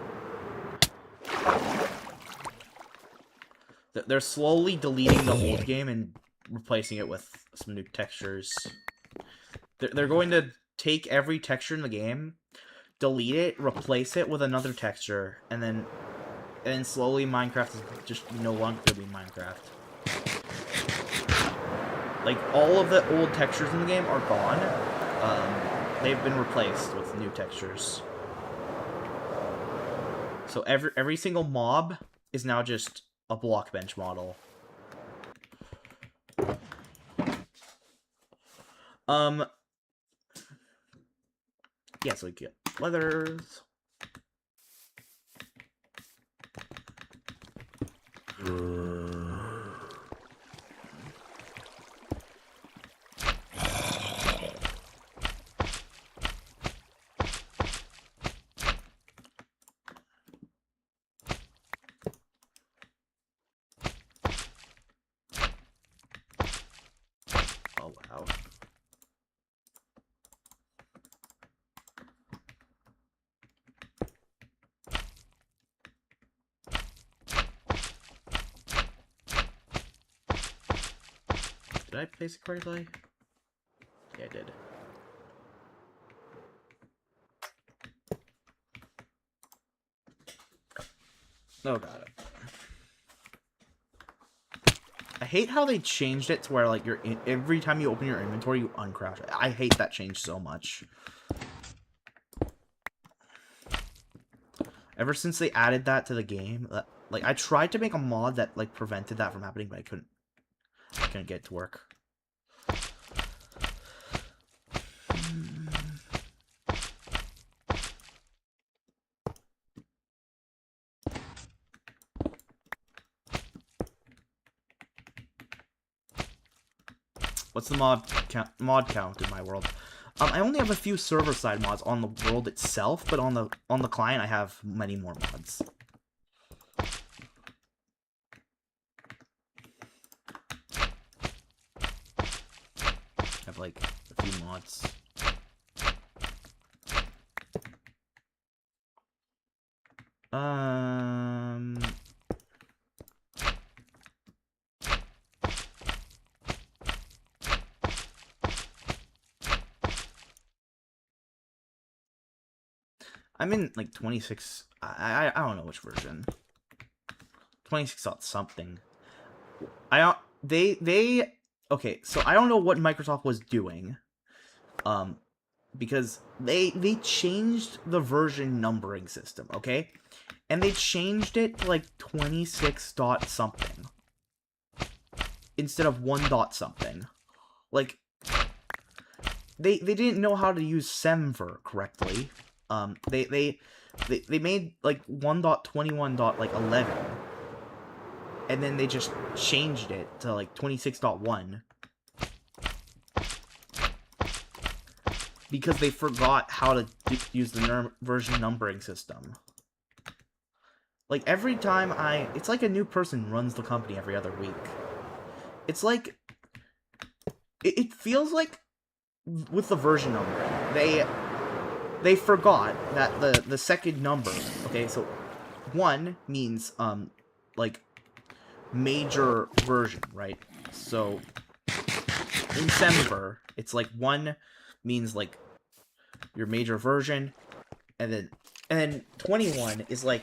They're slowly deleting the old game and replacing it with some new textures. They're going to take every texture in the game, delete it, replace it with another texture, and then slowly Minecraft is just no longer going to be Minecraft. Like, all of the old textures in the game are gone. They've been replaced with new textures. So every single mob is now just a block bench model. Yeah, so we get leathers. Oh, wow. Did I place it correctly? Yeah, I did. Oh, got it. I hate how they changed it to where, like, every time you open your inventory, you uncraft it. I hate that change so much. Ever since they added that to the game, like, I tried to make a mod that, like, prevented that from happening, but I couldn't get it to work. What's the mod count in my world? I only have a few server-side mods on the world itself, but on the client, I have many more mods. I have, like, a few mods. I'm in, like, 26... I don't know which version. 26 something. Okay, so I don't know what Microsoft was doing. Because they changed the version numbering system, okay? And they changed it to, like, 26 dot something. Instead of 1 dot something. Like, they didn't know how to use semver correctly. They made, like, 1.21.11, and then they just changed it to, like, 26.1, because they forgot how to use the version numbering system. Like, every time it's like a new person runs the company every other week. It's like, it feels like, with the version numbering, they forgot that the second number, okay, so 1 means, like, major version, right? So, in semver, it's like 1 means, like, your major version, and then 21 is, like,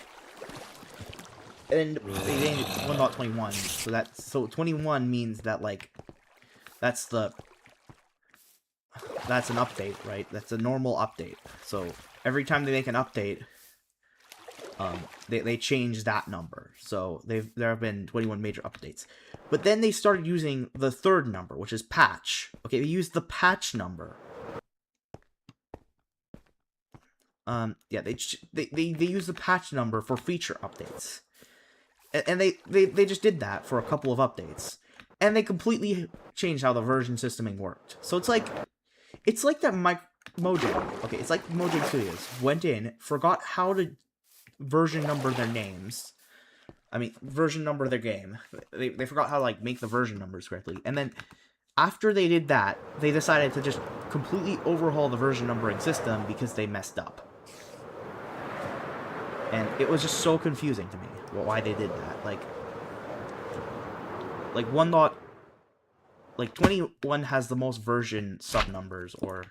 and they named it 1.21, so 21 means that, like, that's an update, right? That's a normal update. So every time they make an update, they change that number. So there have been 21 major updates. But then they started using the third number, which is patch. Okay, they used the patch number. Yeah, they use the patch number for feature updates. And they just did that for a couple of updates. And they completely changed how the version systeming worked. So it's like that Mojang, okay, it's like Mojang Studios went in, forgot how to version number their names. I mean, version number their game. They forgot how to, like, make the version numbers correctly. And then, after they did that, they decided to just completely overhaul the version numbering system because they messed up. And it was just so confusing to me why they did that. Like 21 has the most version sub numbers, or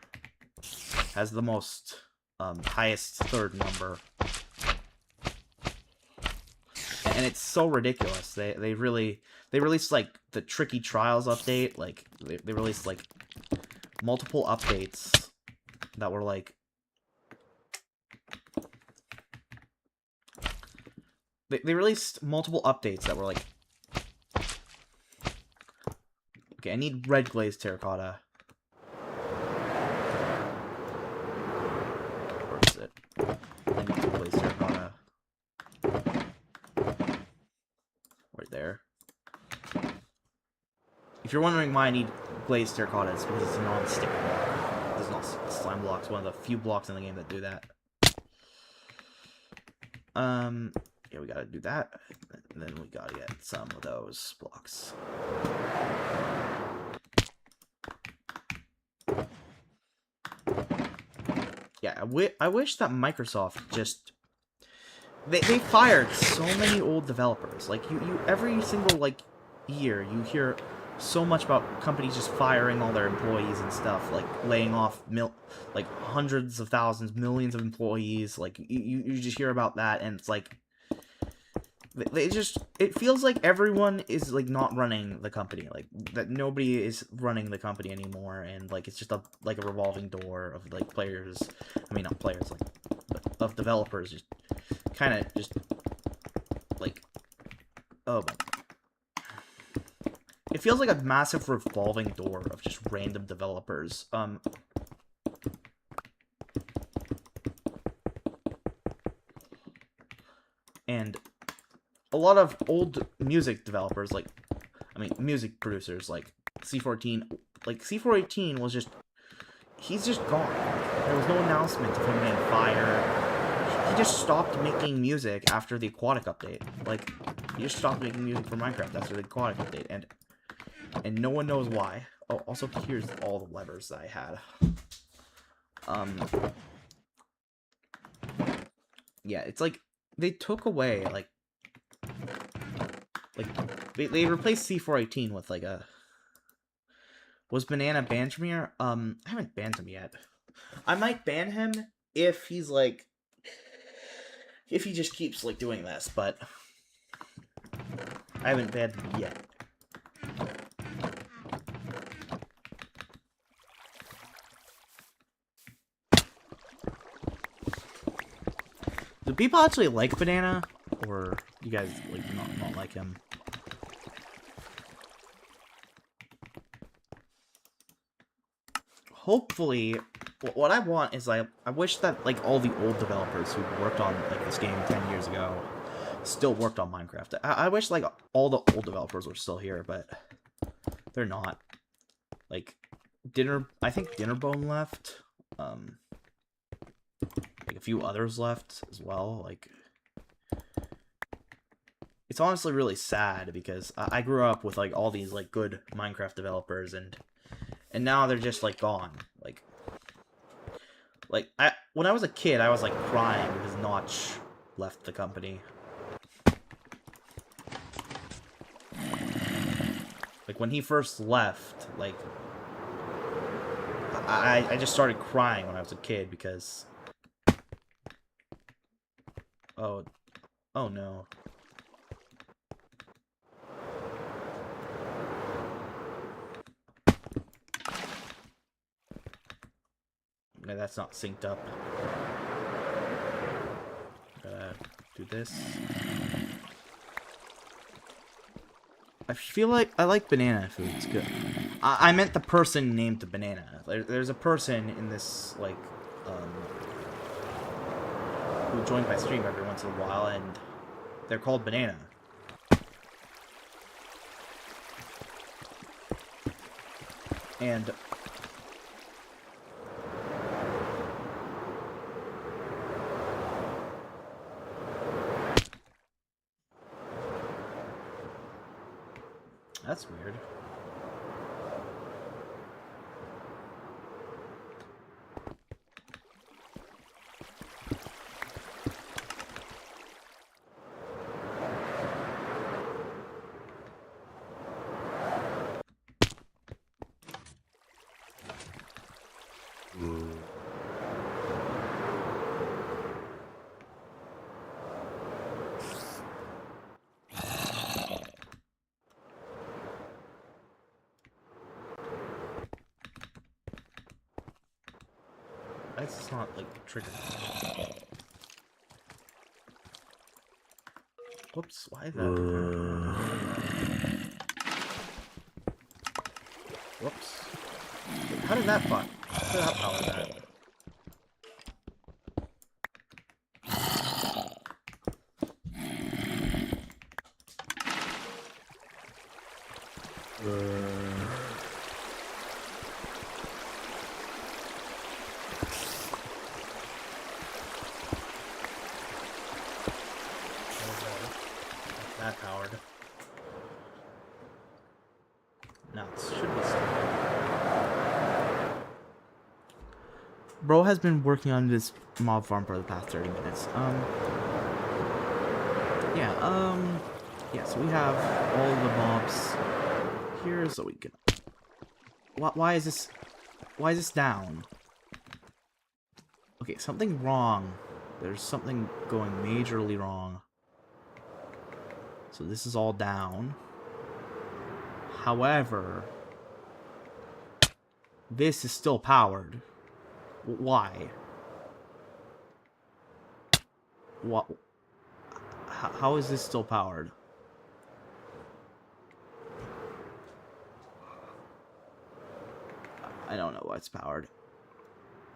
has the most highest third number, and it's so ridiculous. They released, like, the Tricky Trials update. Like, they released, like, multiple updates that were, like, they released multiple updates that were, like, okay, I need red glazed terracotta. Where is it? I need blue glazed terracotta. Right there. If you're wondering why I need glazed terracotta, it's because it's a non-stick block. It does not slime block. It's one of the few blocks in the game that do that. Yeah, we gotta do that. And then we gotta get some of those blocks. Yeah, I wish that Microsoft just... They fired so many old developers. Like, you every single, like, year, you hear so much about companies just firing all their employees and stuff, like laying off like hundreds of thousands, millions of employees. Like you just hear about that, and it's like they just, it feels like everyone is like not running the company, like that nobody is running the company anymore, and like it's just a revolving door of like players. I mean, not players, like, but of developers just kind of just like, oh my. It feels like a massive revolving door of just random developers. And a lot of old music developers, like, I mean, music producers, like C418, like C418 was just, he's just gone. There was no announcement of him being fired. He just stopped making music after the Aquatic update. Like, he just stopped making music for Minecraft after the Aquatic update, and no one knows why. Oh, also, here's all the levers that I had. Yeah, it's like, they took away, like they replaced C418 with, like, a... Was Banana banned from here? I haven't banned him yet. I might ban him if he's, like... If he just keeps, like, doing this, but... I haven't banned him yet. Do people actually like Banana? Or you guys, like, not like him? Hopefully, what I want is, I wish that, like, all the old developers who worked on, like, this game 10 years ago still worked on Minecraft. I wish, like, all the old developers were still here, but they're not. Like, I think Dinnerbone left. Like, a few others left as well. Like, it's honestly really sad because I grew up with, like, all these, like, good Minecraft developers, and now they're just, like, gone. Like, when I was a kid, I was, like, crying because Notch left the company. Like, when he first left, like, I just started crying when I was a kid because... Oh no. No, that's not synced up. Gotta do this. I feel like I like banana food. It's good. I meant the person named Banana. There's a person in this, like, who joins my stream every once in a while, and they're called Banana. And that's weird. That's not, like, triggered. Whoops, why is that? Whoops. How did that fun? How did that power that? That powered. No, it should be still. Bro has been working on this mob farm for the past 30 minutes. Yeah, so we have all the mobs here so we can... Why is this... Why is this down? Okay, something wrong. There's something going majorly wrong. So this is all down. However, this is still powered. Why? What? How is this still powered? I don't know why it's powered.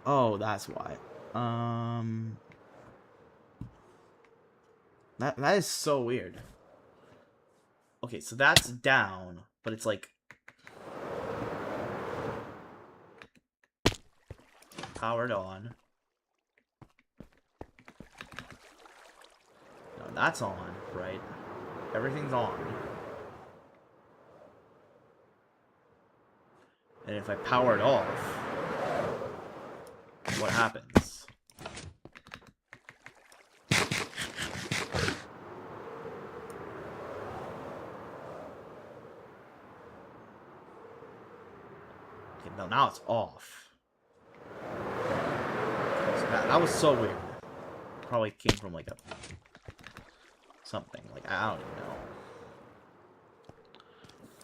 Oh, that's why. That is so weird. Okay, so that's down, but it's like powered on. No, that's on, right? Everything's on. And if I power it off, what happens? Okay, now it's off. So that was so weird. Probably came from like a something. Like, I don't even know.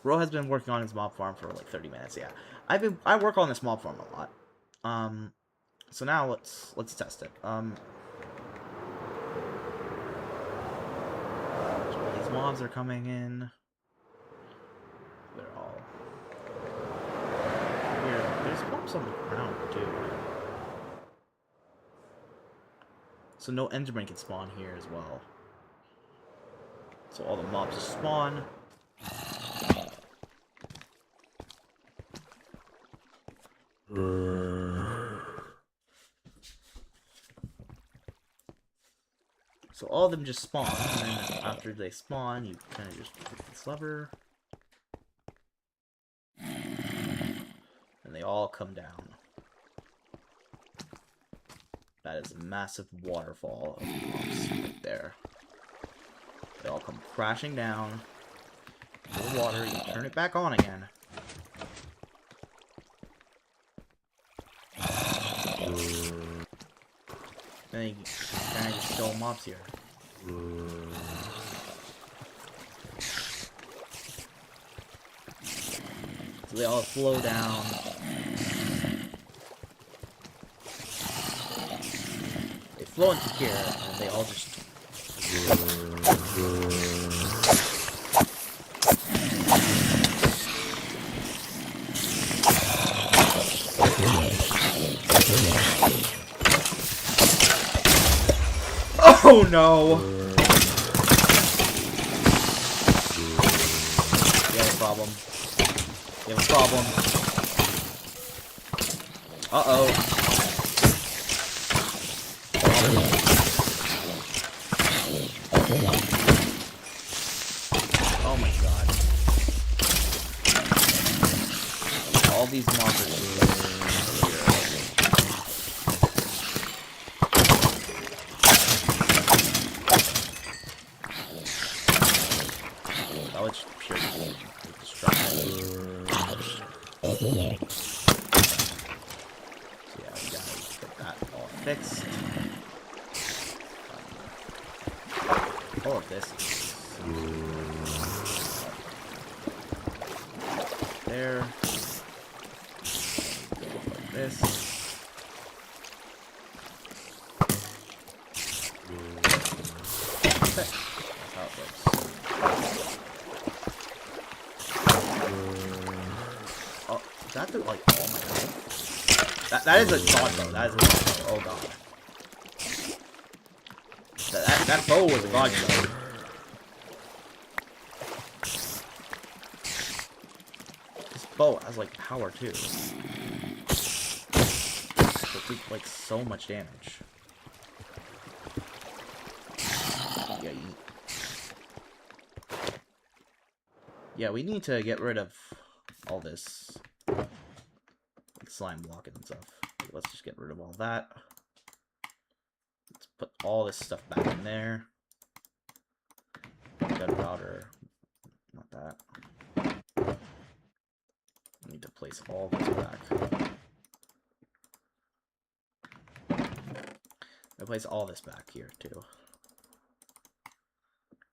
Ro has been working on his mob farm for like 30 minutes. Yeah, I work on this mob farm a lot. So now let's test it. These mobs are coming in. They're all weird. There's mobs on the ground too. So no Enderman can spawn here as well. So all the mobs just spawn. So all of them just spawn, and then after they spawn, you kind of just hit this lever. And they all come down. That is a massive waterfall of mobs right there. They all come crashing down into the water, you turn it back on again. Then you kind of just kill mobs here. So they all flow down. They flow into here, and they all just... Oh no! You have a problem. You have a problem. Uh-oh. Oh my god. All these monsters here. That was pure destruction. So yeah, we gotta get that all fixed. All of this is there. Like this. That's how it looks. Oh, is that the, like, oh my god. That is a god bow. That is a god bow. Oh god. That bow was a god bow. This bow has, like, power too. It did, like, so much damage. Yeah, we need to get rid of all this like, slime blocking and stuff. Let's just get rid of all that. Let's put all this stuff back in there. Gunpowder. Not that. place all this back. I place all this back here too.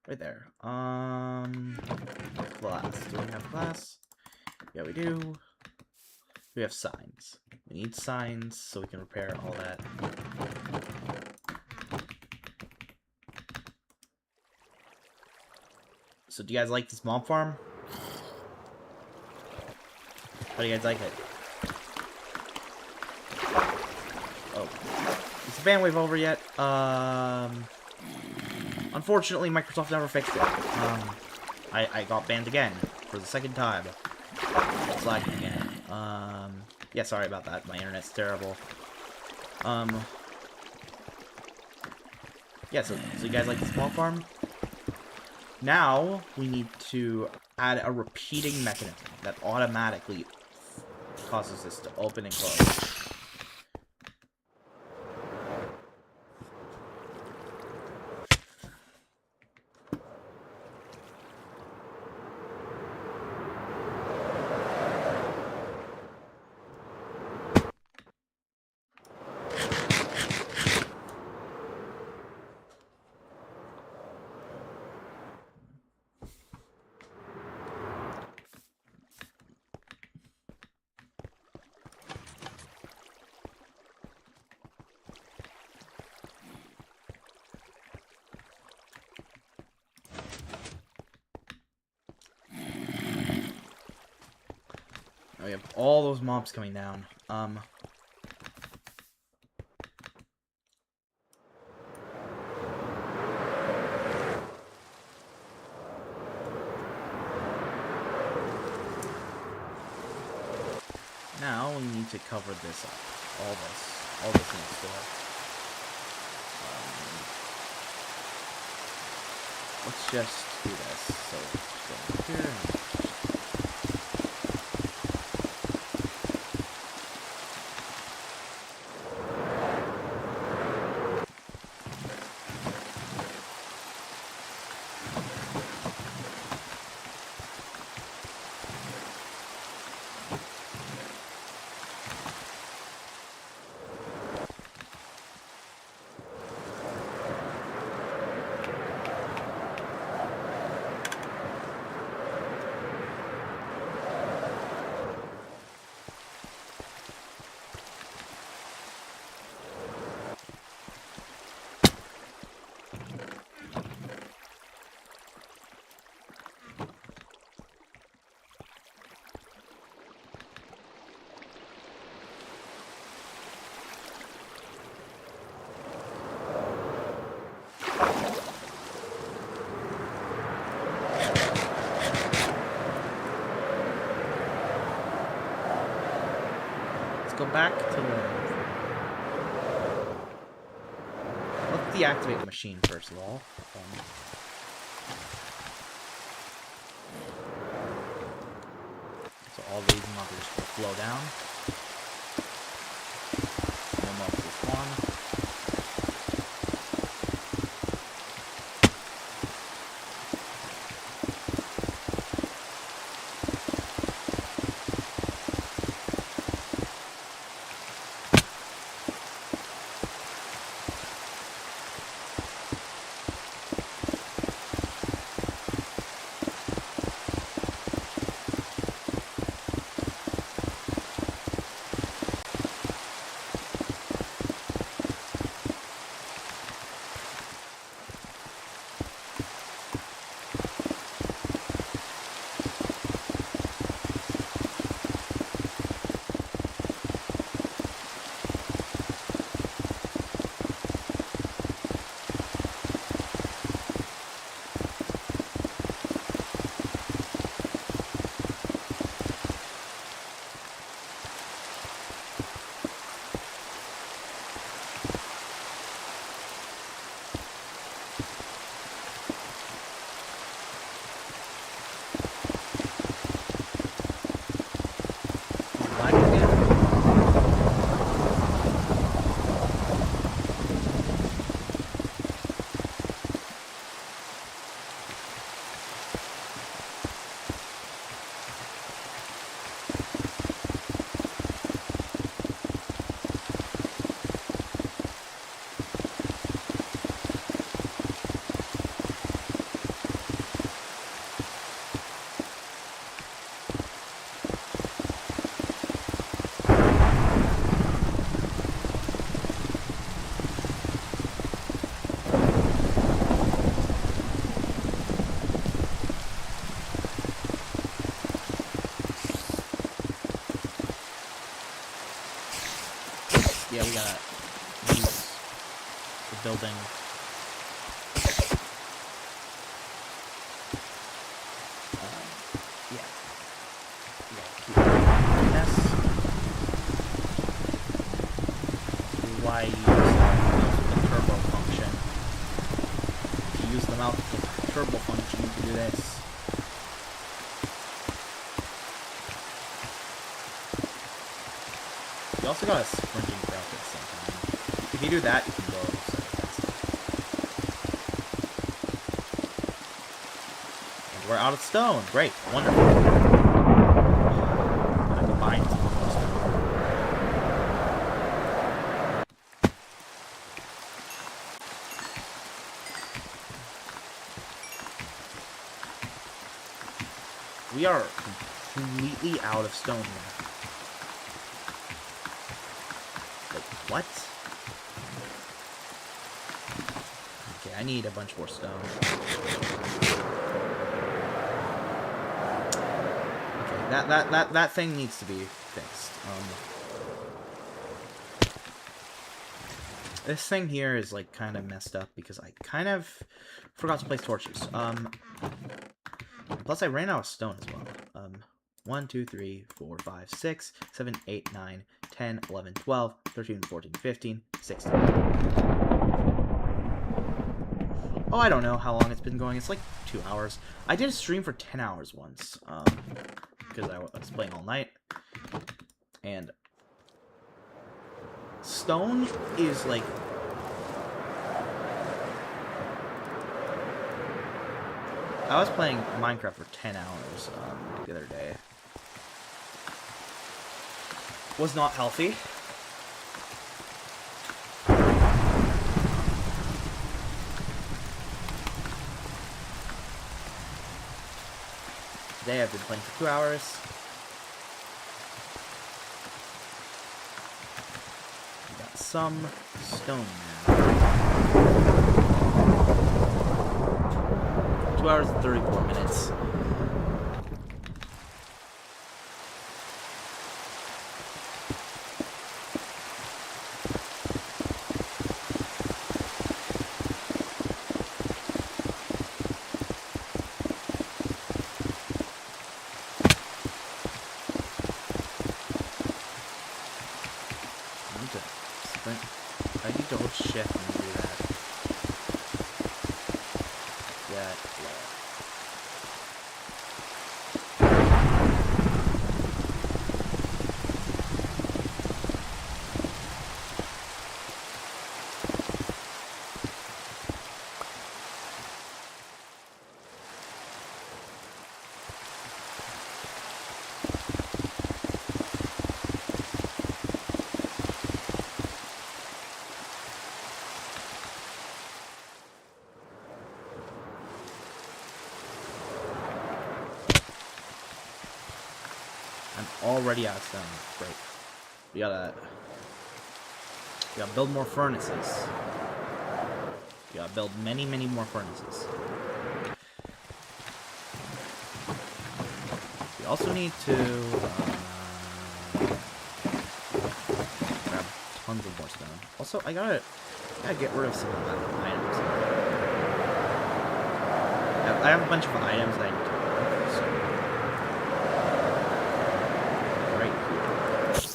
Right there. Glass. Do we have glass? Yeah, we do. We have signs. We need signs so we can repair all that. So do you guys like this mob farm? How do you guys like it? Oh. Is the ban wave over yet? Unfortunately, Microsoft never fixed it. I got banned again for the second time. It's lagging again. Yeah, sorry about that. My internet's terrible. Yeah, so you guys like the small farm? Now, we need to add a repeating mechanism that automatically causes this to open and close. We have all those mobs coming down. Now we need to cover this up. All this needs to let's just do this. So let's go here and go back to the... Let's deactivate the machine first of all. So all these mobs will flow down. No mobs will spawn. yeah, we gotta use the building. Yeah. We gotta keep doing this. Why use the turbo function? If you use the mouse with the turbo function, you can do this. You also got a sprinting crouch at the same time. If you do that, you can go so fast. And we're out of stone. Great. Wonderful. I'm gonna combine some more stone. We are completely out of stone here. What? Okay, I need a bunch more stone. Okay, that thing needs to be fixed. This thing here is like kind of messed up because I kind of forgot to place torches. Plus I ran out of stone as well. 1, 2, 3, 4, 5, 6, 7, 8, 9, 10, 11, 12, 13, 14, 15, 16. Oh, I don't know how long it's been going. It's like 2 hours. I did a stream for 10 hours once, because I was playing all night. And stone is like... I was playing Minecraft for 10 hours the other day. Was not healthy. Today I've been playing for 2 hours. We got some stone now. 2 hours and 34 minutes. I need to hold shift and do that. Yeah. I'm already out of stone. Great. We gotta build more furnaces. We gotta build many, many more furnaces. We also need to grab tons of more stone. Also, I gotta get rid of some items. I have a bunch of items that I need to remove, so right here.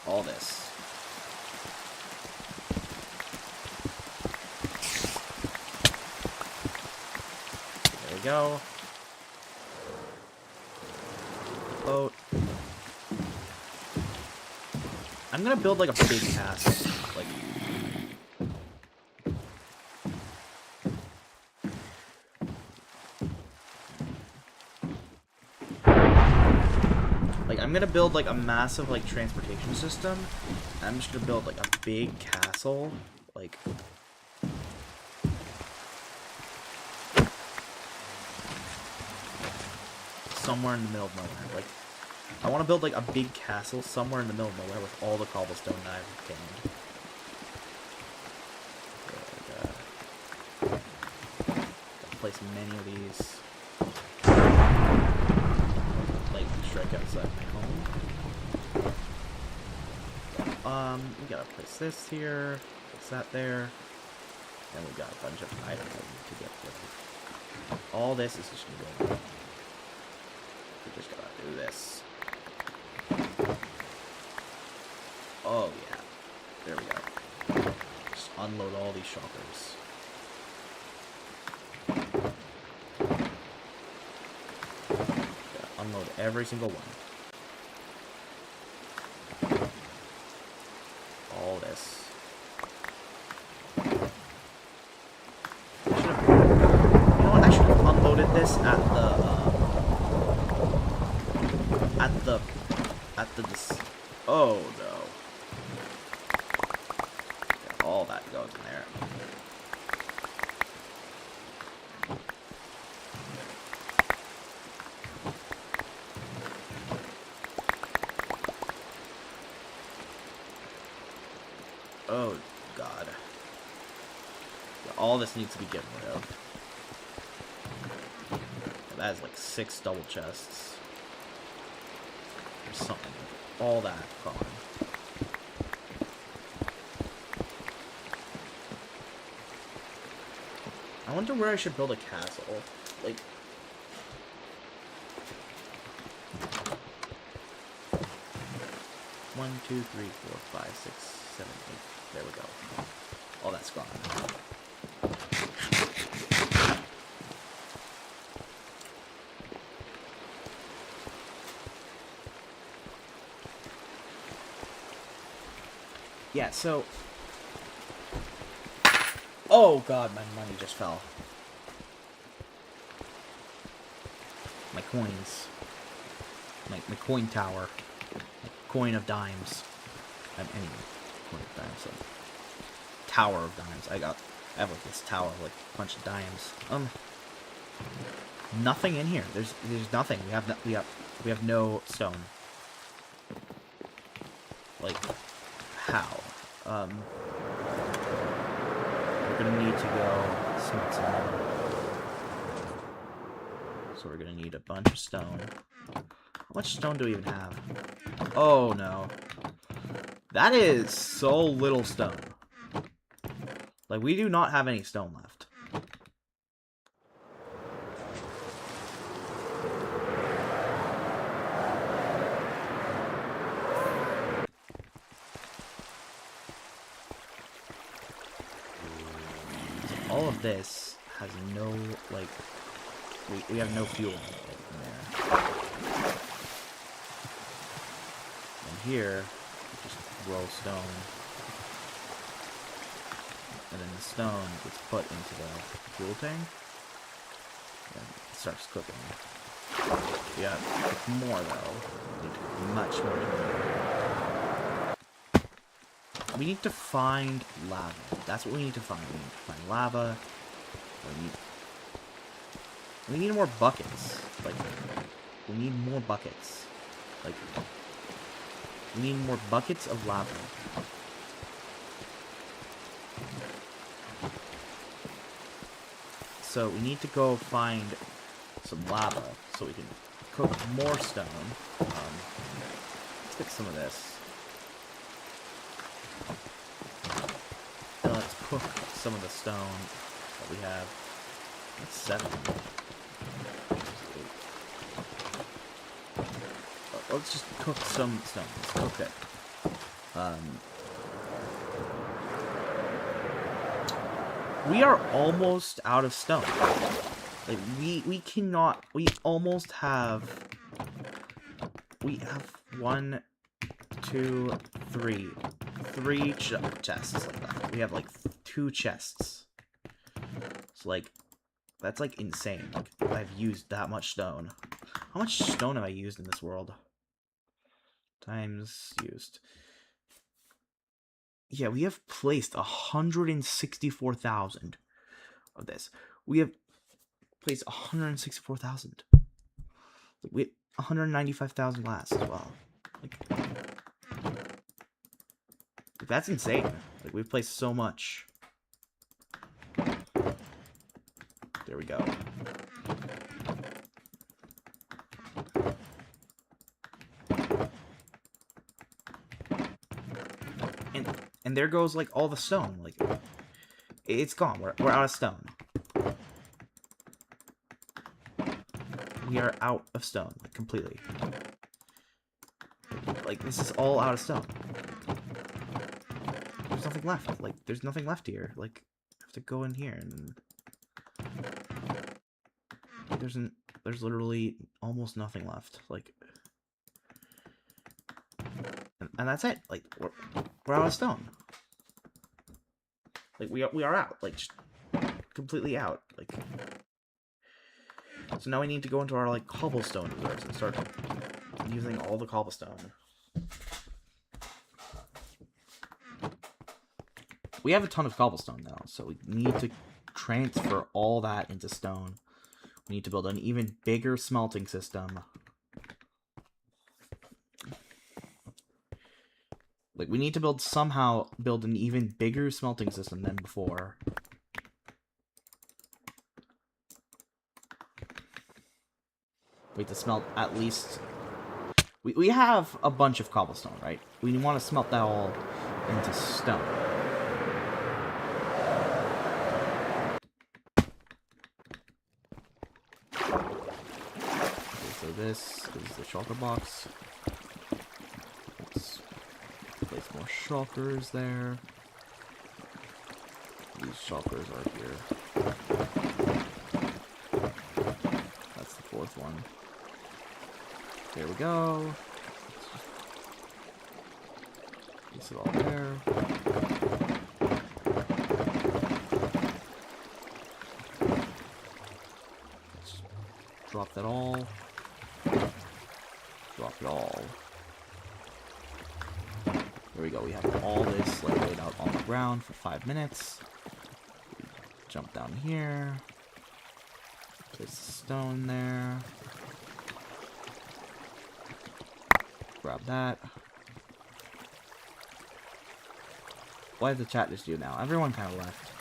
All this. There we go. Boat. I'm gonna build like a big castle. I'm gonna build like a massive like transportation system. I'm just gonna build like a big castle, like somewhere in the middle of nowhere. Like I want to build like a big castle somewhere in the middle of nowhere with all the cobblestone that I've obtained. Place many of these. Like strike outside my home. We gotta place this here, place that there, and we got a bunch of items that we need to get to. All this is just gonna go. We just gotta do this. Oh yeah, there we go. Just unload all these shockers. Gotta unload every single one. All this. You know what? I should have unloaded this oh no. Yeah, all that goes in there. Oh god. Yeah, all this needs to be getting rid of. Yeah, that is like 6 double chests. Or something. All that gone. I wonder where I should build a castle. Like, one, two, three, four, five, 6, 7, 8. There we go. Oh, that's gone. Yeah, so... Oh god, my money just fell. My coins. My coin tower. My coin of dimes. Anyway, coin of dimes. So tower of dimes. I have like this tower with like a bunch of dimes. Nothing in here. There's nothing. We have no stone. Like, how? We're gonna need to go smelt some more. So we're gonna need a bunch of stone. How much stone do we even have? Oh no. That is so little stone. Like, we do not have any stone left. All of this has no, like, we have no fuel in there. And here, we just roll stone. And then the stone gets put into the fuel tank. And it starts cooking. Yeah, more though. We need to cook much more. We need to find lava. That's what we need to find. We need to find lava. We need more buckets. Like, we need more buckets. Like, we need more buckets of lava. So we need to go find some lava so we can cook more stone. Let's get some of this. And let's cook some of the stone that we have. That's 7. Let's just cook some stone. Let's cook it. We are almost out of stone. Like, we cannot... We almost have... We have 1, 2, 3... 3 chests like that. We have, like, 2 chests. So, like, that's, like, insane. Like, I've used that much stone. How much stone have I used in this world? Times used. Yeah, we have placed 164,000 of this. We have placed 164,000. We have 195,000 last as well. Like, that's insane. Like, we've placed so much. There we go. And there goes, like, all the stone. Like, it's gone. We're out of stone. We are out of stone, like, completely. Like, this is all out of stone. There's nothing left. Like, there's nothing left here. Like, I have to go in here and... There's literally almost nothing left. Like... And that's it. Like, we're out of stone. Like, we are out. Like, just completely out. Like... So now we need to go into our, like, cobblestone reserves and start using all the cobblestone. We have a ton of cobblestone now, so we need to transfer all that into stone. We need to build an even bigger smelting system. Like, we need to somehow build an even bigger smelting system than before. We have to smelt at least... We have a bunch of cobblestone, right? We want to smelt that all into stone. Okay, so this is the shulker box. Let's place more shulkers there. These shulkers are here. That's the fourth one. There we go. Place it all there. Let's drop that all. Drop it all. There we go. We have all this like laid out on the ground for 5 minutes. Jump down here. Place the stone there. Grab that. What did the chat just do now? Everyone kind of left.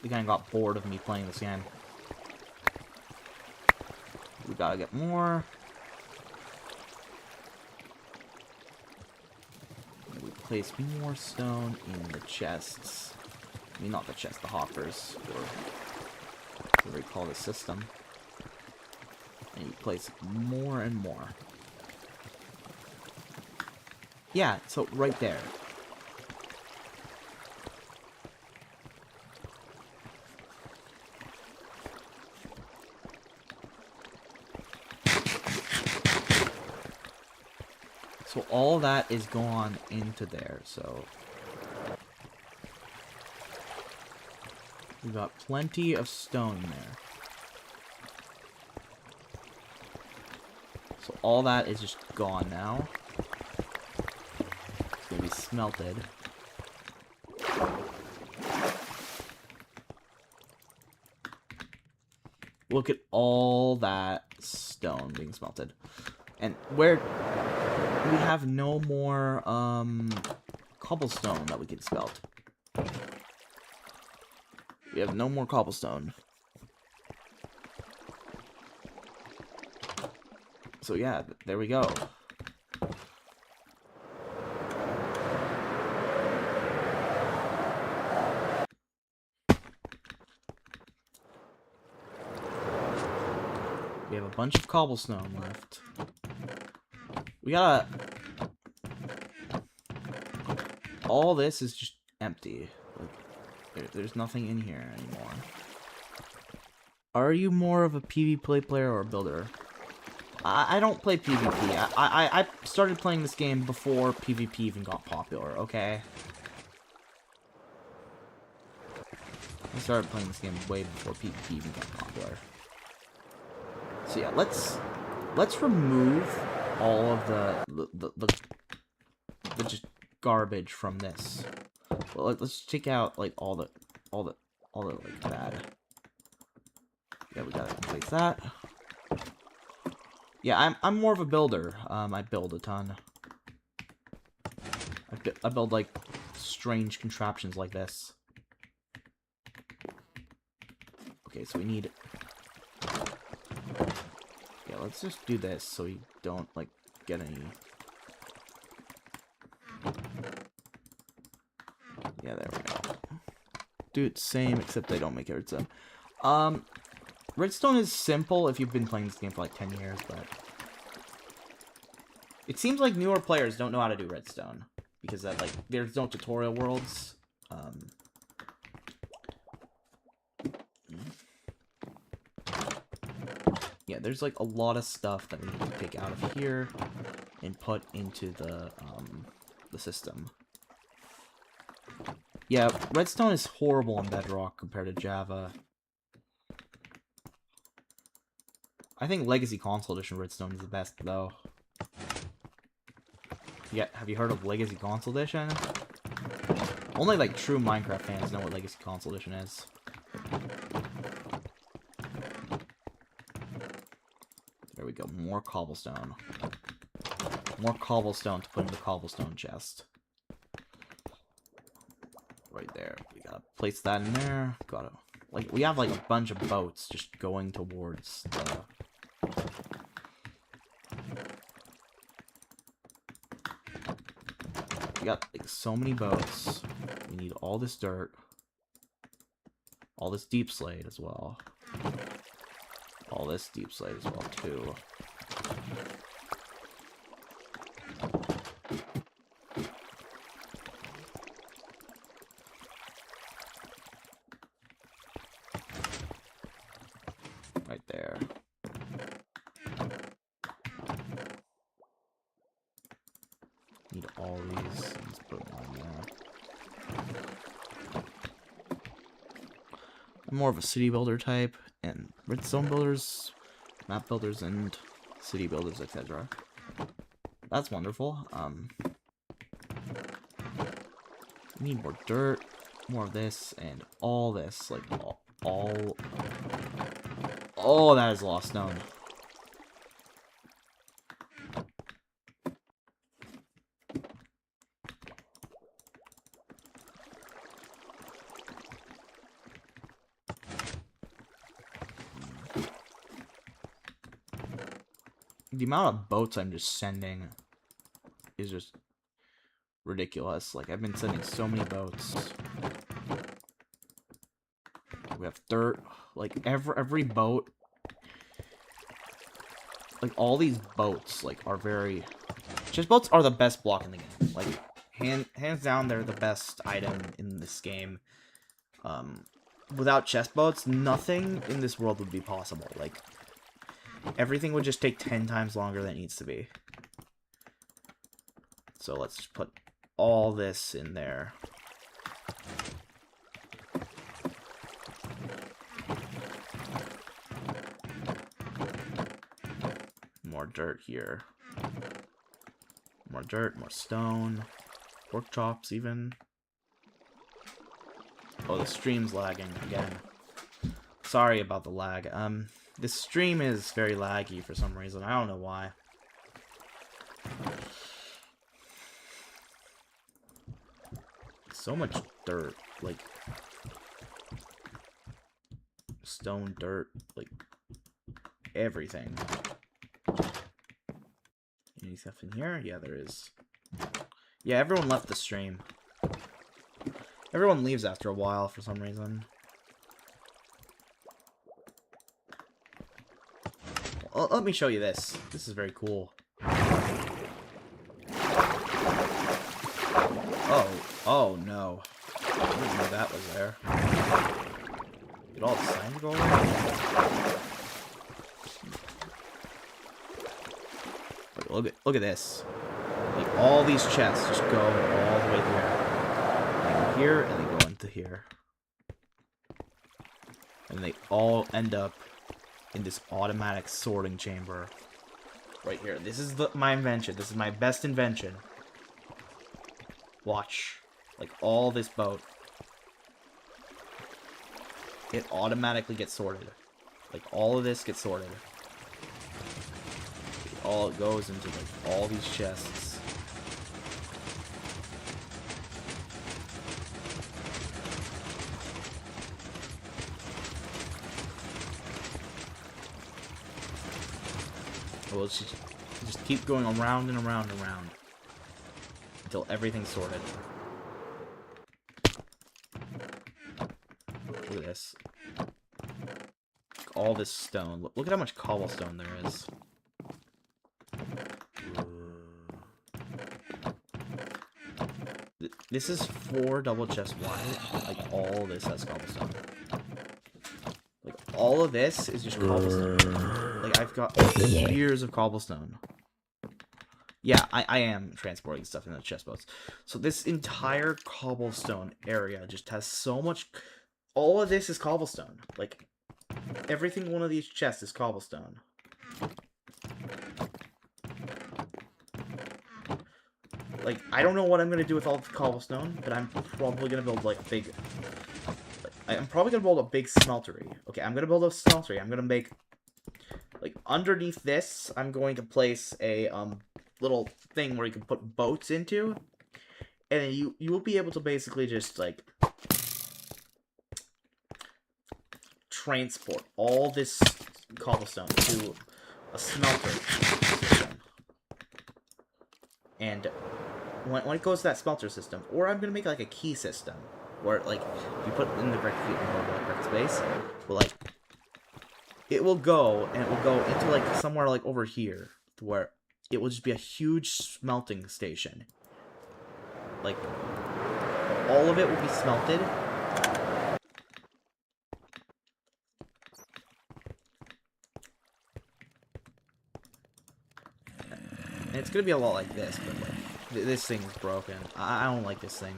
They kind of got bored of me playing this game. We gotta get more. We place more stone in the chests. I mean, not the chests, the hoppers, or whatever you call the system. And you place more and more. Yeah, so right there. So all that is gone into there, so... We've got plenty of stone there. So all that is just gone now. It's gonna be smelted. Look at all that stone being smelted. And where we have no more cobblestone that we can smelt. We have no more cobblestone. So yeah, there we go. We have a bunch of cobblestone left. We gotta... All this is just empty. Like, there's nothing in here anymore. Are you more of a PvP player or a builder? I don't play PvP. I started playing this game before PvP even got popular, okay? I started playing this game way before PvP even got popular. So yeah, let's remove all of the just garbage from this. Well, let's take out like all the like bad. Yeah, we gotta replace that. Yeah, I'm more of a builder. I build a ton. I build like strange contraptions like this. Okay, so we need... Yeah, let's just do this so we don't like get any Dude, same, except they don't make it redstone. Redstone is simple if you've been playing this game for like 10 years, but it seems like newer players don't know how to do redstone because that like there's no tutorial worlds. Yeah, there's like a lot of stuff that we need to take out of here and put into the system. Yeah, redstone is horrible on Bedrock compared to Java. I think Legacy Console Edition redstone is the best, though. Yeah, have you heard of Legacy Console Edition? Only, like, true Minecraft fans know what Legacy Console Edition is. There we go, more cobblestone. More cobblestone to put in the cobblestone chest. Right there. We gotta place that in there. Gotta, like, we have, like, a bunch of boats just going towards the... We got, like, so many boats. We need all this dirt. All this deep slate as well. All this deep slate as well, too. Right there. Need all these. Let's put them on there. I'm more of a city builder type, and redstone builders, map builders, and city builders, etc. That's wonderful. Need more dirt, more of this, and all this. Like, all... Oh, that is lost stone. The amount of boats I'm just sending is just ridiculous. Like, I've been sending so many boats. We have dirt. Like, every boat... Like, all these boats, like, are very... Chest boats are the best block in the game. Like, hands down, they're the best item in this game. Without chest boats, nothing in this world would be possible. Like, everything would just take 10 times longer than it needs to be. So let's just put all this in there. More dirt here. More dirt, more stone. Pork chops, even. Oh, the stream's lagging again. Sorry about the lag. This stream is very laggy for some reason. I don't know why. So much dirt. Like, stone, dirt, like, everything. Any stuff in here? Yeah, there is. Yeah, everyone left the stream. Everyone leaves after a while for some reason. Well, let me show you this. This is very cool. Oh no. I didn't know that was there. Did all the signs go away? Look at this. Like, all these chests just go all the way there. Here, and they go into here. And they all end up in this automatic sorting chamber. Right here. This is my invention. This is my best invention. Watch. Like, all this boat. It automatically gets sorted. Like, all of this gets sorted. All it goes into, like, all these chests. Well, it's just keep going around and around and around until everything's sorted. this. All this stone. Look at how much cobblestone there is. This is 4 double chests wide. Like, all this has cobblestone. Like, all of this is just cobblestone. Like, I've got years of cobblestone. Yeah, I am transporting stuff in the chest boats. So this entire cobblestone area just has so much... All of this is cobblestone. Like, everything one of these chests is cobblestone. Like, I don't know what I'm going to do with all the cobblestone, but I'm probably going to build, like, big... I'm probably going to build a big smeltery. Okay, I'm going to build a smeltery. I'm going to make... Like, underneath this, I'm going to place a, little thing where you can put boats into. And then you will be able to basically just, like... transport all this cobblestone to a smelter system. And... When it goes to that smelter system, or I'm gonna make like a key system, where like you put in the correct space, but like it will go and it will go into like somewhere like over here, where it will just be a huge smelting station. Like all of it will be smelted. And it's gonna be a lot like this, but like this thing is broken. I don't like this thing.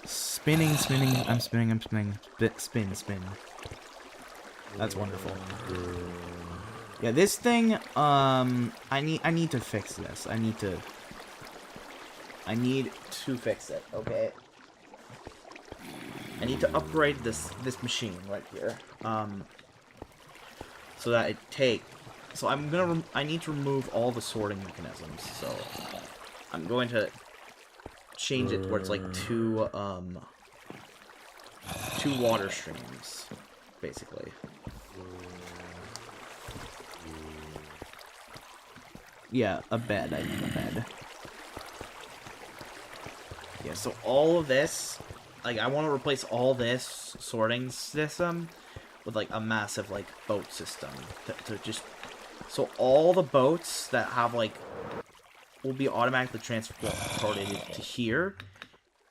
Spinning, spinning, I'm spinning, I'm spinning. Spin, spin. That's wonderful. Yeah, this thing, I need to fix this. I need to fix it, okay? I need to upgrade this machine right here. So that so I need to remove all the sorting mechanisms, so I'm going to change it where it's like two water streams, basically. Yeah, a bed. I need a bed. Yeah, so all of this, like, I want to replace all this sorting system with, like, a massive, like, boat system. To just... So all the boats that have, like... will be automatically transported to here,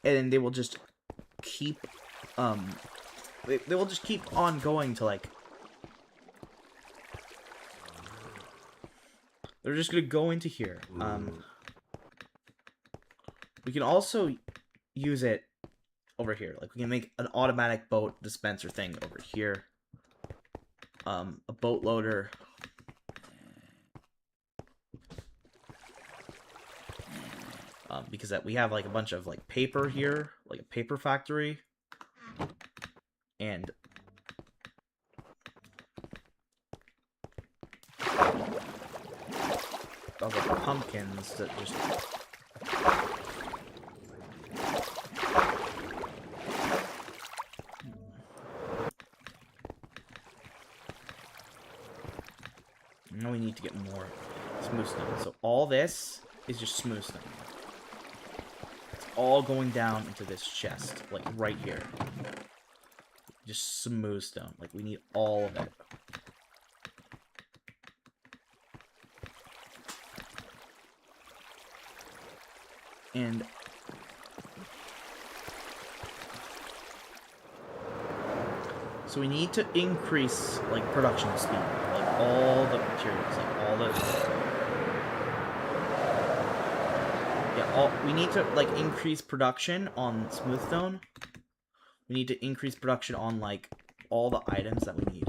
and then they will just keep, they will just keep on going to, like, they're just gonna go into here. We can also use it over here. Like, we can make an automatic boat dispenser thing over here. A boat loader. Because we have like a bunch of like paper here, like a paper factory, and all the pumpkins that just now we need to get more smooth stone. So all this is just smooth stone. All going down into this chest, like right here. Just smooth stone. Like, we need all of it. And so we need to increase, like, production speed. Like, all the materials, like, all the... we need to, like, increase production on smooth stone. We need to increase production on, like, all the items that we need.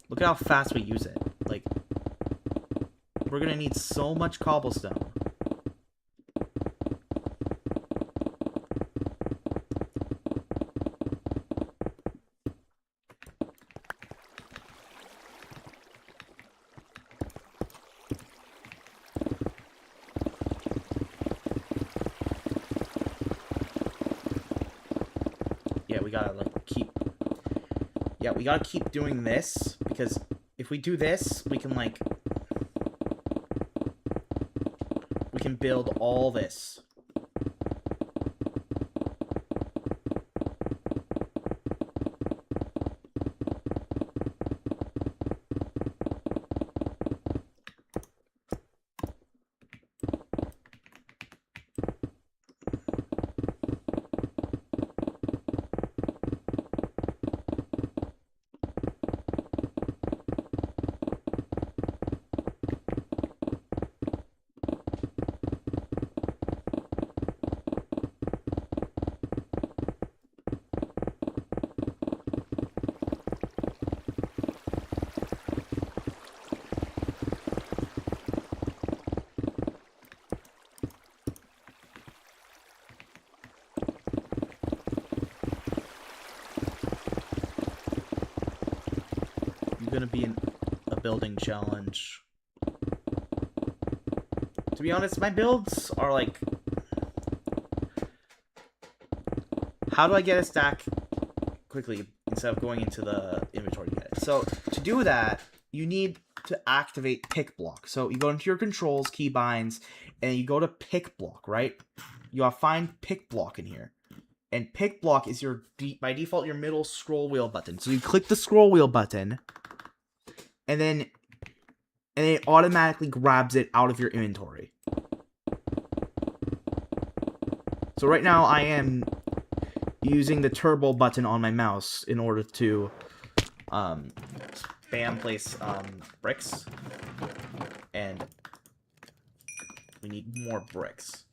Look at how fast we use it. Like, we're gonna need so much cobblestone. Yeah, we gotta, like, keep... Yeah, we gotta keep doing this, because if we do this, we can, like... We can build all this. Gonna be a building challenge. To be honest, my builds are like... How do I get a stack quickly instead of going into the inventory to get it? So, to do that, you need to activate pick block. So, you go into your controls, keybinds, and you go to pick block, right? You have find pick block in here. And pick block is your, by default, your middle scroll wheel button. So, you click the scroll wheel button, and then it automatically grabs it out of your inventory. So right now I am using the turbo button on my mouse in order to spam place bricks, and we need more bricks.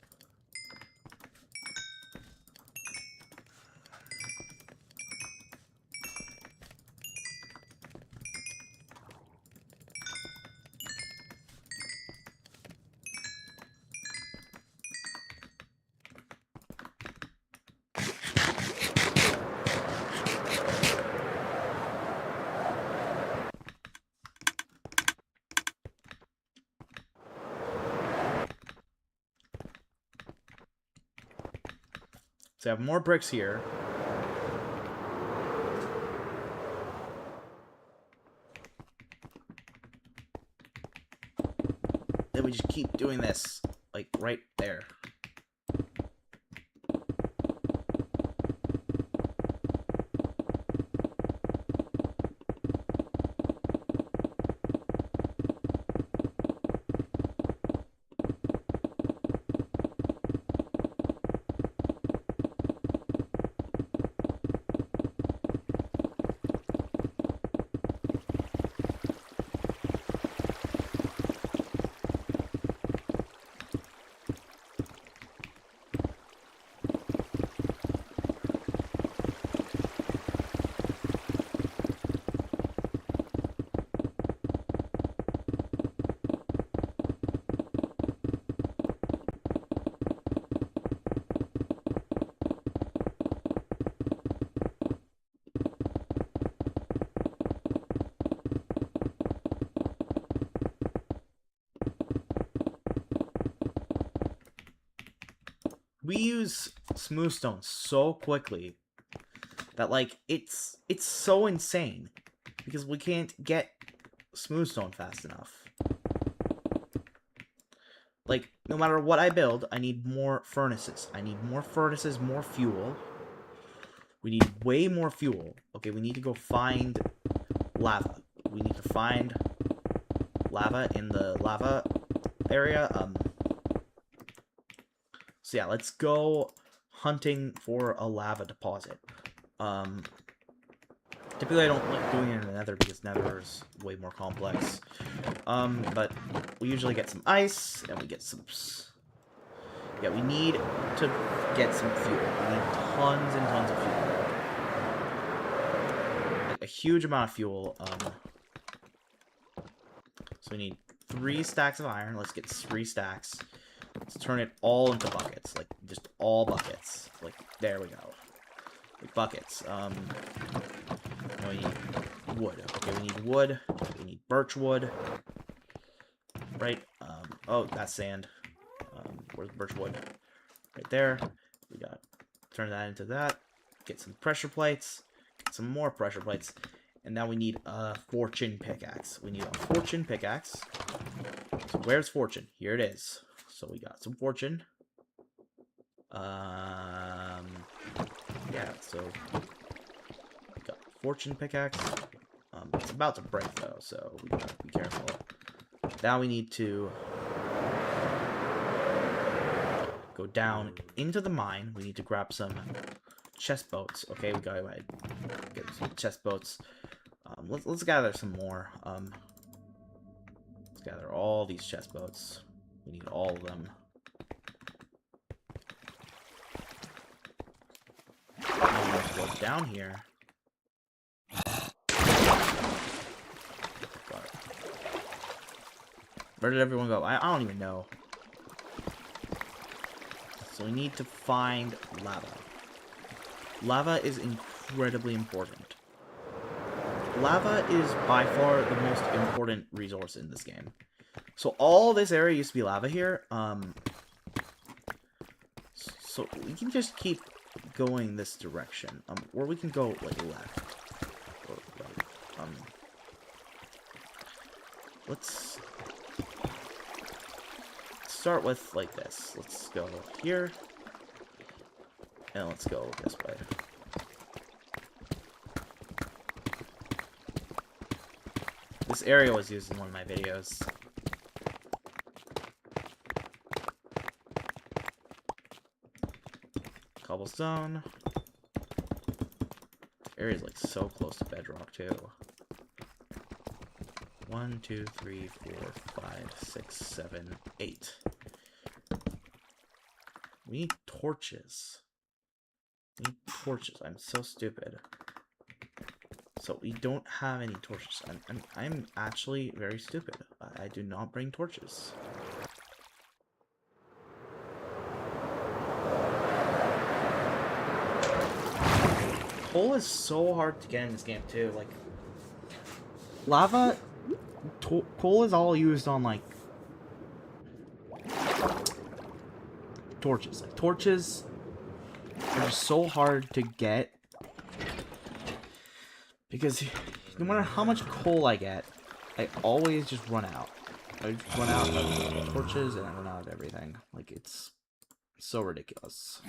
So I have more bricks here. Then we just keep doing this, like, right there. We use smooth stone so quickly that, like, it's so insane because we can't get smooth stone fast enough. Like, no matter what I build, I need more furnaces. I need more furnaces, more fuel. We need way more fuel. Okay, we need to go find lava. We need to find lava in the lava area. So yeah, let's go hunting for a lava deposit. Typically I don't like doing it in the nether because nether is way more complex. But we usually get some ice, and we get some... Yeah, we need to get some fuel. We need tons and tons of fuel. Like, a huge amount of fuel. So we need 3 stacks of iron. Let's get 3 stacks. Let's turn it all into buckets. Like, just all buckets. Like, there we go. Like, buckets. Now we need wood. Okay, we need wood. We need birch wood. Right? Oh, that's sand. Where's birch wood? Right there. We got... Turn that into that. Get some pressure plates. Get some more pressure plates. And now we need a fortune pickaxe. We need a fortune pickaxe. So where's fortune? Here it is. So we got some fortune. Yeah, so we got fortune pickaxe. It's about to break though, so we gotta be careful. Now we need to go down into the mine. We need to grab some chest boats. Okay, we gotta get some chest boats. Let's gather some more. Let's gather all these chest boats. We need all of them. Let's go down here. Where did everyone go? I don't even know. So we need to find lava. Lava is incredibly important. Lava is by far the most important resource in this game. So all this area used to be lava here. So we can just keep going this direction. Or we can go like left. Or right. Let's start with like this. Let's go here. And let's go this way. This area was used in one of my videos. Cobblestone. This area is like so close to bedrock too. 1, 2, 3, 4, 5, 6, 7, 8. We need torches. We need torches. I'm so stupid. So we don't have any torches. I'm actually very stupid. I do not bring torches. Coal is so hard to get in this game too. Like lava, coal is all used on like torches. Like torches are just so hard to get. Because no matter how much coal I get, I always just run out. I just run out of torches and I run out of everything. Like, it's so ridiculous.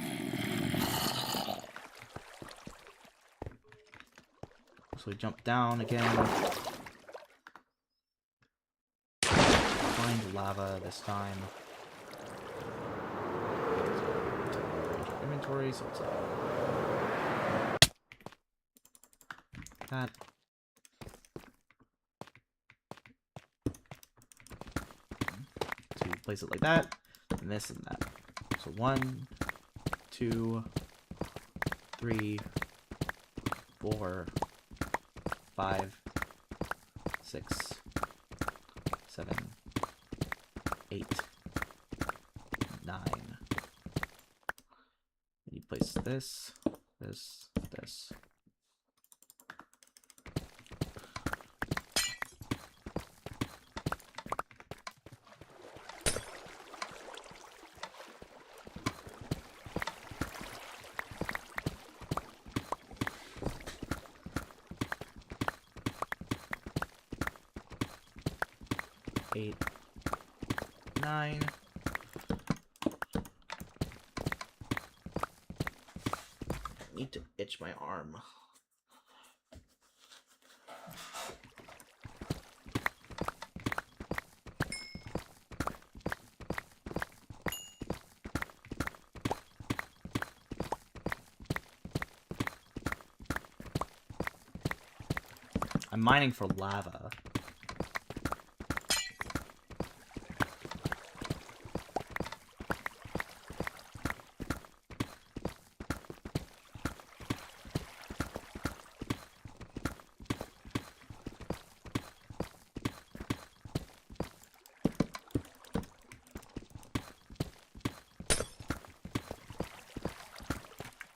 So we jump down again. Find lava this time. Inventory, so it's that. So you place it like that, and this and that. So 1, 2, 3, 4, 5, 6, 7, 8, 9. And you place this, this, this. Eight, 9. I need to itch my arm. I'm mining for lava.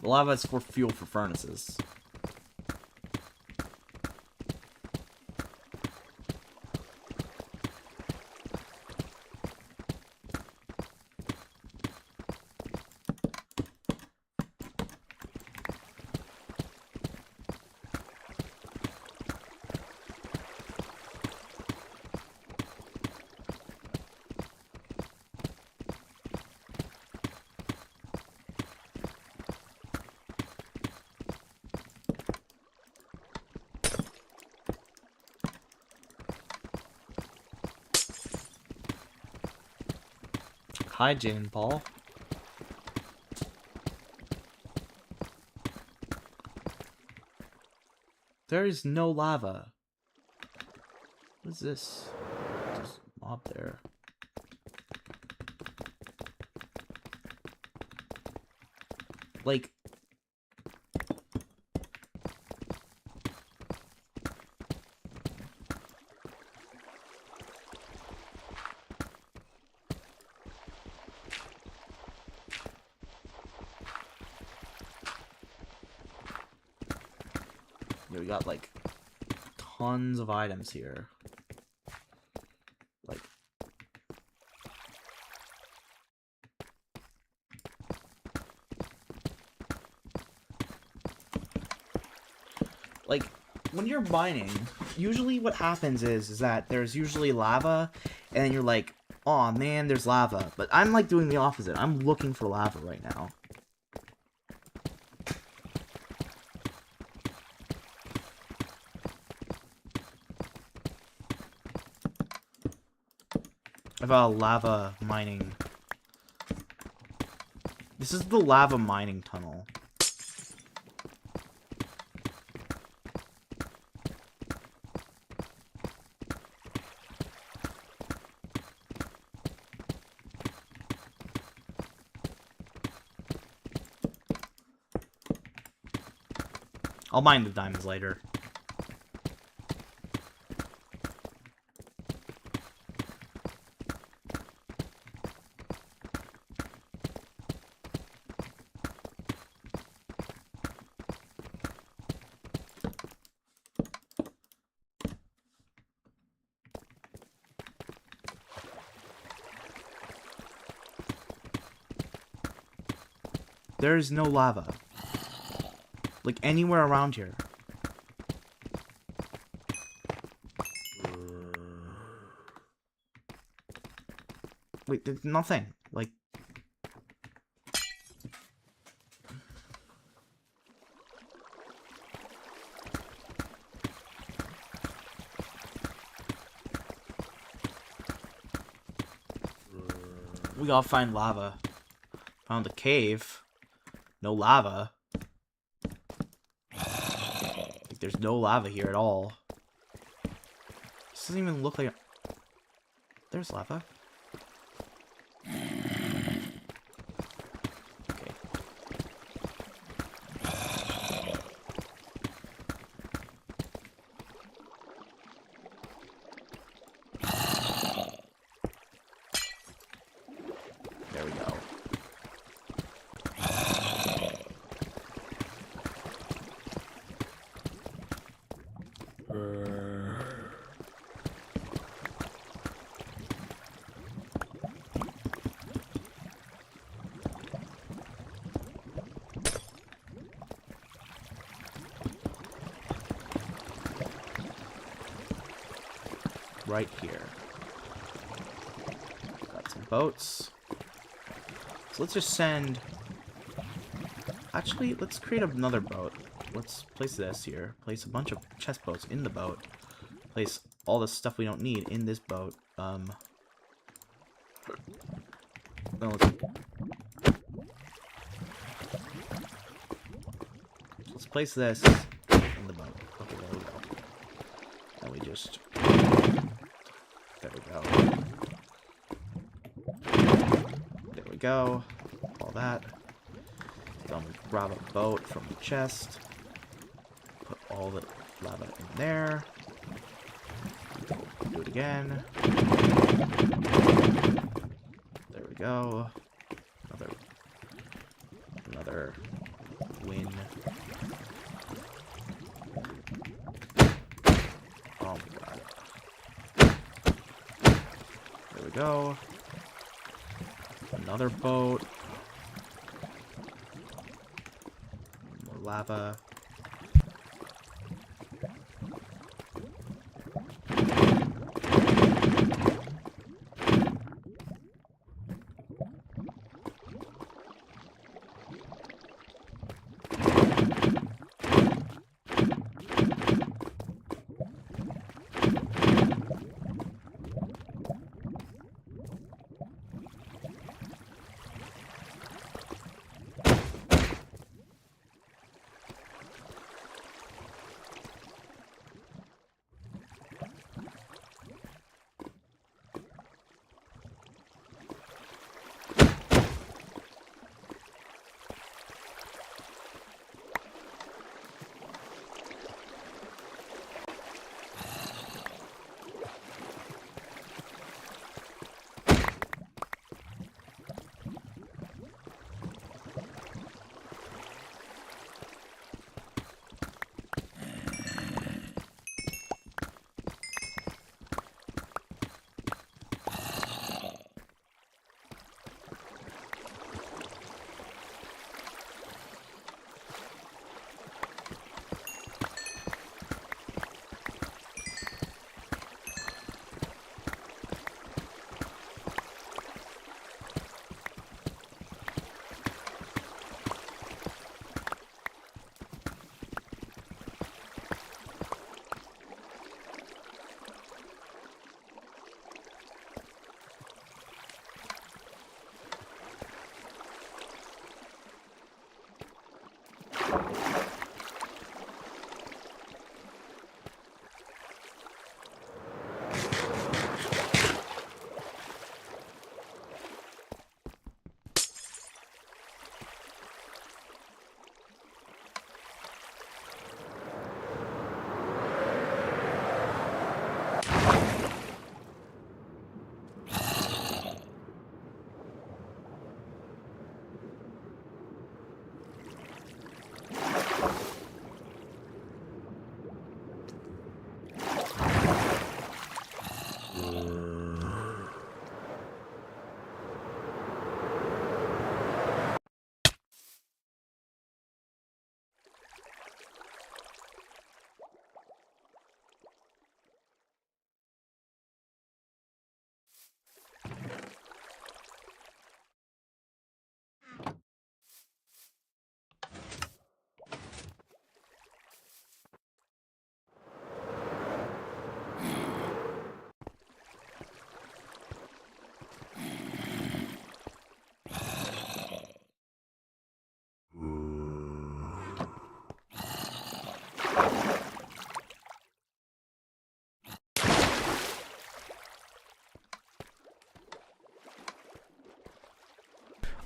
The lava is for fuel for furnaces. Hi, Jane Paul. There is no lava. What is this? Just mob there. Like... Yeah, we got, like, tons of items here. Like... Like, when you're mining, usually what happens is that there's usually lava, and then you're like, aw, man, there's lava. But I'm, like, doing the opposite. I'm looking for lava right now. I found a lava mining... This is the lava mining tunnel. I'll mine the diamonds later. There is no lava. Like, anywhere around here. Wait, there's nothing. Like... We gotta find lava. Found a cave. No lava. Like, there's no lava here at all. This doesn't even look like a... There's lava. Okay. There we go. Right here. Got some boats. So let's just send... Actually, let's create another boat. Let's place this here. Place a bunch of chest boats in the boat. Place all the stuff we don't need in this boat. Then let's place this in the boat. Okay, there we go. And we just... There we go. There we go. All that. Then we grab a boat from the chest. Put all the lava in there. Do it again. There we go. Another win. Oh my god. There we go. Another boat. More lava.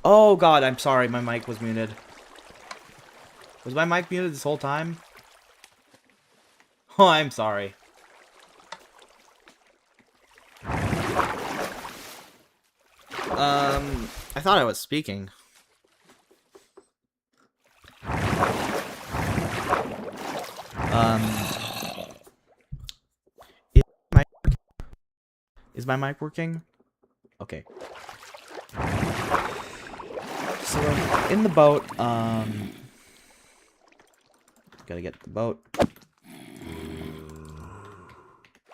Oh god, I'm sorry, my mic was muted. Was my mic muted this whole time? Oh, I'm sorry. I thought I was speaking. Is my mic working? Okay. So we're in the boat, gotta get the boat.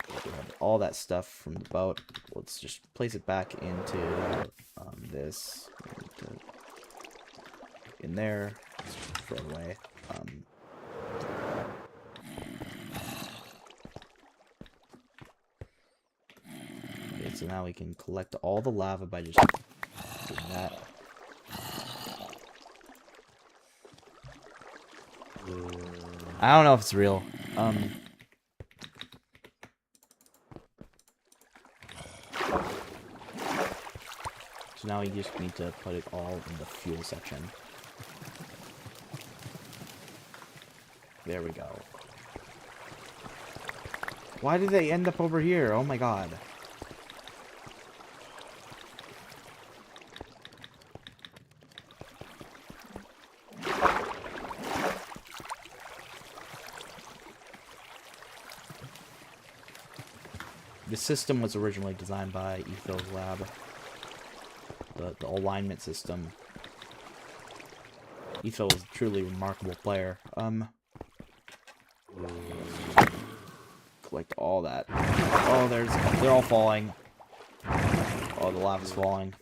Grab all that stuff from the boat. Let's just place it back into this. In there. Let's throw it away. Okay, so now we can collect all the lava by just doing that. I don't know if it's real. So now you just need to put it all in the fuel section. There we go. Why did they end up over here? Oh my god. The system was originally designed by Ethos Lab. The alignment system. Ethel is a truly remarkable player. Collect all that. Oh, they're all falling. Oh, the lava's falling.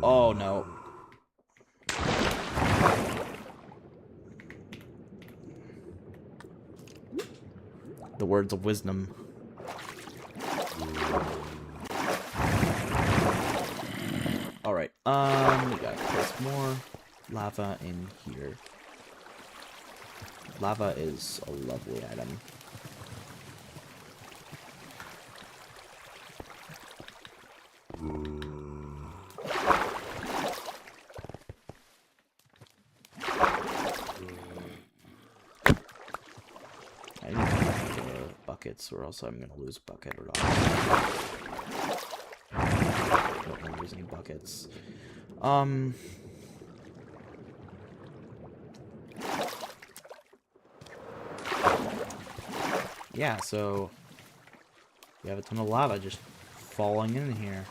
Oh no. The words of wisdom. Alright, we gotta place more lava in here. Lava is a lovely item. I need to get buckets or else I'm gonna lose a bucket or not. I don't want to lose any buckets. Yeah, so you have a ton of lava just falling in here.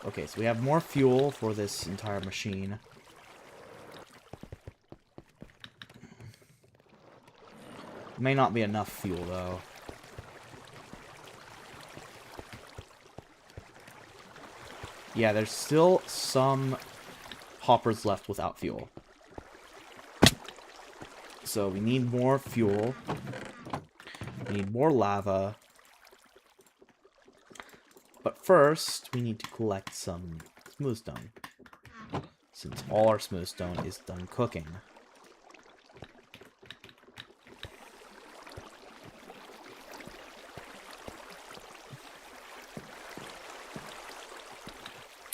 Okay, so we have more fuel for this entire machine. May not be enough fuel, though. Yeah, there's still some hoppers left without fuel. So we need more fuel. We need more lava. But first, we need to collect some smoothstone. Since all our smoothstone is done cooking.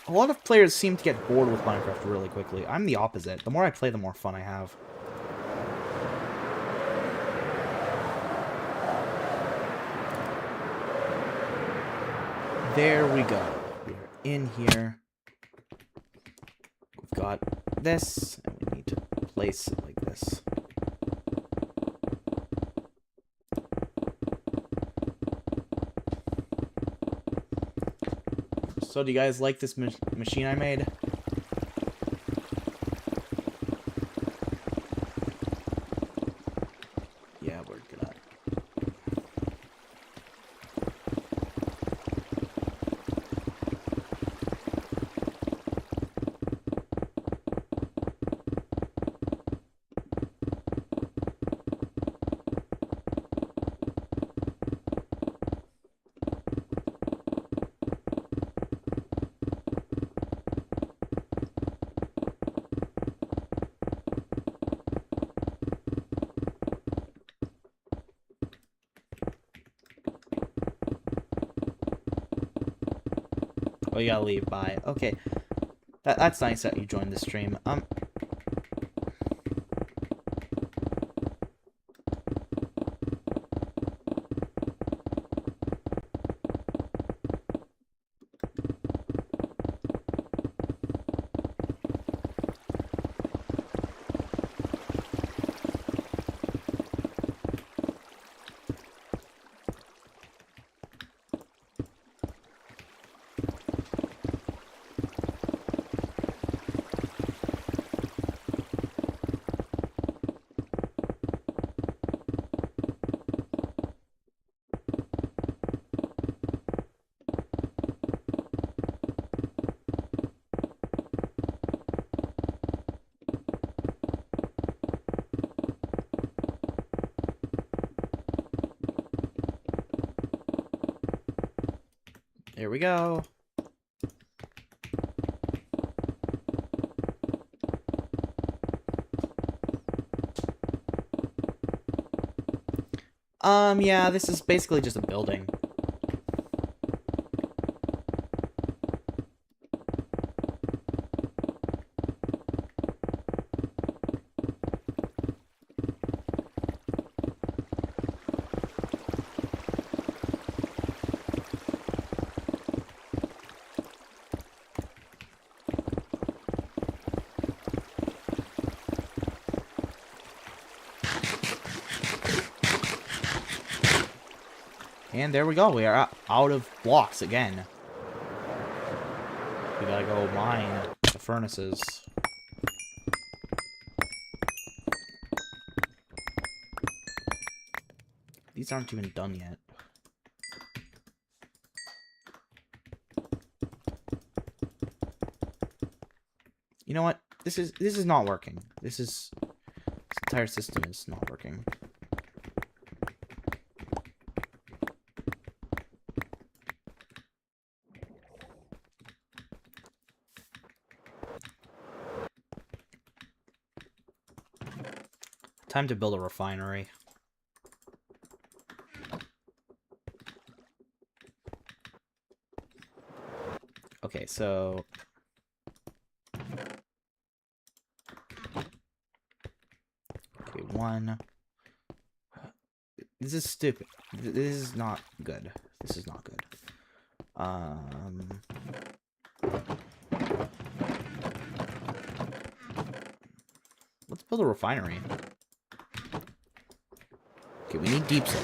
A lot of players seem to get bored with Minecraft really quickly. I'm the opposite. The more I play, the more fun I have. There we go. We're in here. We've got this, and we need to place it like this. So do you guys like this machine I made? Yeah, we're gonna... Oh, you gotta leave. Bye. Okay. That's nice that you joined the stream. Here we go. Yeah, this is basically just a building. And there we go. We are out of blocks again. We gotta go mine the furnaces. These aren't even done yet. You know what? This is not working. This entire system is not working. Time to build a refinery. Okay, so okay, one. This is stupid. This is not good. This is not good. Let's build a refinery. Okay, we need deep sea.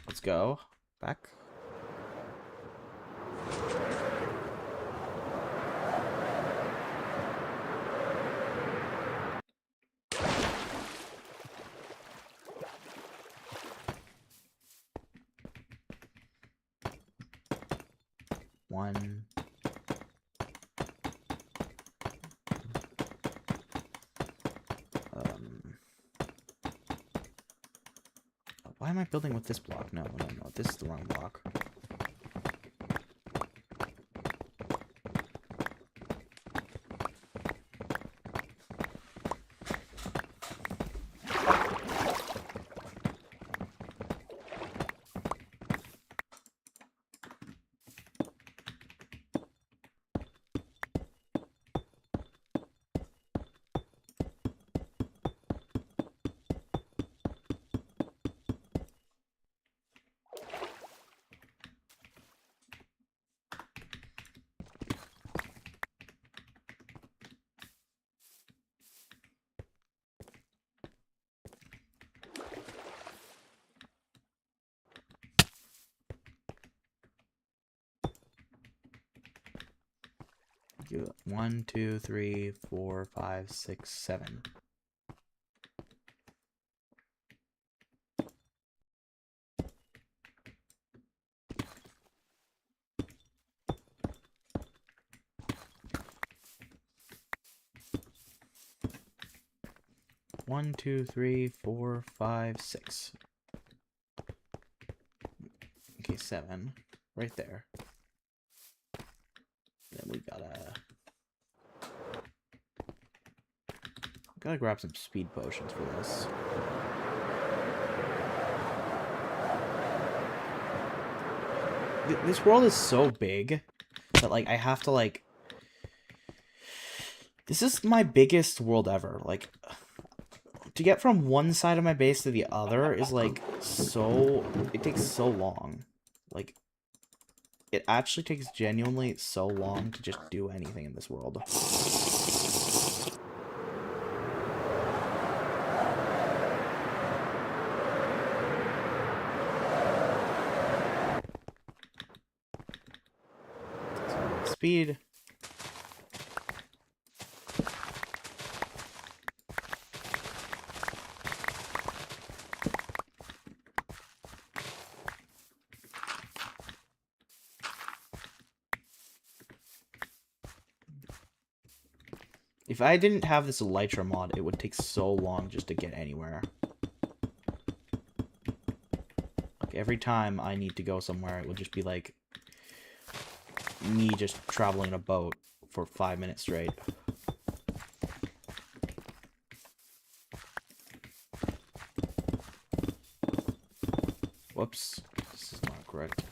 Let's go back. One. Why am I building with this block? No, no, no. This is the wrong block. Do it. 1, 2, 3, 4, 5, 6, 7. 1, 2, 3, 4, 5, 6. Okay, 7. Right there. Then we gotta grab some speed potions for this. This world is so big that, like, I have to, like... This is my biggest world ever. Like, to get from one side of my base to the other is, like, so... It takes so long. Like, it actually takes genuinely so long to just do anything in this world. Speed. If I didn't have this Elytra mod, it would take so long just to get anywhere. Like, every time I need to go somewhere, it would just be like me just traveling in a boat for 5 minutes straight. Whoops. This is not correct.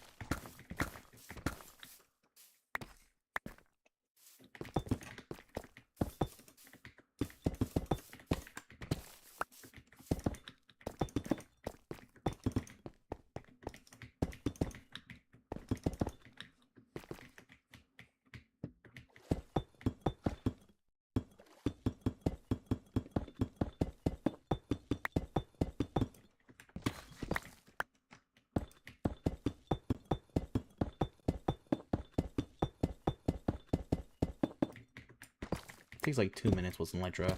Takes like 2 minutes with Elytra.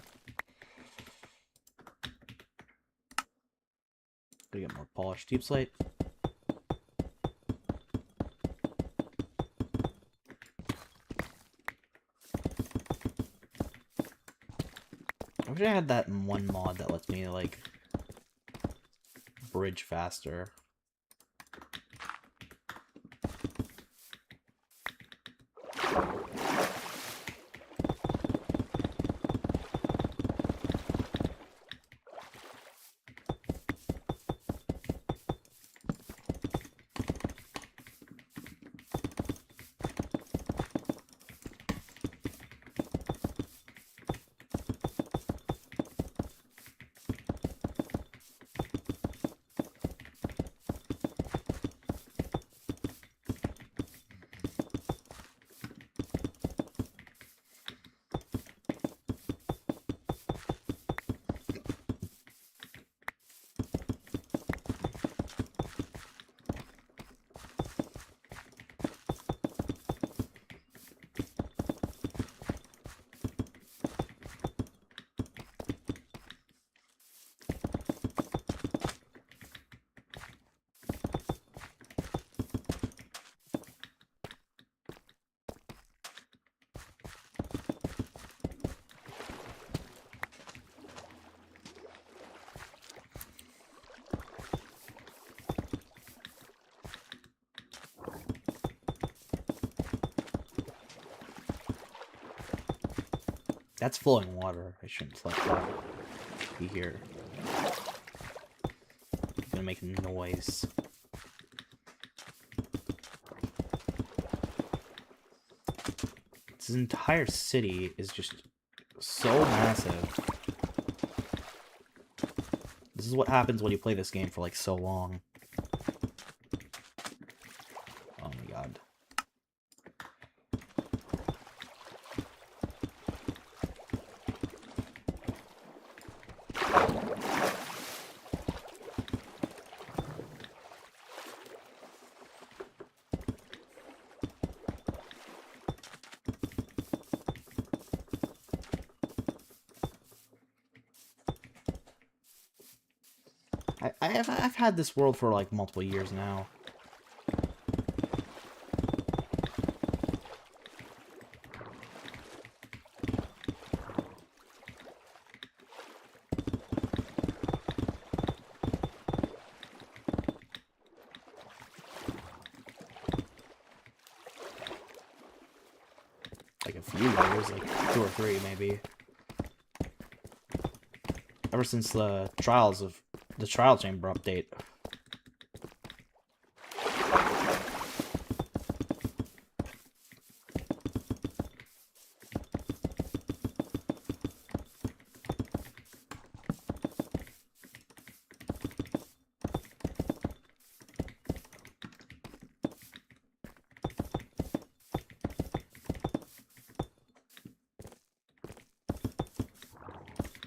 Gotta get more polished deep slate. I wish I had that one mod that lets me, like, bridge faster. That's flowing water. I shouldn't let that be here. It's gonna make noise. This entire city is just so massive. This is what happens when you play this game for like so long. Oh my god. I've had this world for like multiple years now. few years, like 2 or 3 maybe. Ever since the trial chamber update.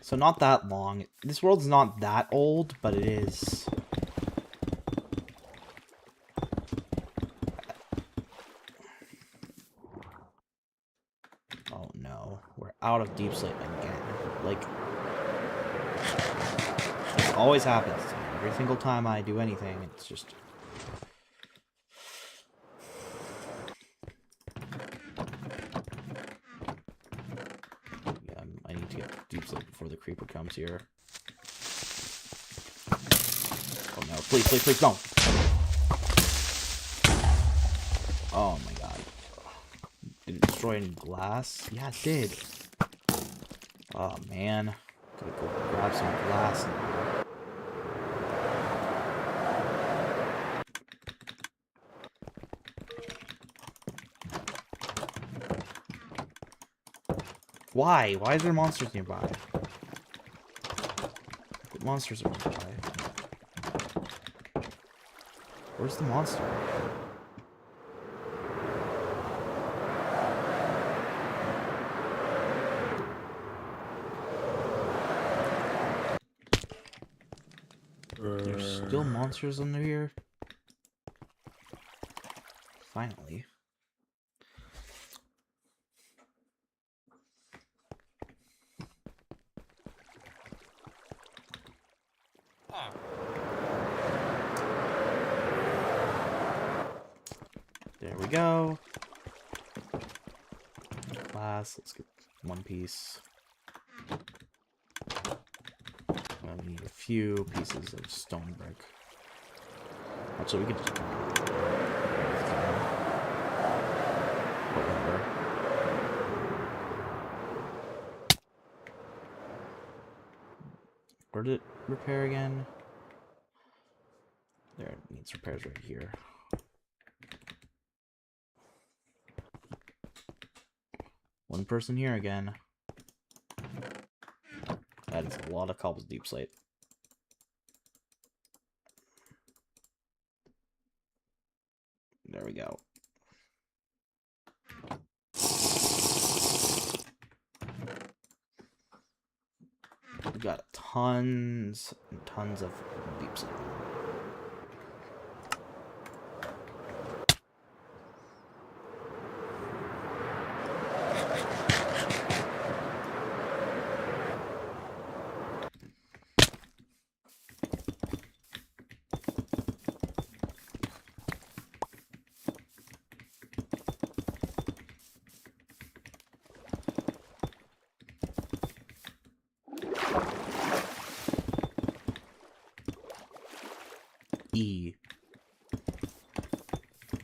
So not that long. This world's not that old, but it is. Oh no, we're out of Deep Slate again. Like, this always happens. Every single time I do anything, it's just... Yeah, I need to get Deep Slate before the creeper comes here. Oh no, please, please, please, no! Oh my god. Did it destroy any glass? Yeah, it did. Oh man. Gotta go grab some glass now. Why? Why is there monsters nearby? What monsters are nearby? Where's the monster? There's still monsters under here? Finally. There we go. Glass. Let's get one piece. I need a few pieces of stone brick. Actually, we could just... Whatever. Where did it repair again? There, it needs repairs right here. One person here again. That is a lot of cobbled Deep Slate. There we go. We got tons and tons of Deep Slate. E.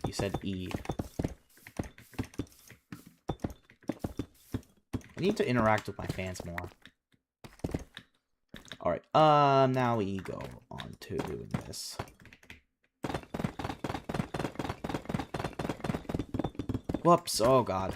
You said E. I need to interact with my fans more. Alright, now we go on to doing this. Whoops, oh god.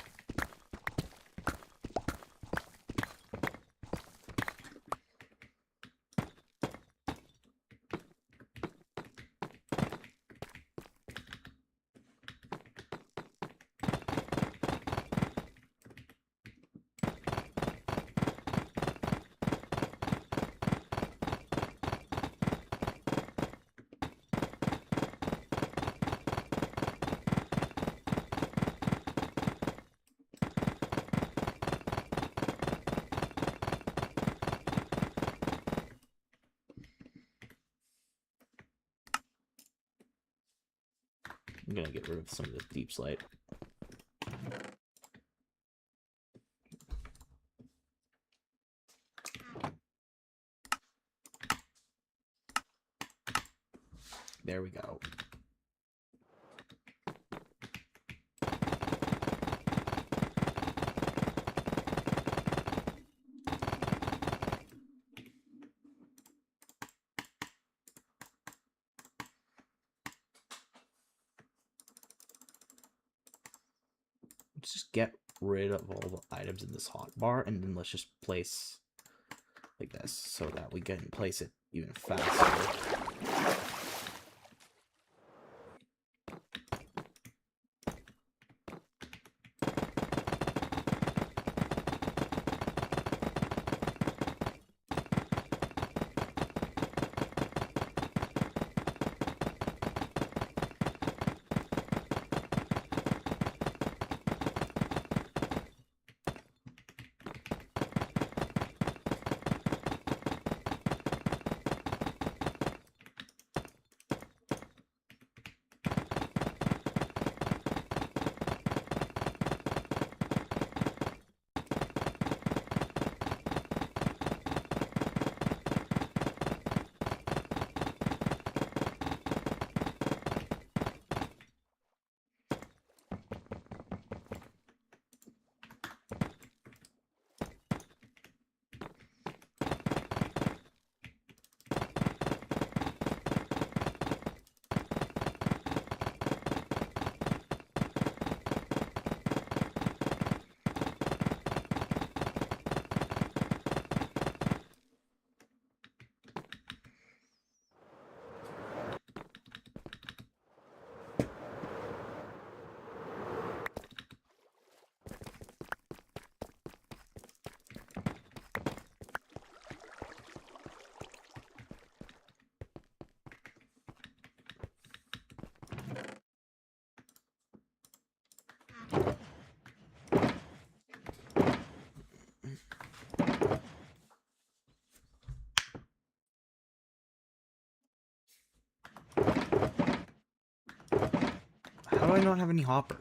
I'm gonna get rid of some of this Deep Slate. There we go. Let's just get rid of all the items in this hotbar, and then let's just place like this so that we can place it even faster. How do I not have any hoppers?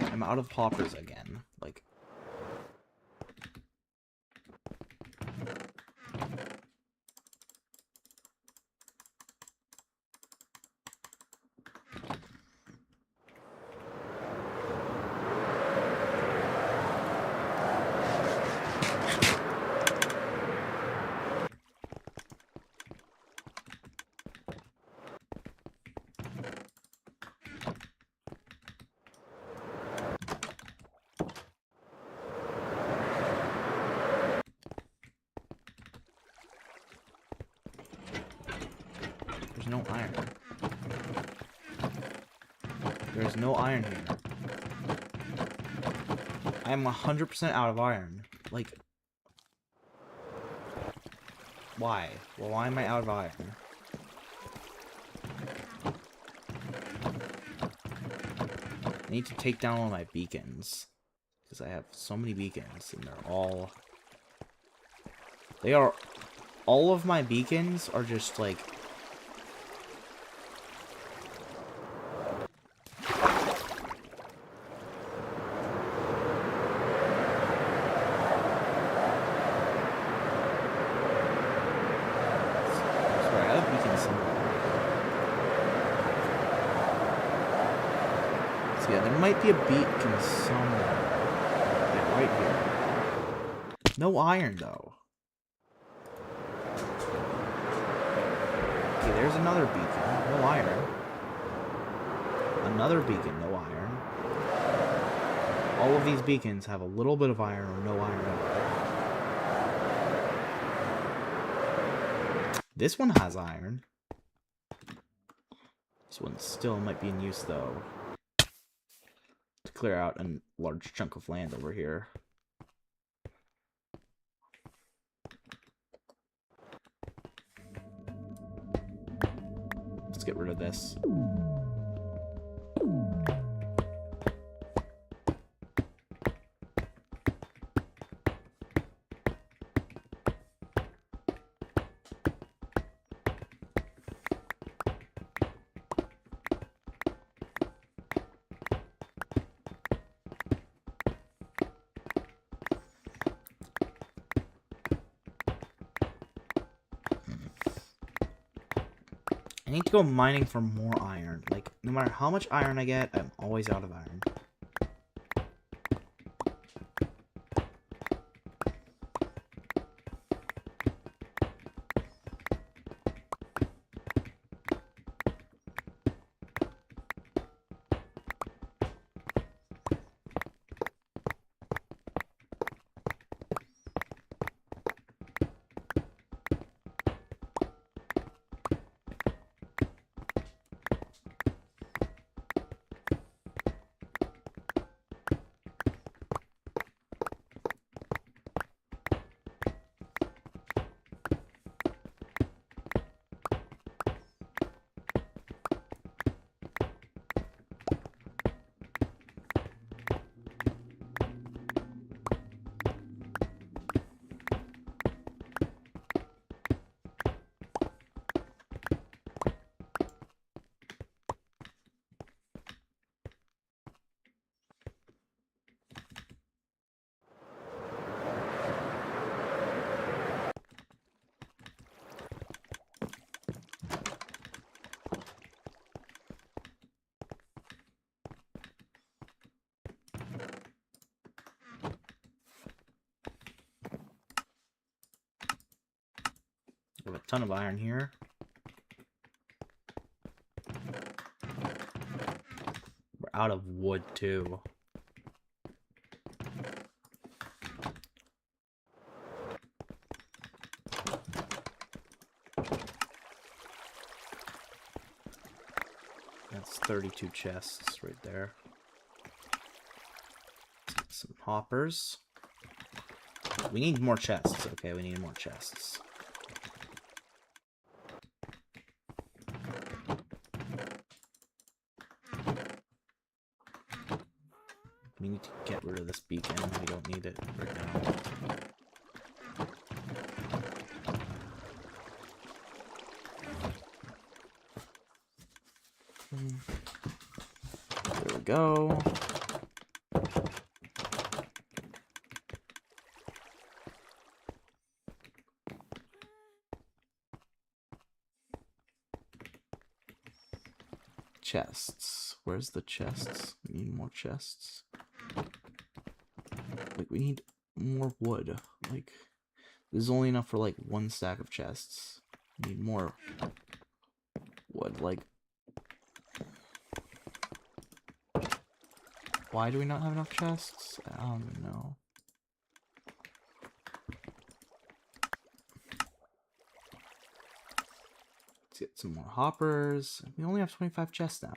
I'm out of hoppers again. Like, there's no iron. There's no iron here. I am 100% out of iron. Like, why? Well, why am I out of iron? I need to take down all my beacons. Because I have so many beacons, and they're all... All of my beacons are just, like... Yeah, there might be a beacon somewhere. Yeah, right here. No iron, though. Okay, there's another beacon. No iron. Another beacon. No iron. All of these beacons have a little bit of iron or no iron at all. This one has iron. This one still might be in use, though. To clear out a large chunk of land over here. Let's get rid of this. I need to go mining for more iron. Like, no matter how much iron I get, I'm always out of iron. I have a ton of iron here. We're out of wood, too. That's 32 chests right there. Some hoppers. We need more chests. Okay, we need more chests. We need to get rid of this beacon. We don't need it right now. There we go. Chests. Where's the chests? We need more chests. Like, we need more wood. Like, there's only enough for, like, 1 stack of chests. We need more wood. Like, why do we not have enough chests? I don't even know. Let's get some more hoppers. We only have 25 chests now.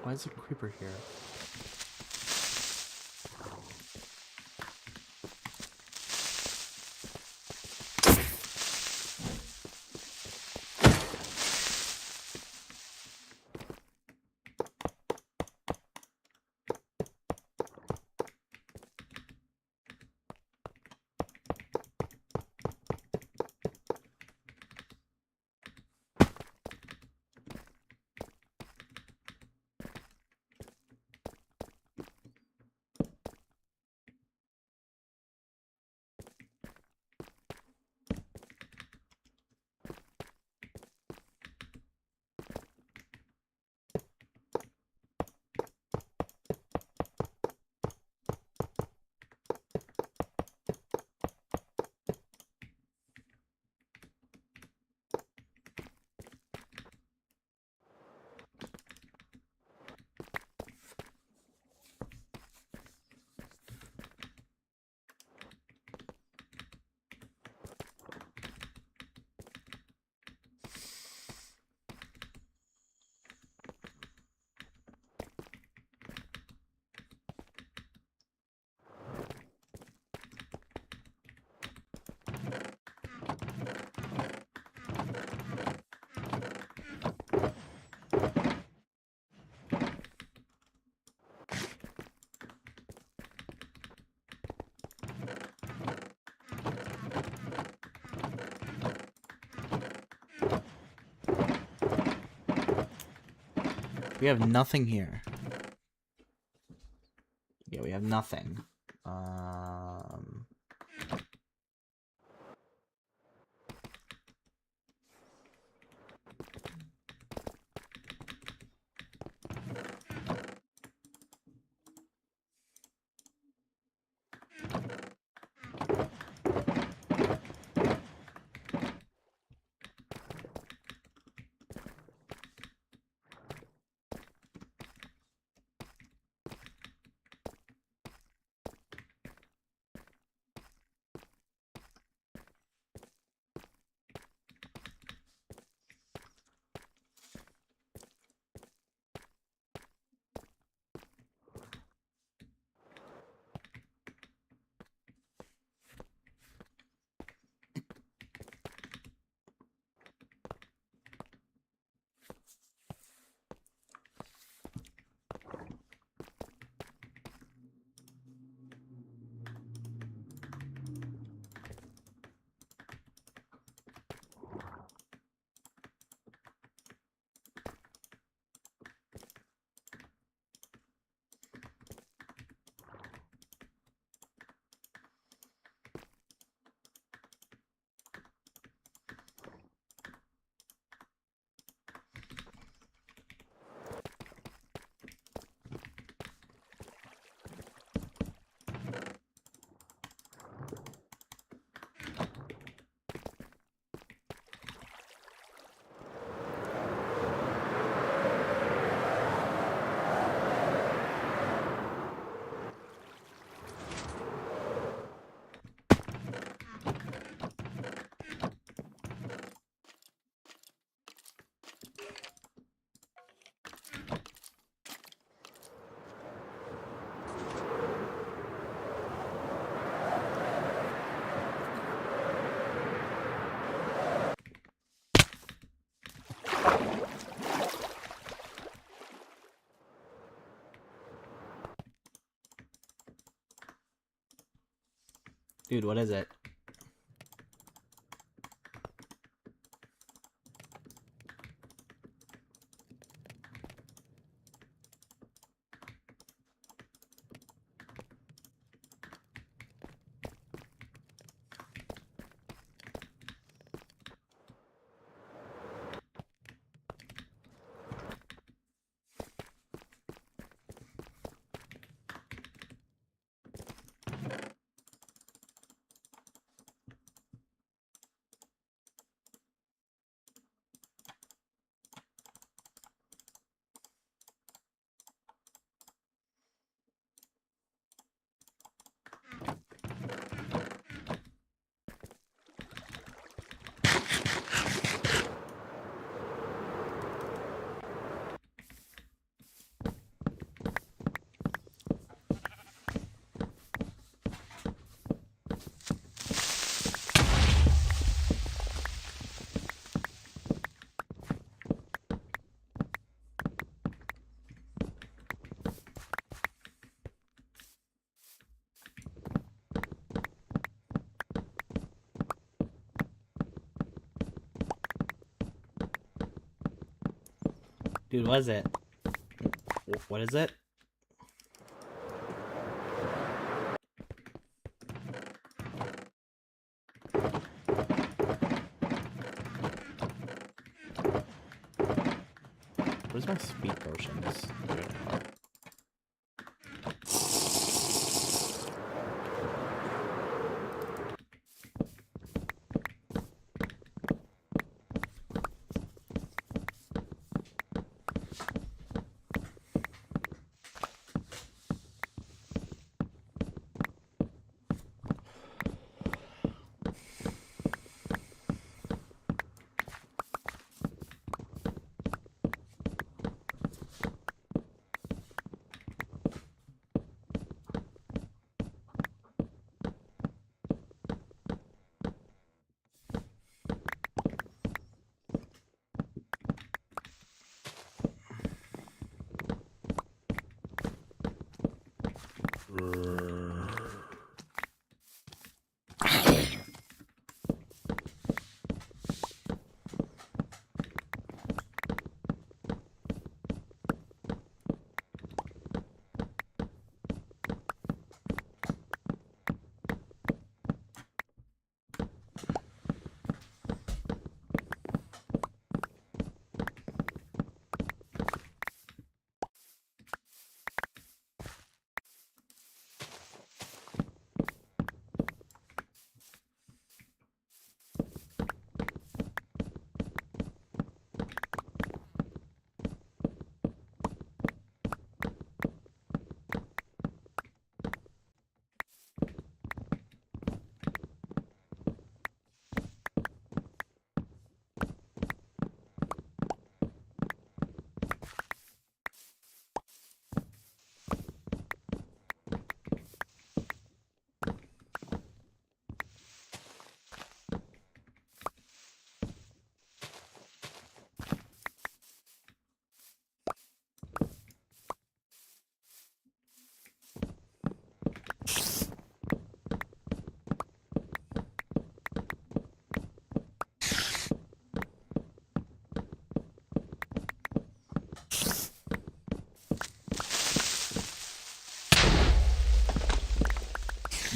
Why is there a creeper here? We have nothing here. Yeah, we have nothing. Dude, what is it? Dude, what is it? What is it? Where's my speed potions?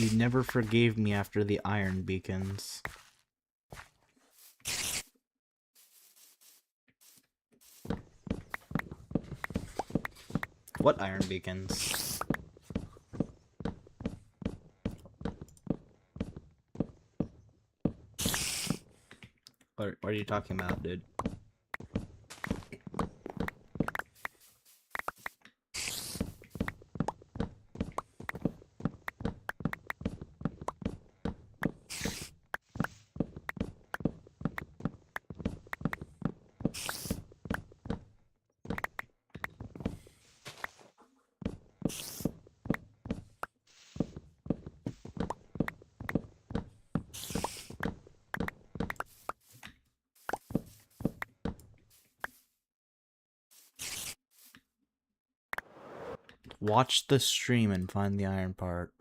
You never forgave me after the iron beacons. What iron beacons? What are you talking about, dude? Watch the stream and find the iron part.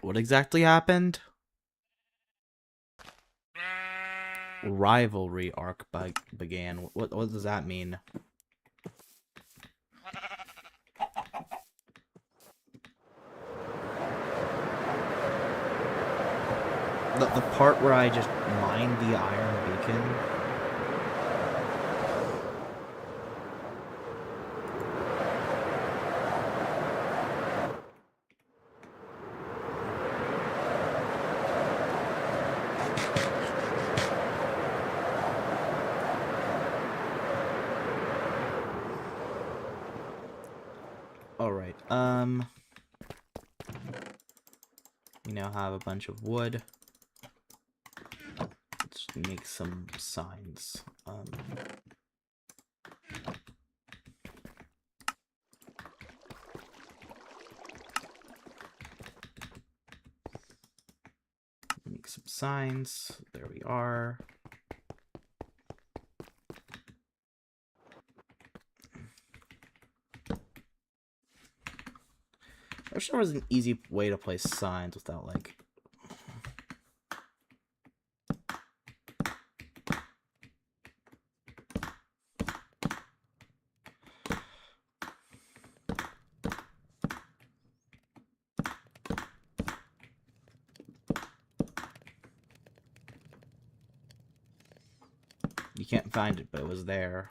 What exactly happened? Rivalry arc began. What does that mean? The part where I just mined the iron beacon. Alright, we now have a bunch of wood. Let's make some signs. Make some signs. There we are. I wish there was an easy way to place signs without, like... You can't find it, but it was there.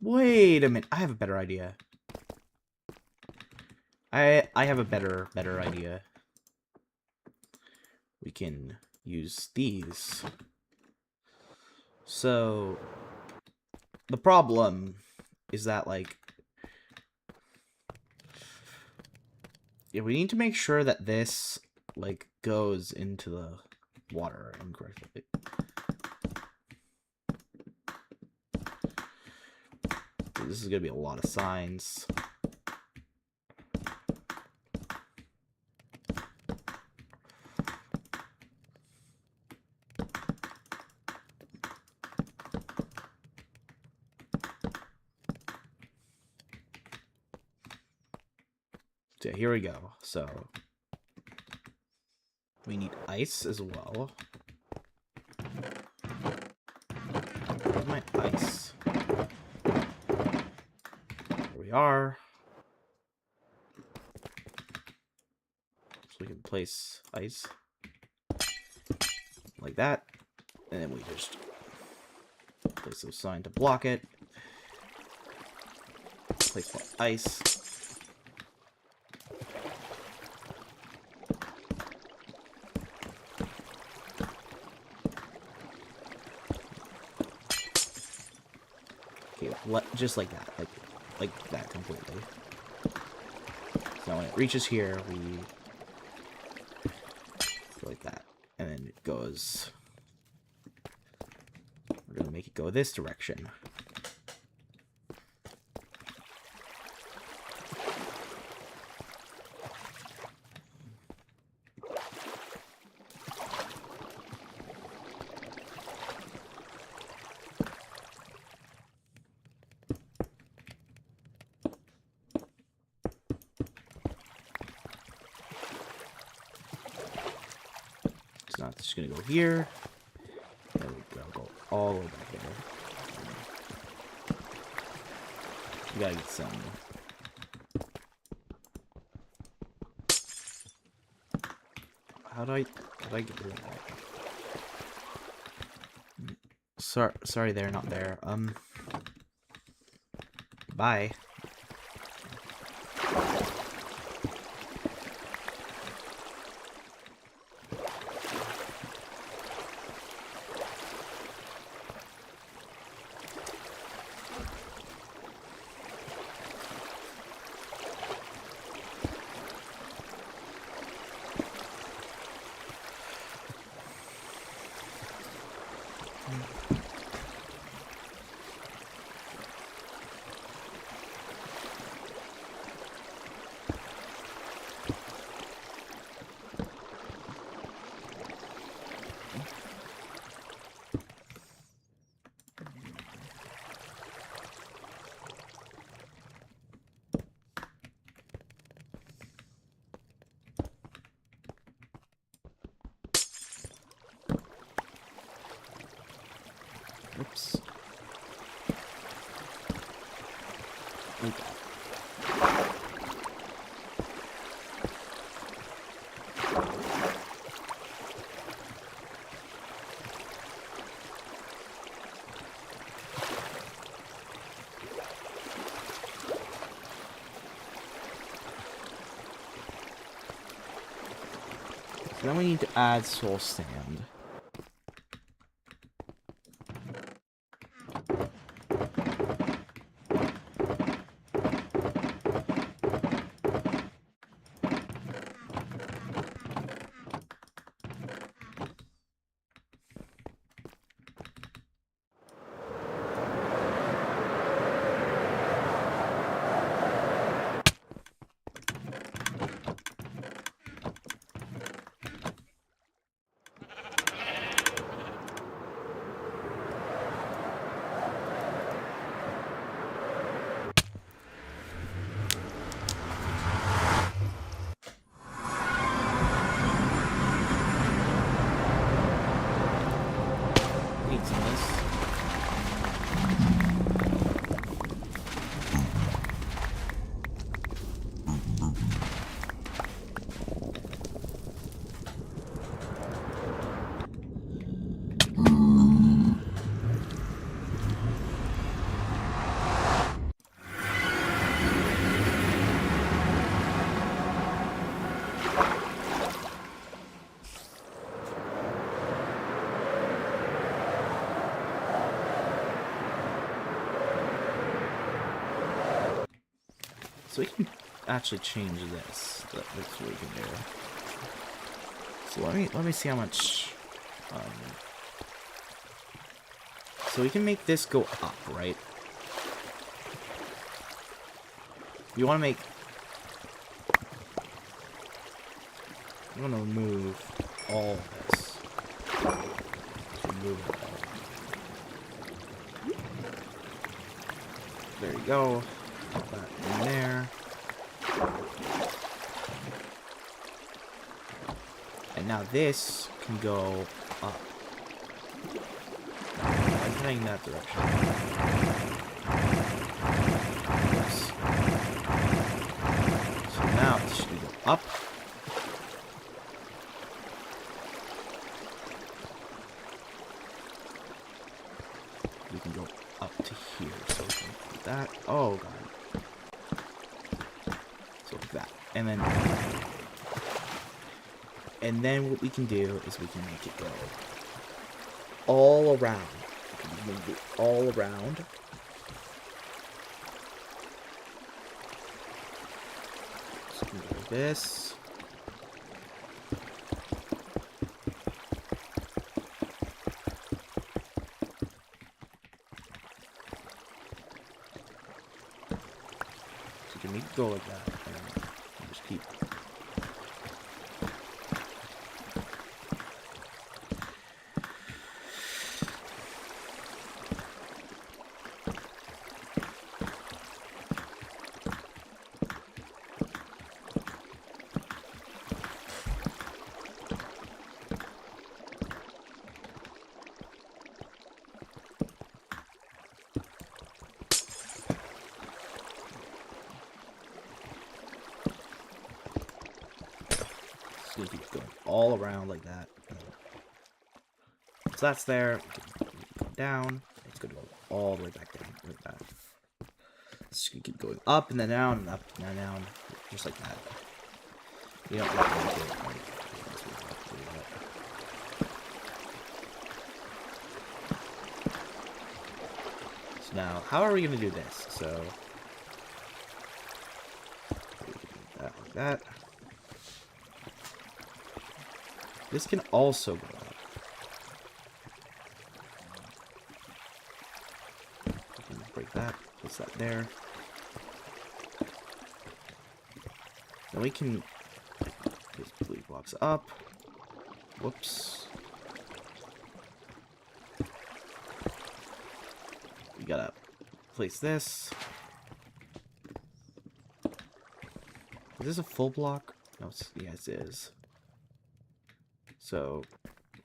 Wait a minute, I have a better idea. I have a better idea. We can use these. So the problem is that, like, yeah, we need to make sure that this, like, goes into the water incorrectly. This is gonna be a lot of signs. So yeah, here we go. So we need ice as well. Where's my ice? Here we are. So we can place ice like that, and then we just place a sign to block it. Place more ice. Just like that, like that completely. So when it reaches here, we go like that, and then it goes. We're gonna make it go this direction. Now it's just gonna go here. There we go. Go all the way back there. We gotta get some. How do I get rid of that? Sorry, they're not there. Bye. Oops. Okay. So then we need to add soul sand. Need some of this. So we can actually change this. That's what we can do. So let me see how much. So we can make this go up, right? You want to make. You want to remove all of this. Remove it all. There you go. Put that in there. And now this can go up. I'm heading that direction. Yes. So now it should go up. We can go up to here. So we can put that. Oh god. So like that. And then what we can do is we can make it go all around. We can move it all around. So we can go like this. So we can make it go like that. And just keep. all around like that. So that's there. Go down. It's going to go all the way back down like that. It's going to keep going up and then down and up and then down, just like that. You don't have to make it like so now, how are we going to do this? So that like that. This can also go up. Break that. Place that there. Then we can just 3 blocks up. Whoops. We gotta place this. Is this a full block? No, yes, it is. So,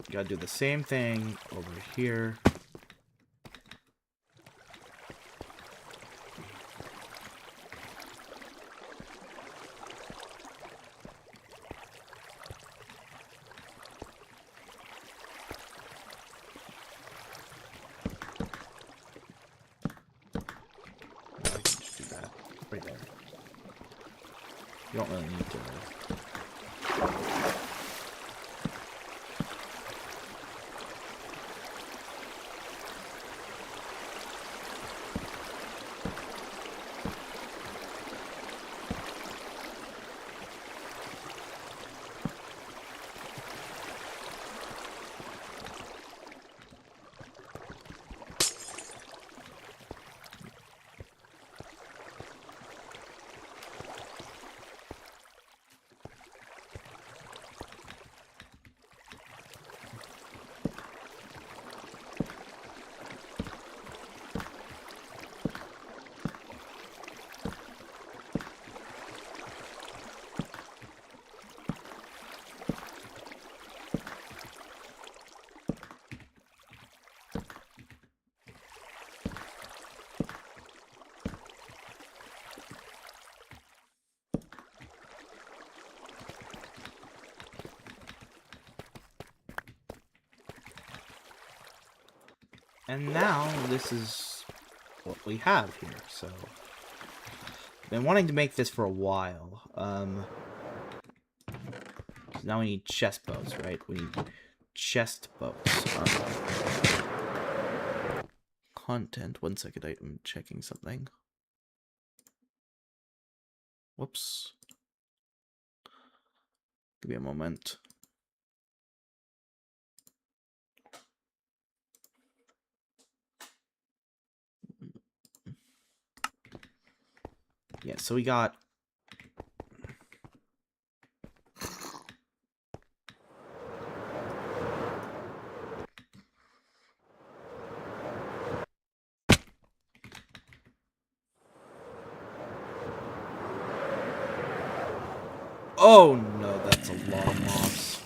you gotta do the same thing over here. Just do that right there. You don't really need to. And now this is what we have here. So I've been wanting to make this for a while. Now we need chest boats, right? We need chest boats. Content. 1 second, I'm checking something. Whoops. Give me a moment. Yeah, so we got oh no, that's a lot of mobs.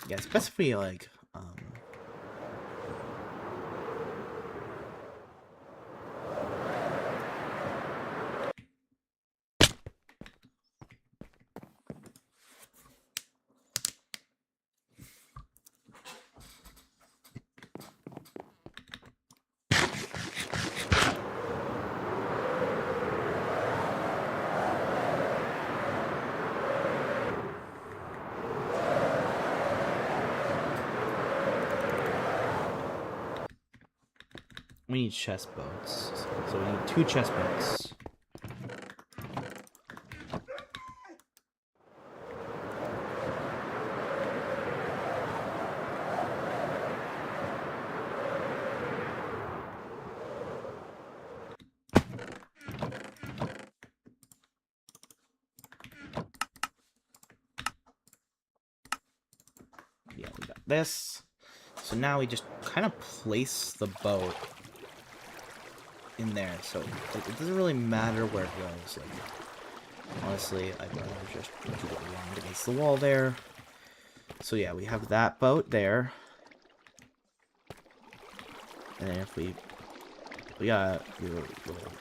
Yeah, especially like we need chest boats. So we need 2 chest boats. Yeah, we got this. So now we just kind of place the boat in there, so it doesn't really matter where it goes. Like, honestly, I'd rather just keep it around against the wall there. So yeah, we have that boat there, and then if we got your little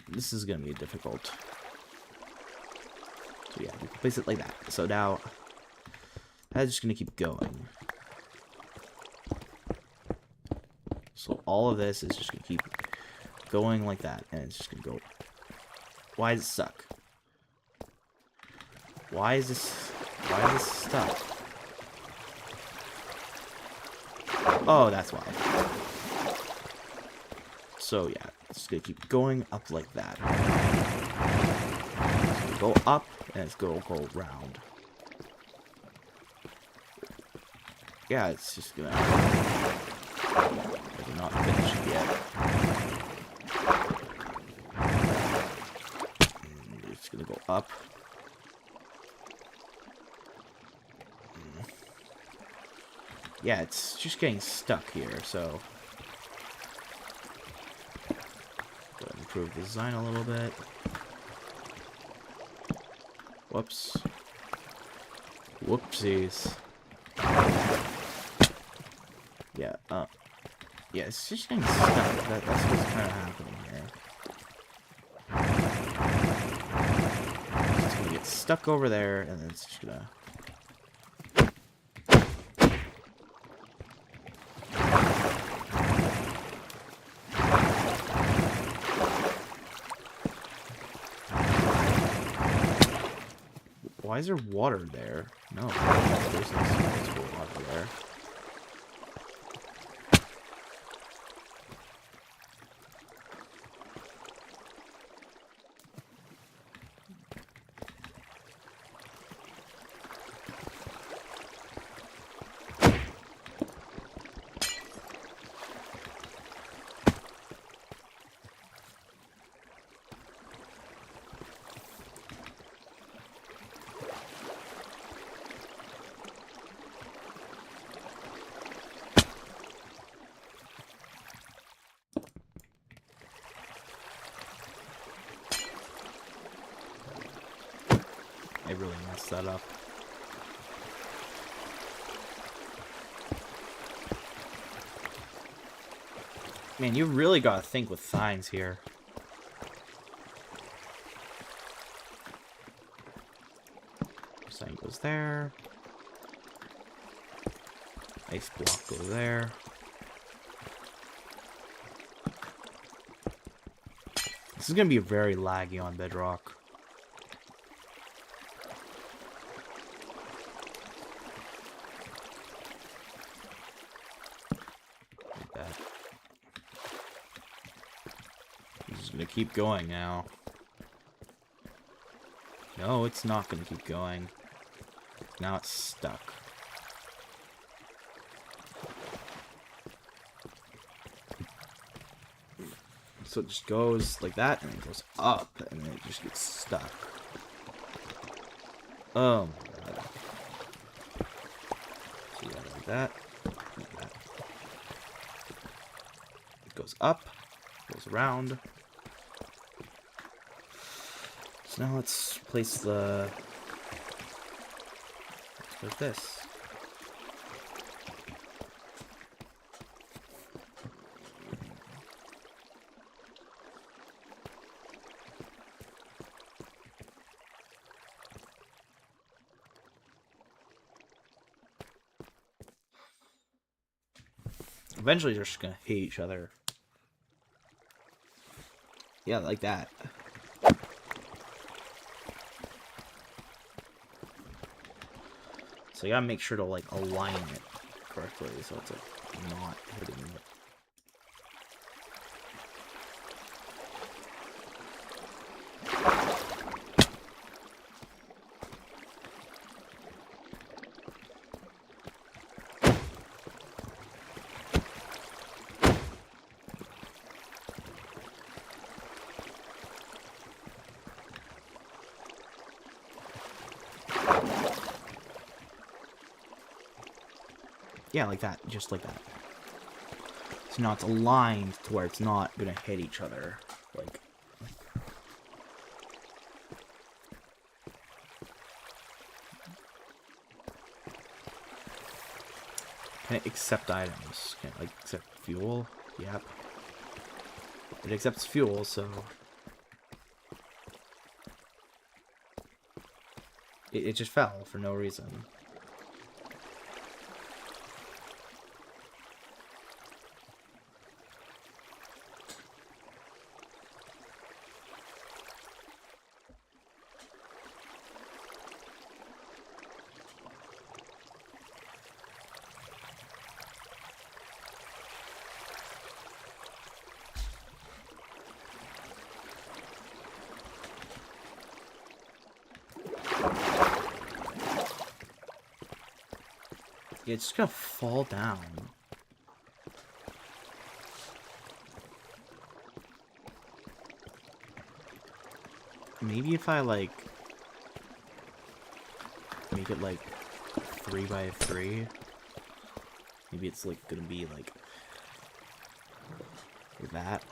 this is gonna be difficult. So yeah, we can place it like that. So now that's just gonna keep going. So all of this is just gonna keep going like that, and it's just gonna go. Why does it suck? Why is this stuck? Oh, that's why. So yeah, it's just gonna keep going up like that. So go up and it's gonna go round. Yeah, it's just gonna. We're not finished yet. And it's gonna go up. Yeah, it's just getting stuck here, so gotta improve the design a little bit. Whoops. Whoopsies. Yeah, yeah, it's just getting stuck. That's what's kind of happening here. It's gonna get stuck over there, and then it's just gonna. Why is there water there? No, there's no supposed to be water there. I really messed that up. Man, you really gotta think with signs here. Sign goes there. Ice block goes there. This is gonna be very laggy on Bedrock. Gonna keep going now. No, it's not gonna keep going. Now it's stuck. So it just goes like that, and it goes up, and then it just gets stuck. Oh my god. So you gotta like that, like that. It goes up, goes around. Now let's place the. Let's put this. Eventually, they're just gonna hate each other. Yeah, like that. So you gotta make sure to like align it correctly so it's like not hitting it. Yeah, like that, just like that. So now it's aligned to where it's not gonna hit each other. Like, can it accept items? Can it like accept fuel? Yep. It accepts fuel, so It just fell for no reason. It's just gonna fall down. Maybe if I, like, make it, like, 3 by 3. Maybe it's, like, gonna be, like that.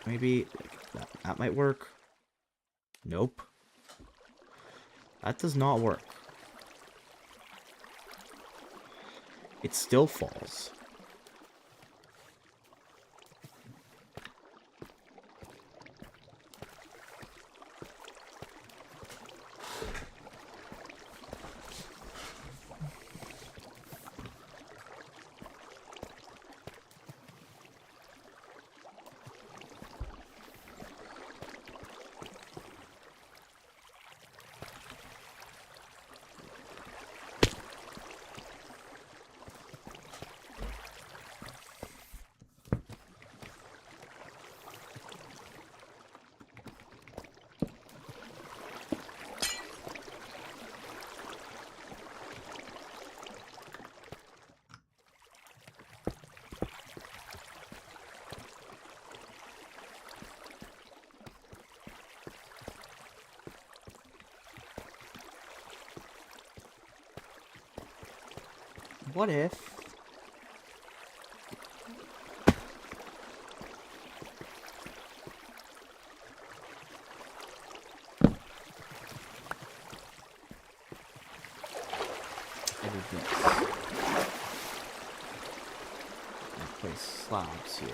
Maybe like, that might work. Nope. That does not work. It still falls. What if... I did this. I place slabs here.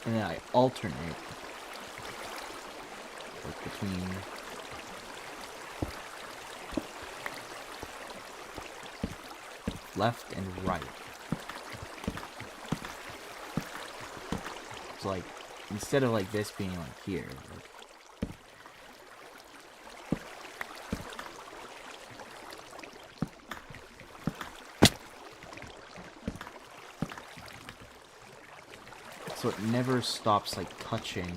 And then I alternate like between left and right. So like instead of like this being like here, like, so it never stops like touching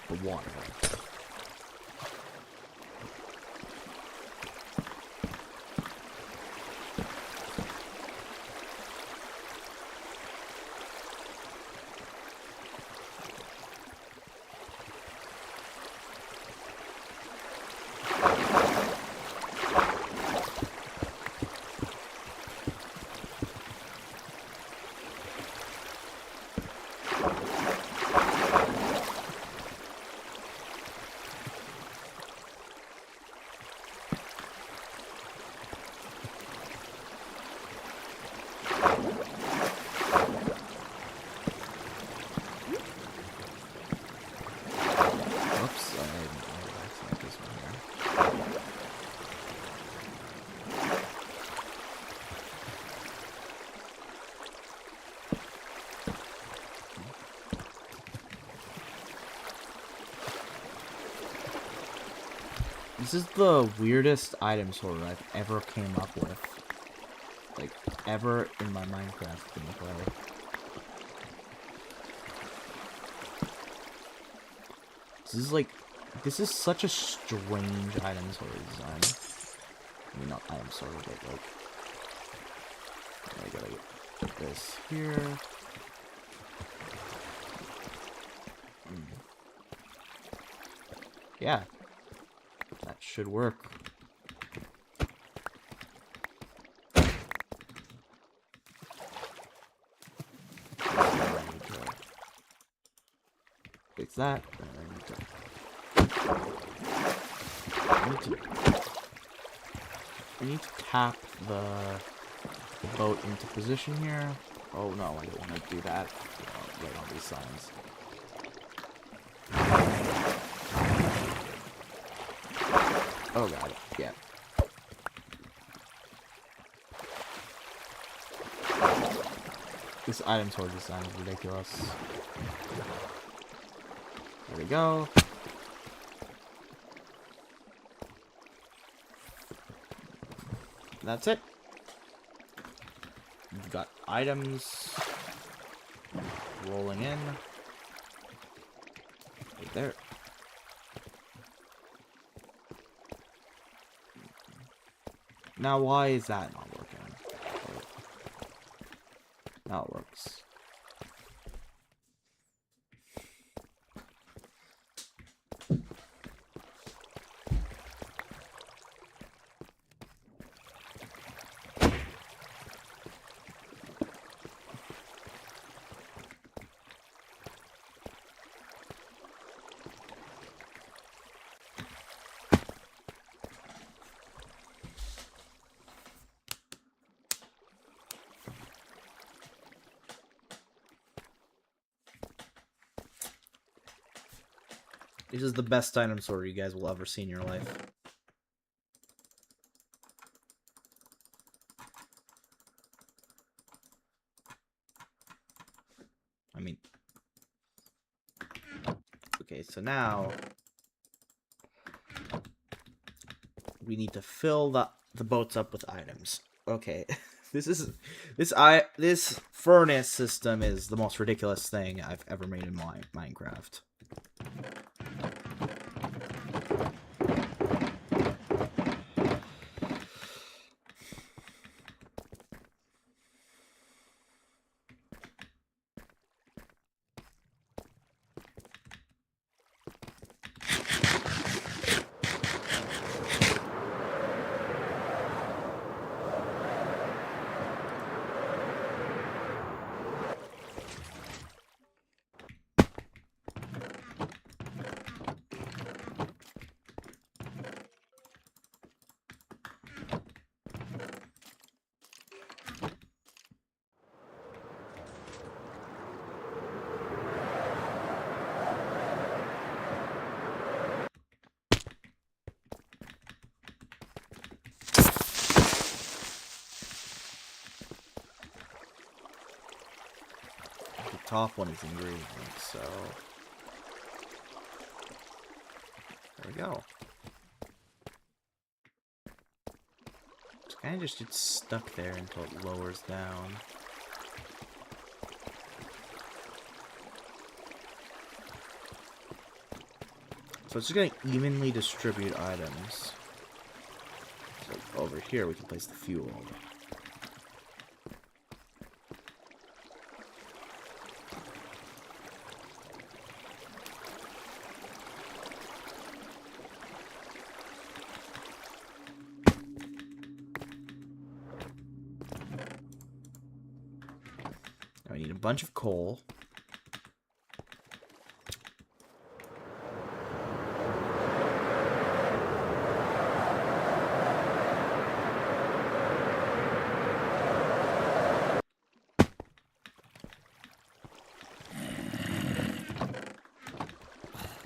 the water. Oops, I accidentally this one here. This is the weirdest item sorter I've ever came up with. Like, ever in my Minecraft gameplay. This is such a strange item sorter design. I mean, not item sorter, but like, I gotta get this here. Yeah, that should work. That's that. We need to tap the boat into position here. Oh no, I don't want to do that. Right on these signs. Oh god, yeah. This item sword design is ridiculous. There we go. That's it. We've got items rolling in. Right there. Now, why is that not working? Now it works. This is the best item sorter you guys will ever see in your life. I mean... Okay, so now... we need to fill the boats up with items. Okay. This furnace system is the most ridiculous thing I've ever made in Minecraft. Top one is ingredients, so there we go. It kind of just gets stuck there until it lowers down. So it's just going to evenly distribute items. So over here we can place the fuel. I need a bunch of coal.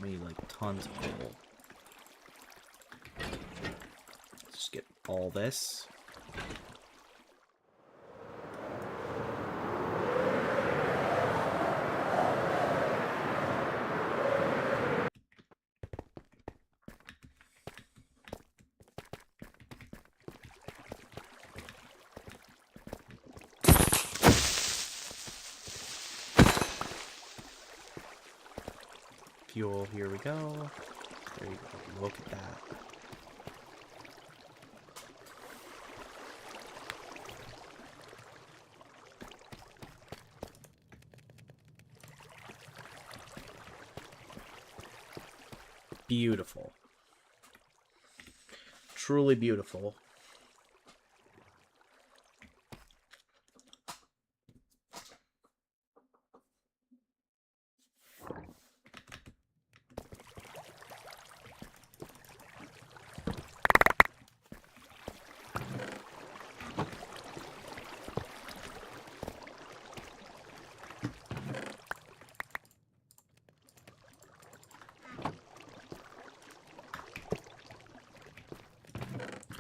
We need like tons of coal. Let's just get all this. Fuel, here we go. There you go. Look at that. Beautiful. Truly beautiful.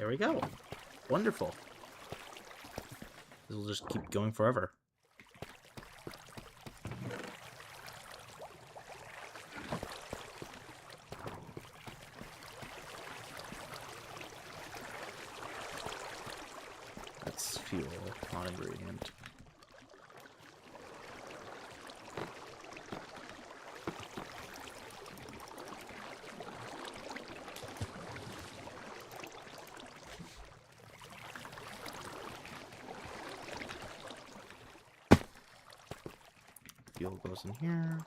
There we go. Wonderful. This will just keep going forever. That's fuel, not ingredient. Fuel goes in here.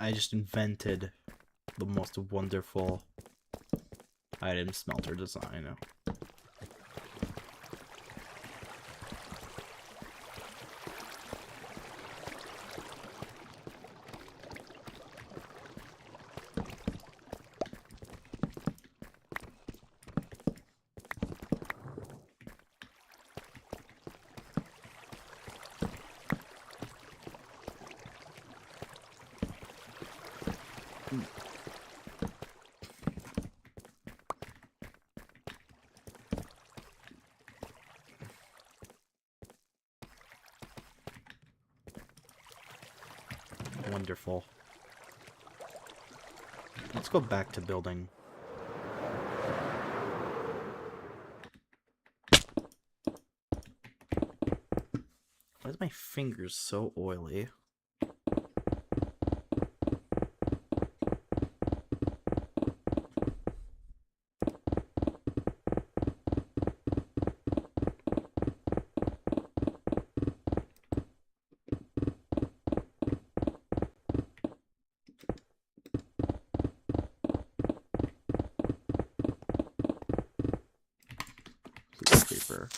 I just invented the most wonderful item smelter design. Wonderful. Let's go back to building. Why is my fingers so oily? Creeper.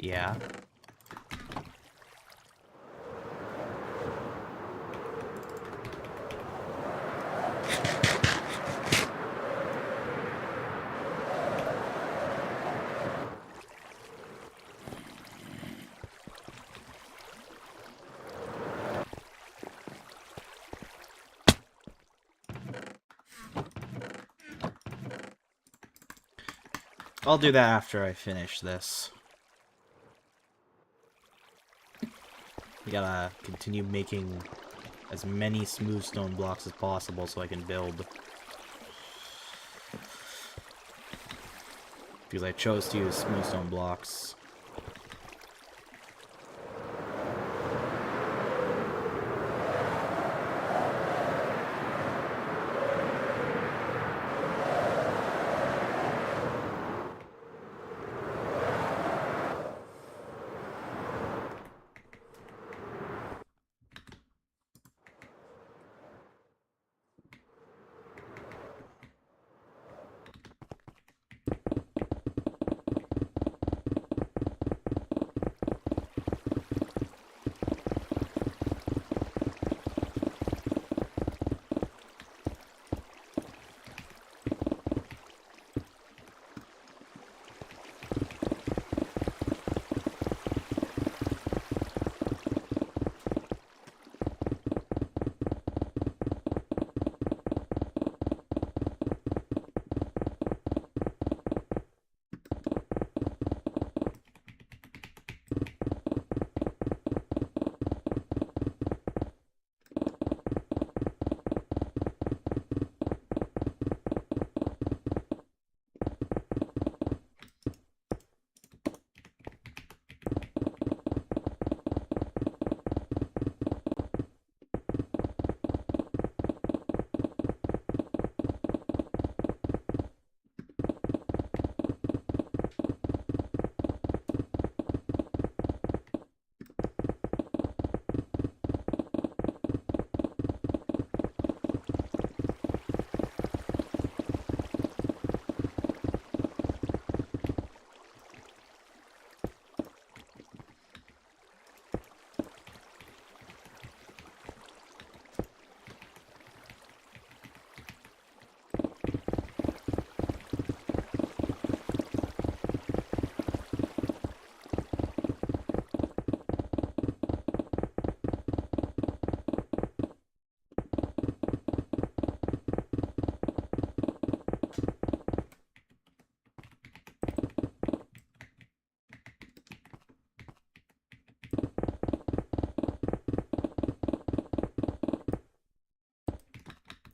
Yeah. I'll do that after I finish this. We gotta continue making as many smooth stone blocks as possible so I can build. Because I chose to use smooth stone blocks.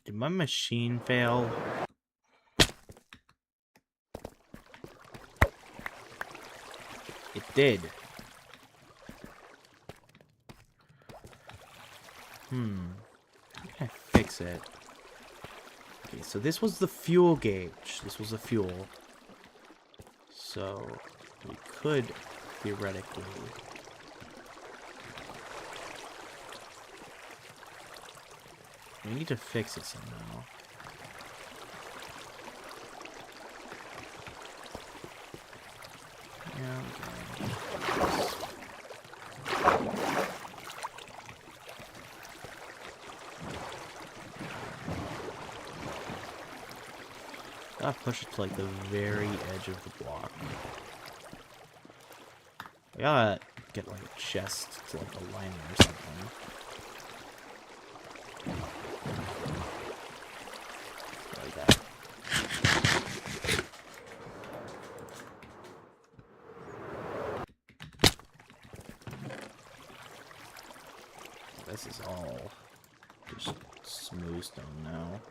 Did my machine fail? It did. How can I fix it? Okay, so this was the fuel gauge. This was the fuel. So we could theoretically... We need to fix it somehow. Yeah, okay. Gotta push it to like the very edge of the block. I gotta get like a chest to like align it or something. Like that. This is all just smooth stone now.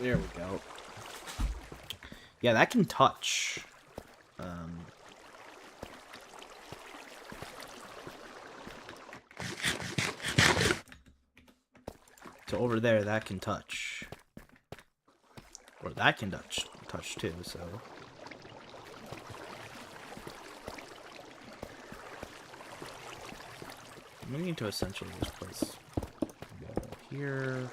There we go. Yeah, that can touch. So over there, that can touch. Or that can touch too, so... We need to essentially just place a wall here.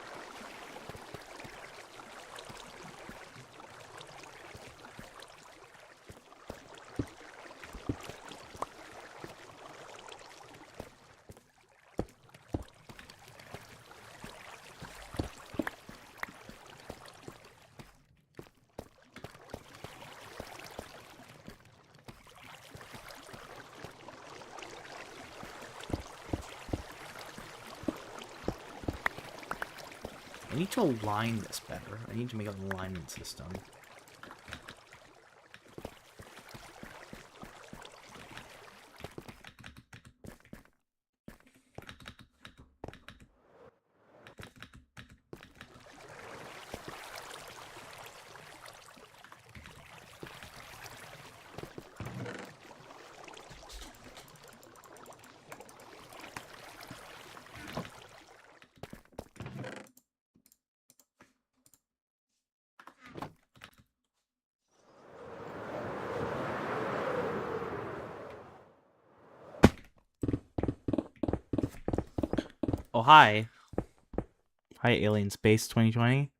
I need to align this better. I need to make an alignment system. Oh, hi. Hi, Alien Space 2020.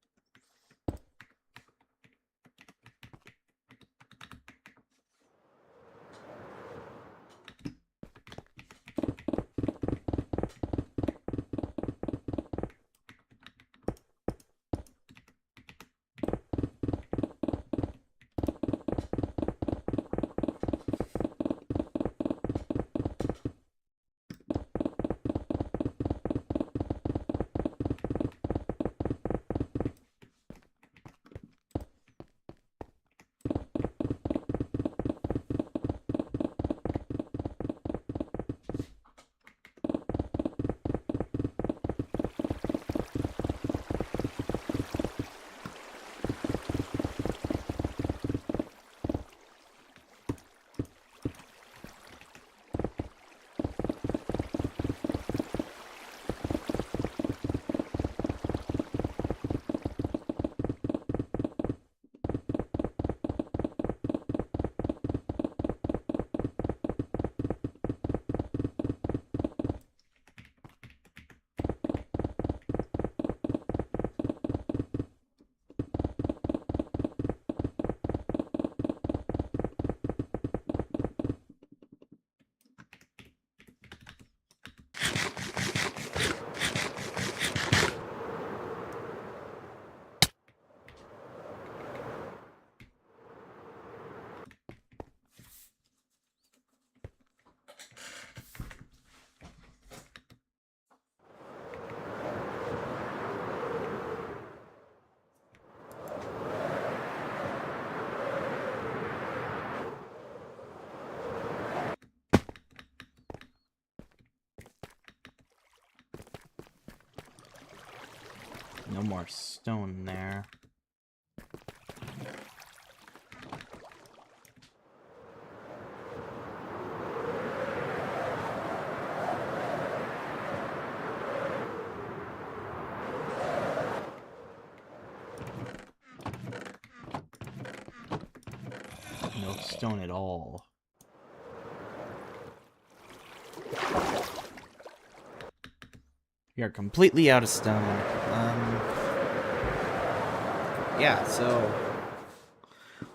No more stone there. No stone at all. We are completely out of stone. Yeah, so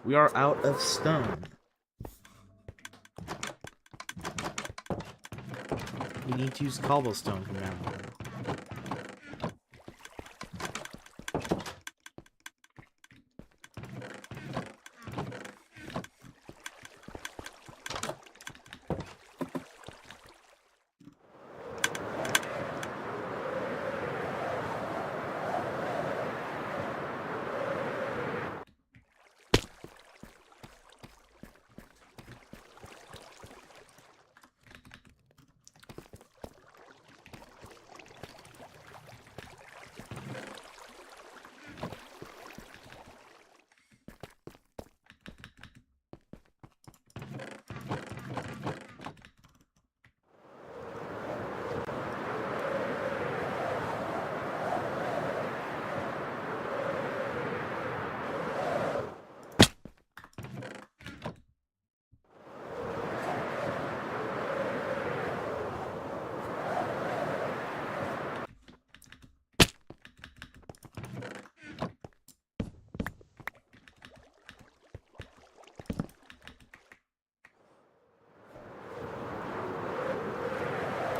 we are out of stone. We need to use cobblestone from now on.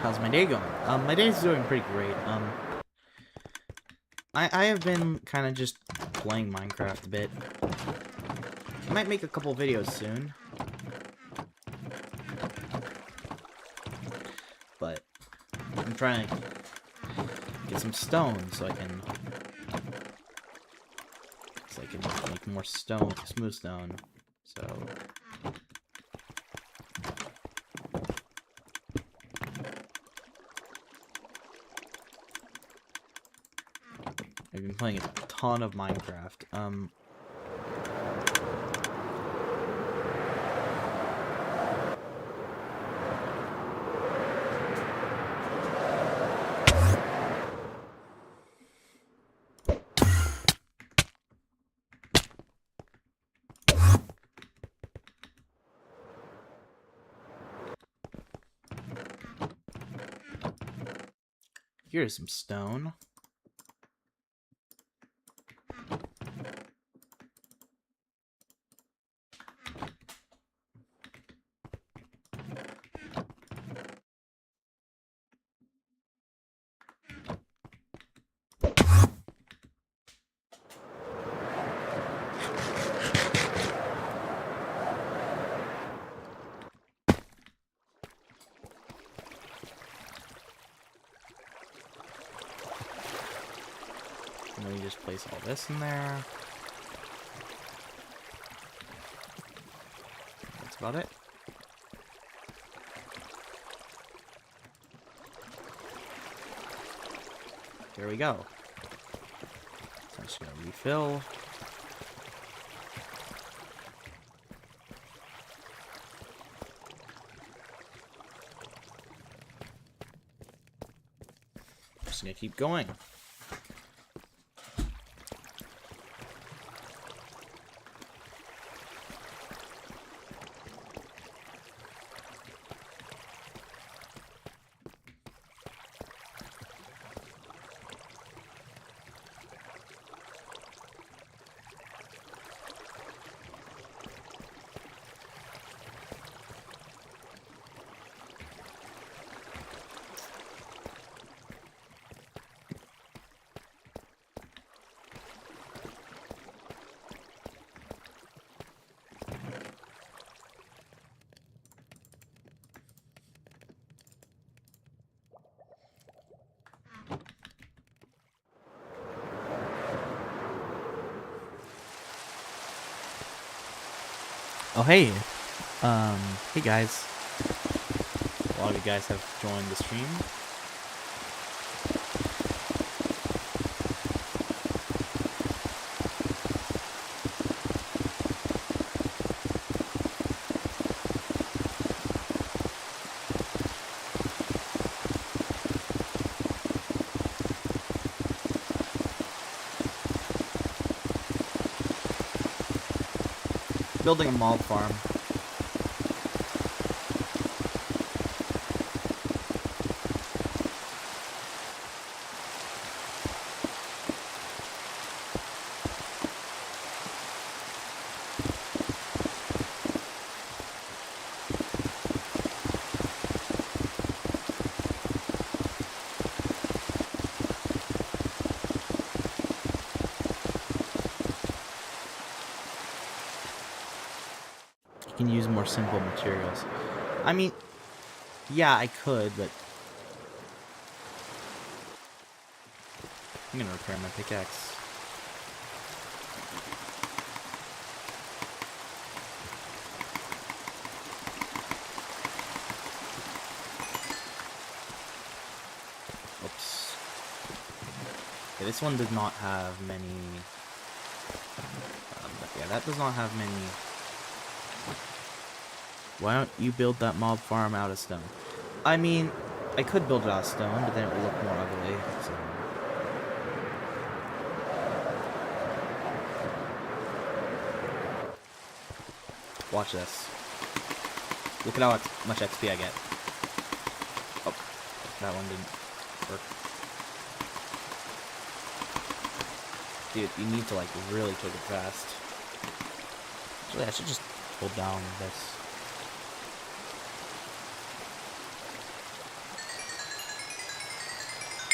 How's my day going? My day's doing pretty great. I have been kind of just playing Minecraft a bit. I might make a couple videos soon. But I'm trying to get some stone so I can make more stone, smooth stone. So I've been playing a ton of Minecraft. Here's some stone. And then we just place all this in there. That's about it. There we go. So I'm just gonna refill. Just gonna keep going. Oh hey, hey guys. A lot of you guys have joined the stream. Building a mob farm. Can use more simple materials. I mean, yeah, I could, but I'm gonna repair my pickaxe. Oops. Okay, this one does not have many. Yeah, that does not have many. Why don't you build that mob farm out of stone? I mean, I could build it out of stone, but then it would look more ugly, so. Watch this. Look at how much XP I get. Oh, that one didn't work. Dude, you need to, like, really click it fast. Actually, I should just hold down this.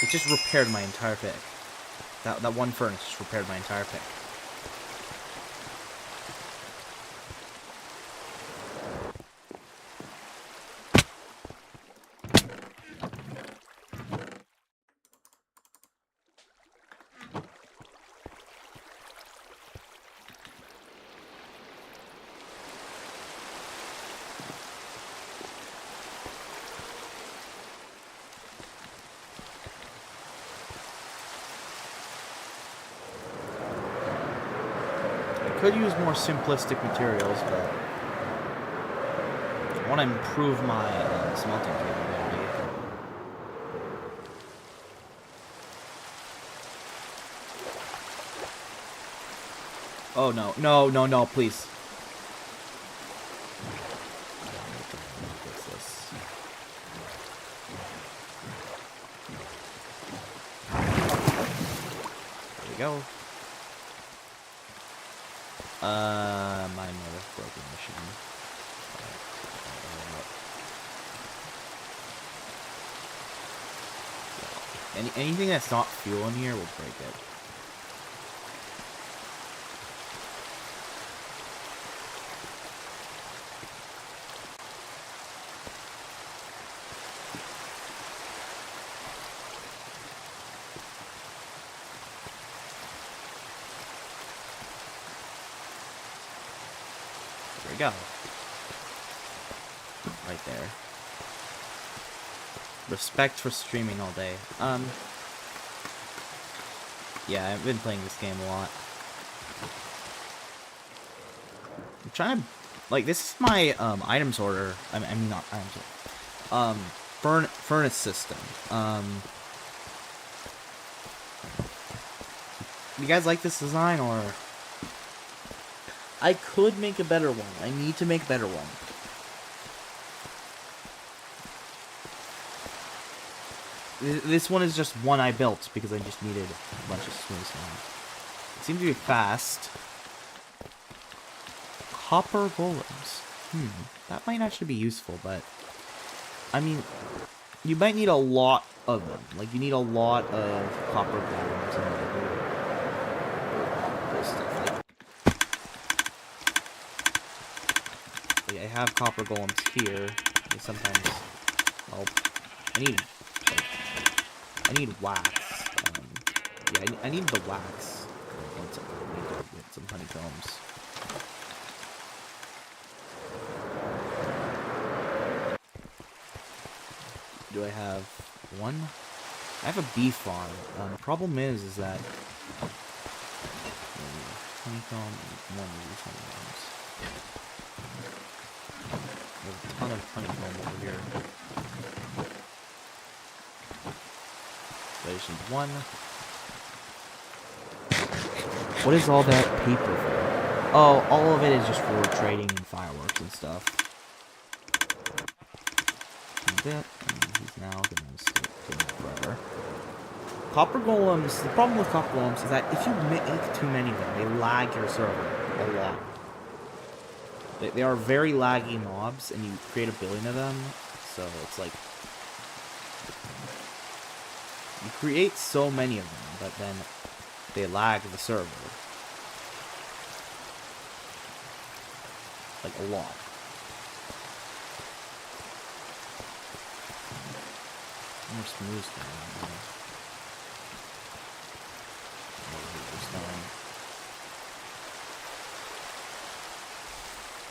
It just repaired my entire pick. That one furnace just repaired my entire pick. Could use more simplistic materials, but I want to improve my smelting capability. Oh no, no, no, no, please. What's this? There we go. My another broken machine. Anything that's not fuel in here will break it. There we go. Right there. Respect for streaming all day. Yeah, I've been playing this game a lot. I'm trying to, like, this is my items order. I mean not items order. Furnace system. You guys like this design, or? I could make a better one. I need to make a better one. This one is just one I built because I just needed a bunch of smooth stones. It seems to be fast. Copper golems. That might actually be useful, but I mean, you might need a lot of them. Like, you need a lot of copper golems in order to do stuff. Like, I have copper golems here. They sometimes help. I need wax. Yeah, I need the wax. I need to get some honeycombs. Do I have one? I have a bee farm. The problem is that honeycomb, one of these honeycombs. There's a ton of honeycomb over here. I just need one. What is all that paper for? Oh, all of it is just for trading and fireworks and stuff. And he's now gonna stay forever. Copper golems, the problem with copper golems is that if you make too many of them, they lag your server a lot. They are very laggy mobs, and you create a billion of them, so it's like, you create so many of them, but then they lag the server. Like, a lot. More smooth stone.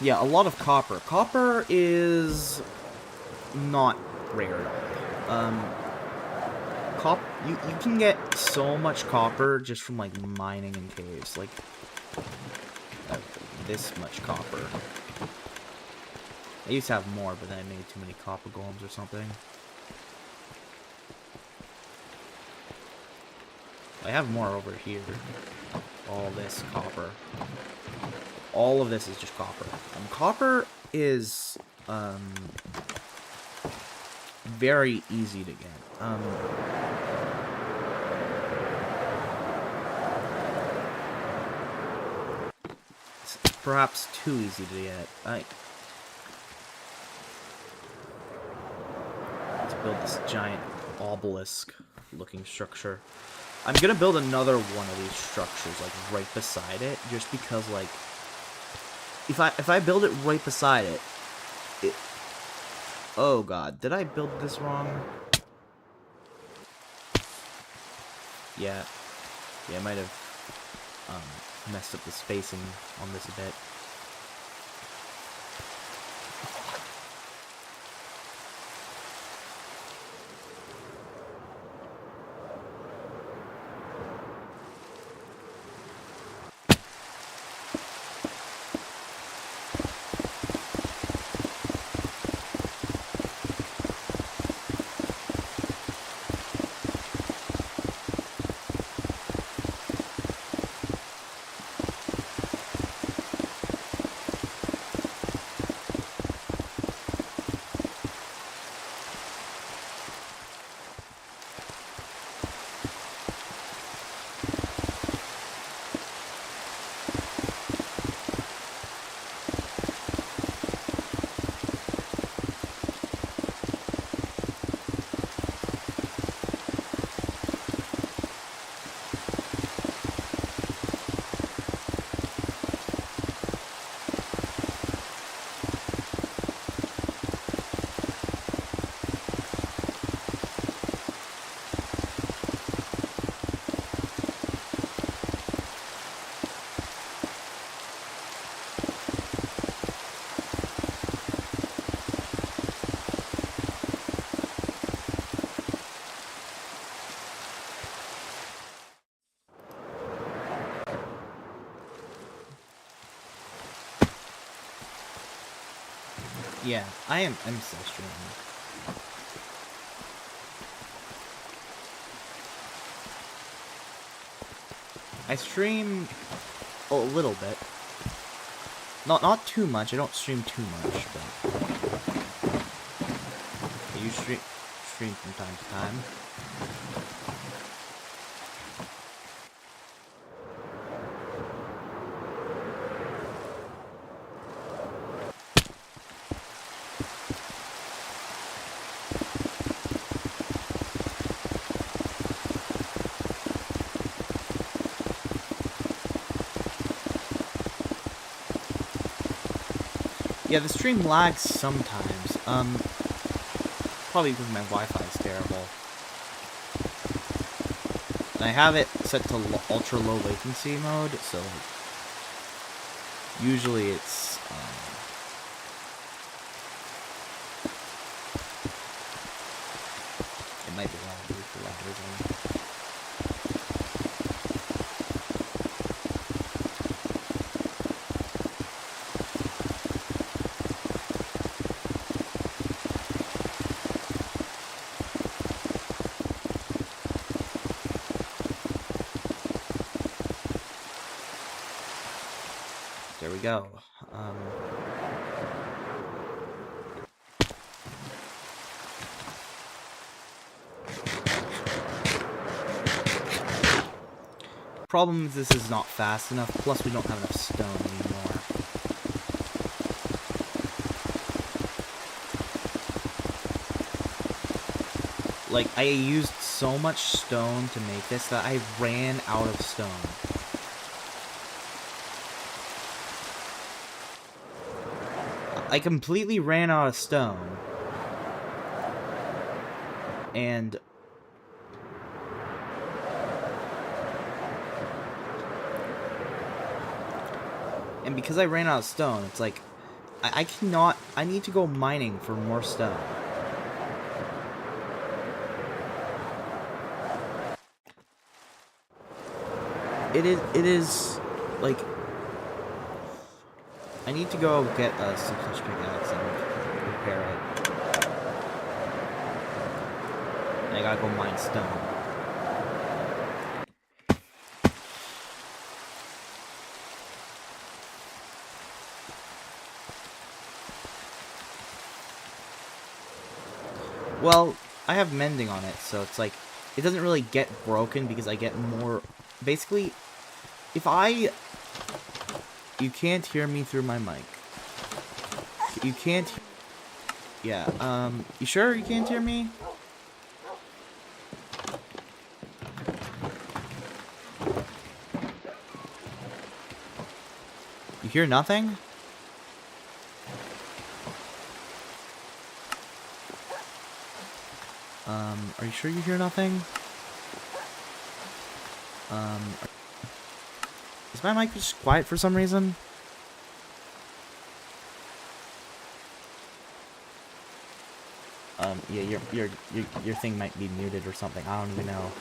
Yeah, a lot of copper. Copper is not rare at all. You can get so much copper just from, like, mining in caves. Like, this much copper. I used to have more, but then I made too many copper golems or something. I have more over here. All this copper. All of this is just copper. Copper is very easy to get. It's perhaps too easy to get. Let's build this giant obelisk looking structure. I'm gonna build another one of these structures, like, right beside it, just because, like, if I build it right beside it, oh god, did I build this wrong? Yeah, I might have, messed up the spacing on this a bit. Yeah, I'm still streaming. I stream a little bit. Not too much. I don't stream too much, but I do stream from time to time. Yeah, the stream lags sometimes. Probably because my Wi-Fi is terrible. And I have it set to ultra low latency mode, so usually it's it might be laggy for that reason. There we go. Problem is this is not fast enough, plus we don't have enough stone anymore. Like, I used so much stone to make this that I ran out of stone. I completely ran out of stone. And because I ran out of stone, it's like I cannot. I need to go mining for more stone. It is like I need to go get a 6-inch pickaxe and repair it. And I gotta go mine stone. Well, I have mending on it, so it's like it doesn't really get broken because I get more. Basically, if I... You can't hear me through my mic. You can't... Yeah, you sure you can't hear me? hear nothing? Are you sure you hear nothing? Is my mic just quiet for some reason? Yeah, your thing might be muted or something. I don't even know.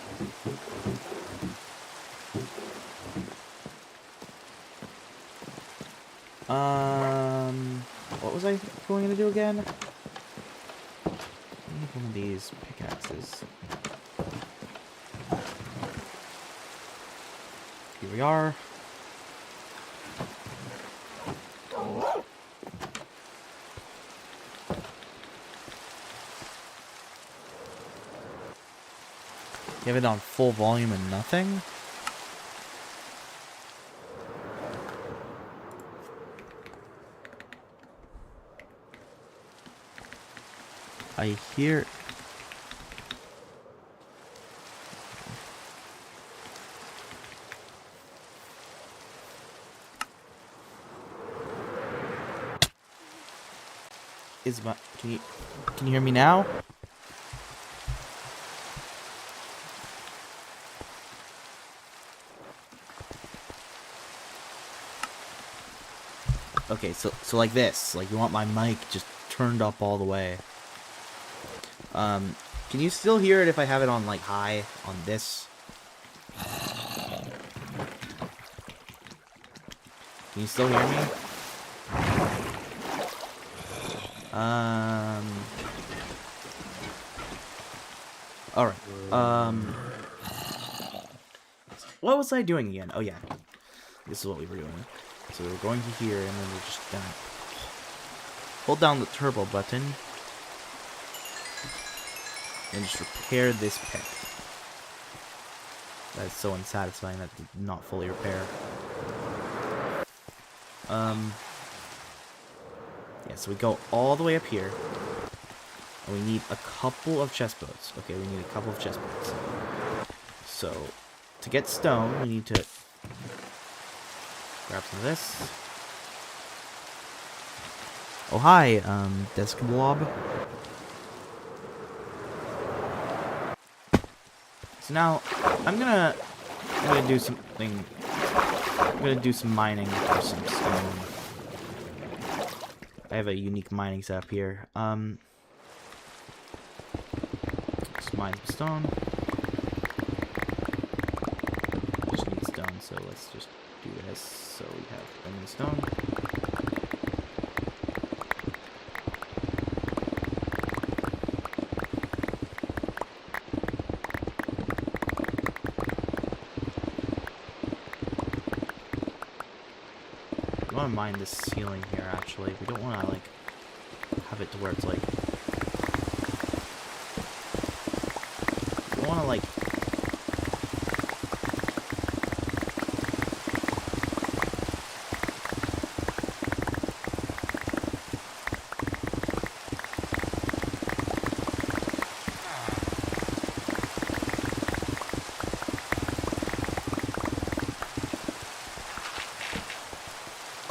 What was I going to do again? I need one of these pickaxes. Here we are. You have it on full volume and nothing? I hear... Is my... Can you hear me now? Okay, so like this. Like, you want my mic just turned up all the way. Can you still hear it if I have it on, like, high on this? Can you still hear me? Alright, what was I doing again? Oh, yeah. This is what we were doing. So we're going to here, and then we're just gonna hold down the turbo button and just repair this pick. That's so unsatisfying that did not fully repair. Yeah, so we go all the way up here, and we need a couple of chest boats. Okay, we need a couple of chest boats. So, to get stone, we need to grab some of this. Oh, hi, Desk Blob. So now, I'm gonna do something. I'm gonna do some mining for some stone. I have a unique mining setup here. Let's mine some stone. Just need stone, so let's just do this. So we have lemon stone. We want to mine this ceiling here, actually. We don't want to, like, have it to where it's, like... We don't want to, like...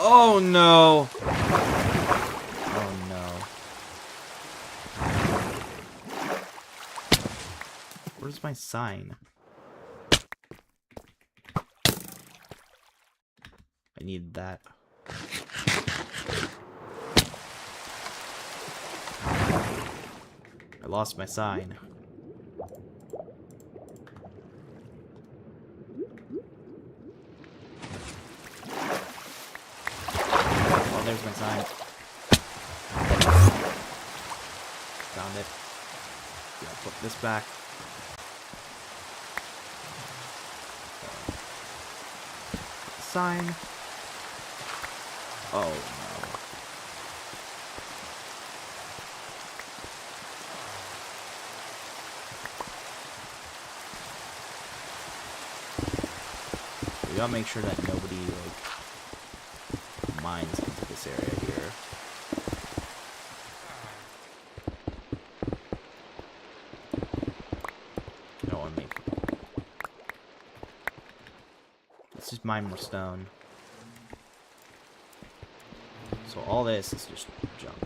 Oh no! Oh no. Where's my sign? I need that. I lost my sign. There's my sign. Found it. Yeah, put this back. Sign. Oh no. We gotta make sure that nobody, like, mines into this area here. I don't want to make... Let's just mine more stone. So all this is just junk.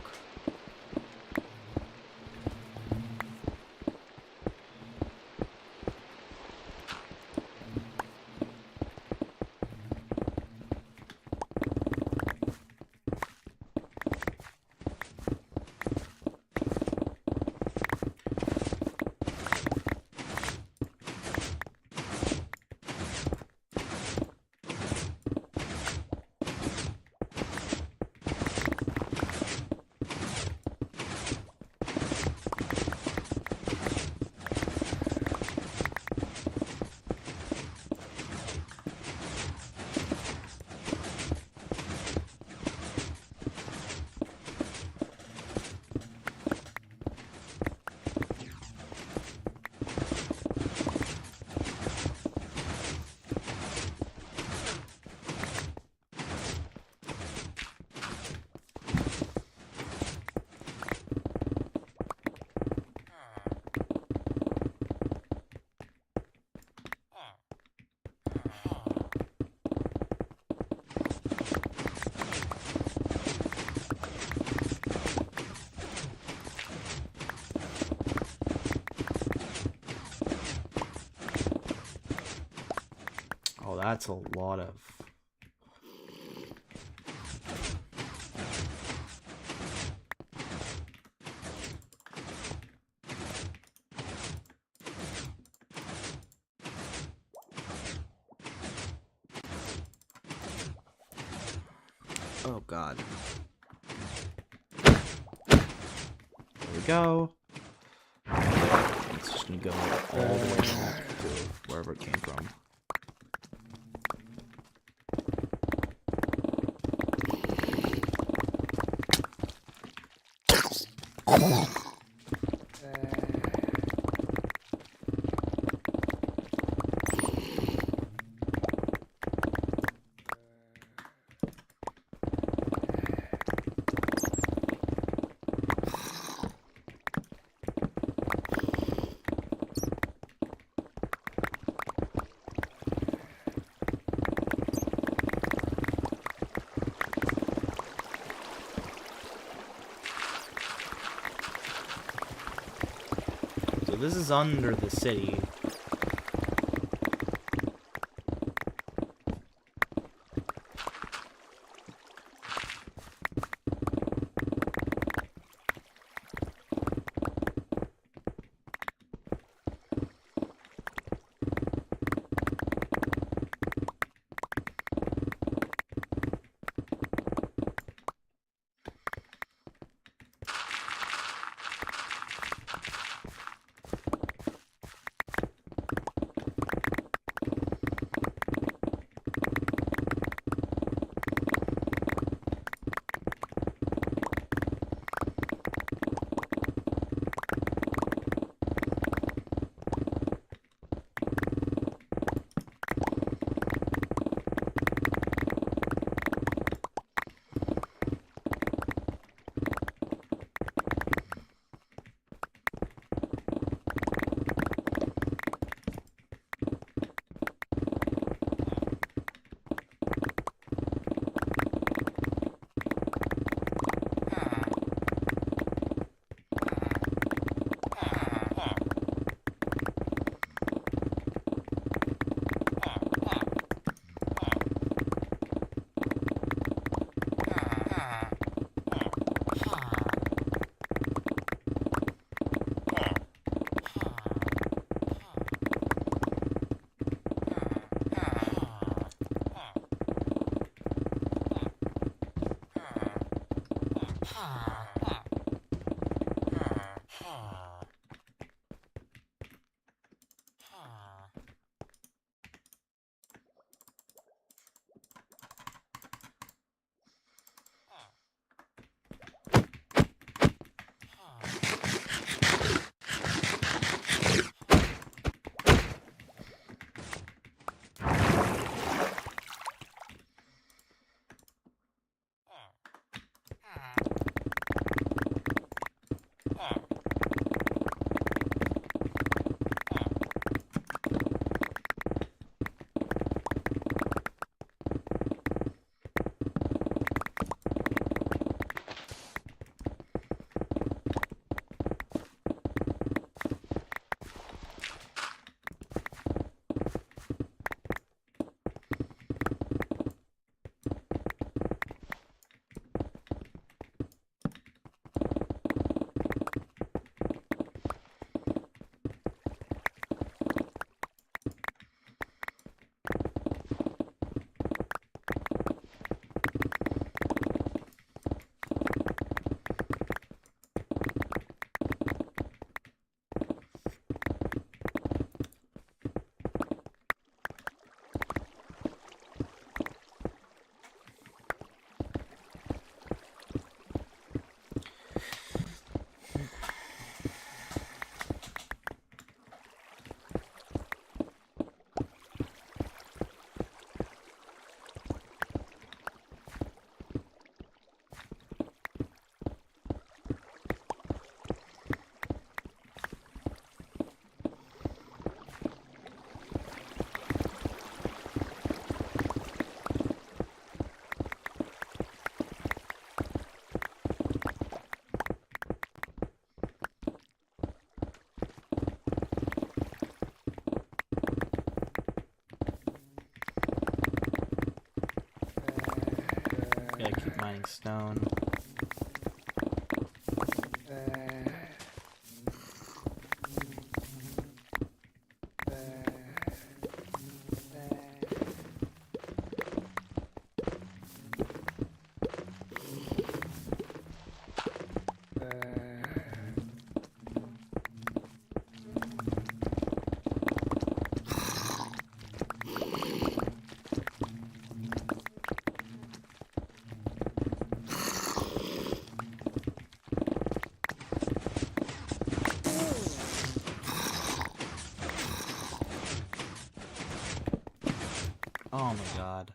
Oh, that's a lot of... Oh, God. There we go. It's just gonna go all the way back to wherever it came from. So this is under the city. stone. Oh my god.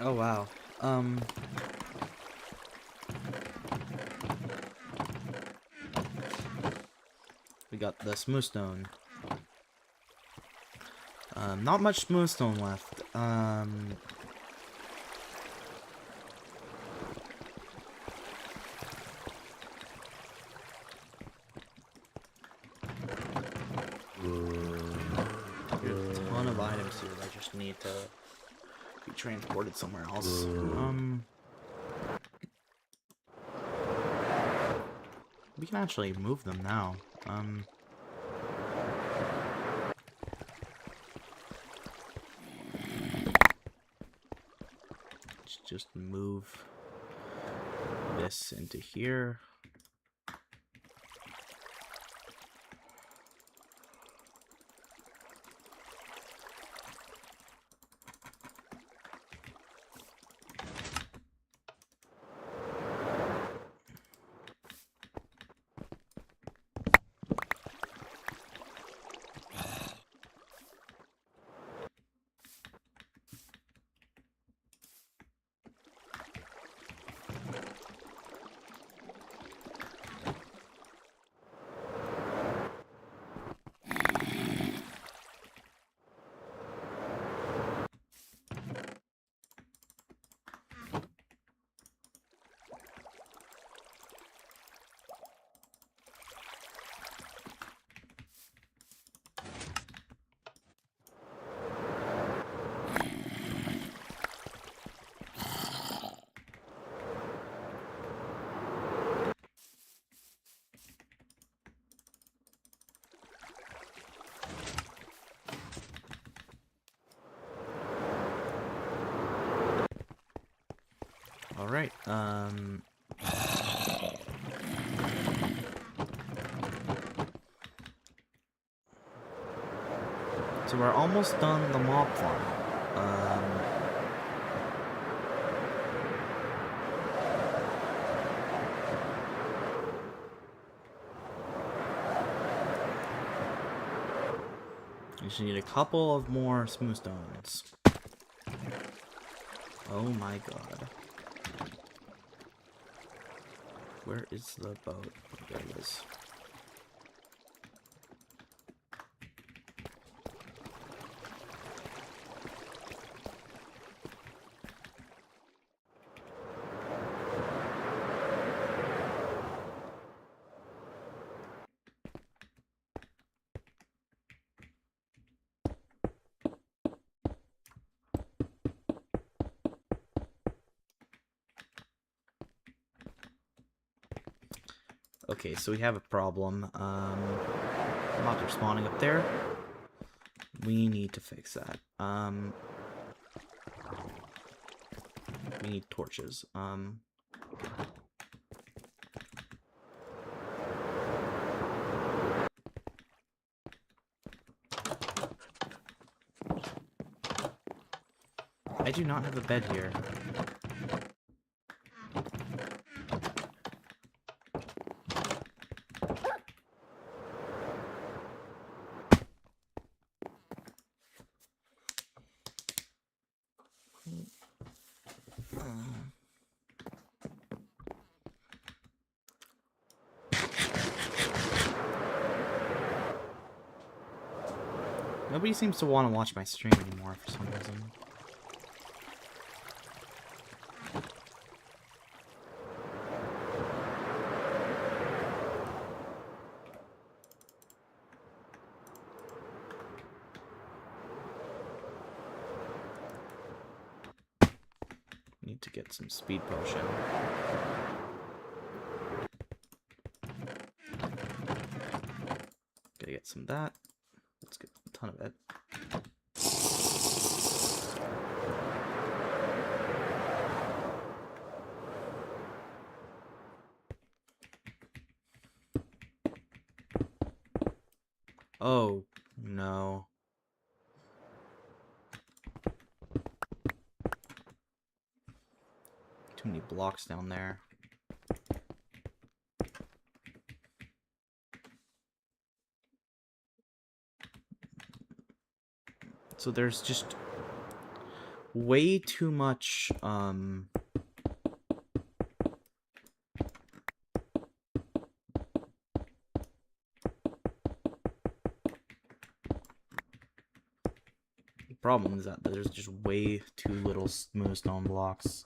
Oh wow. We got the smooth stone. Not much smooth stone left. There's a ton of items here that just need to be transported somewhere else. We can actually move them now. Let's just move this into here. Alright, so we're almost done the mob farm. We just need a couple of more smooth stones. Oh my god. Where is the boat? Oh, there it is. Okay, so we have a problem. Mobs are spawning up there. We need to fix that. We need torches. I do not have a bed here. Nobody seems to want to watch my stream anymore for some reason. Need to get some speed potion. Gotta get some of that. Let's get a ton of it. Oh, no. Too many blocks down there. So there's just way too much, the problem is that there's just way too little smooth stone blocks.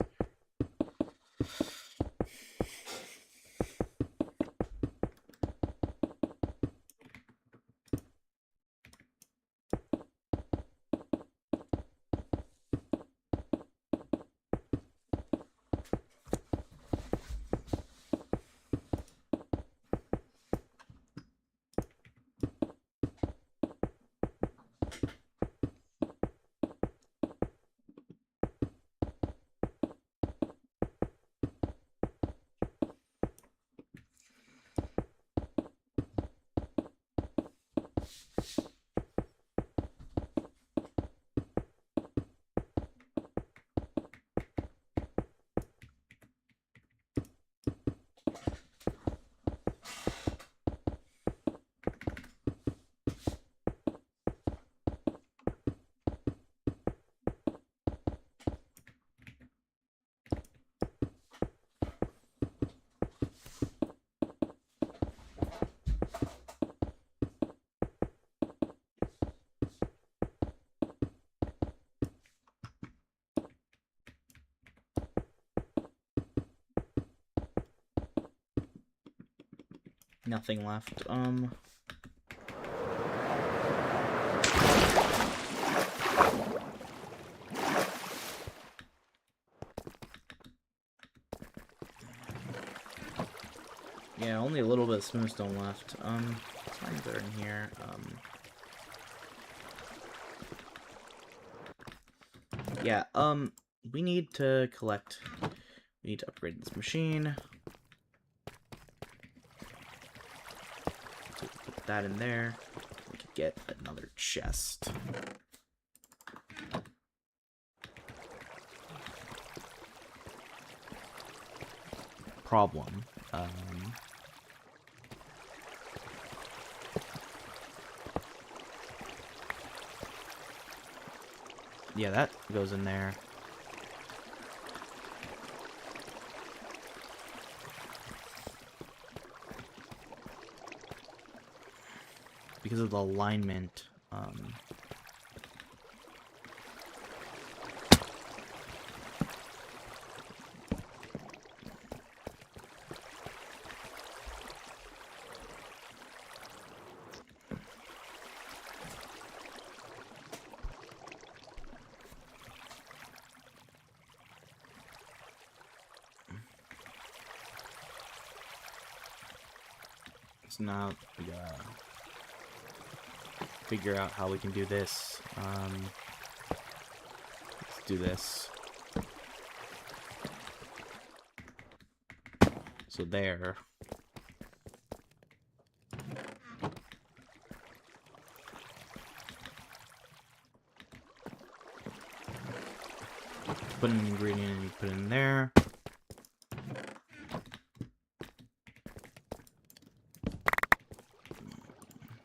Nothing left. Yeah, only a little bit of smooth stone left. Signs are in here. Yeah, we need to collect We need to upgrade this machine. So put that in there. We could get another chest. Problem. Yeah, that goes in there. Because of the alignment, so now we gotta figure out how we can do this. Let's do this. So there. Put an ingredient and you put it in there.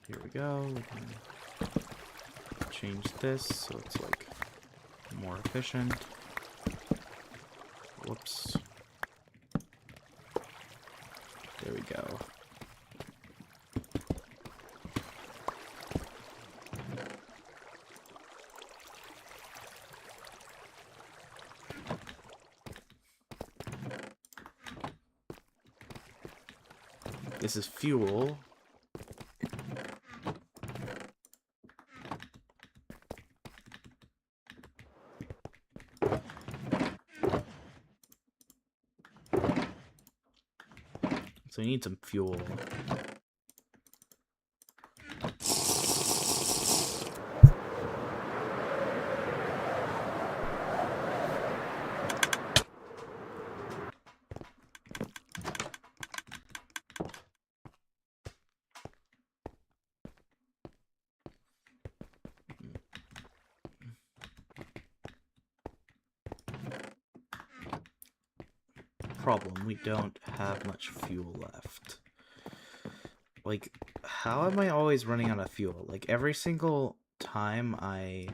Here we go. We can change this so it's like more efficient. Whoops. There we go. This is fuel. So we need some fuel. Problem, we don't have much fuel left. Like, how am I always running out of fuel? Like, every single time I...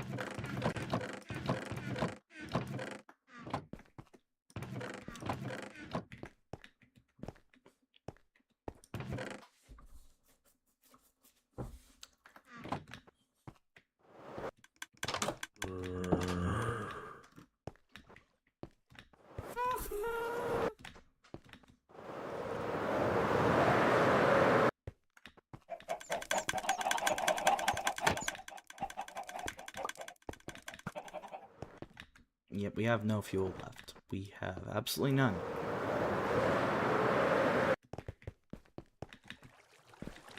Yep, we have no fuel left. We have absolutely none.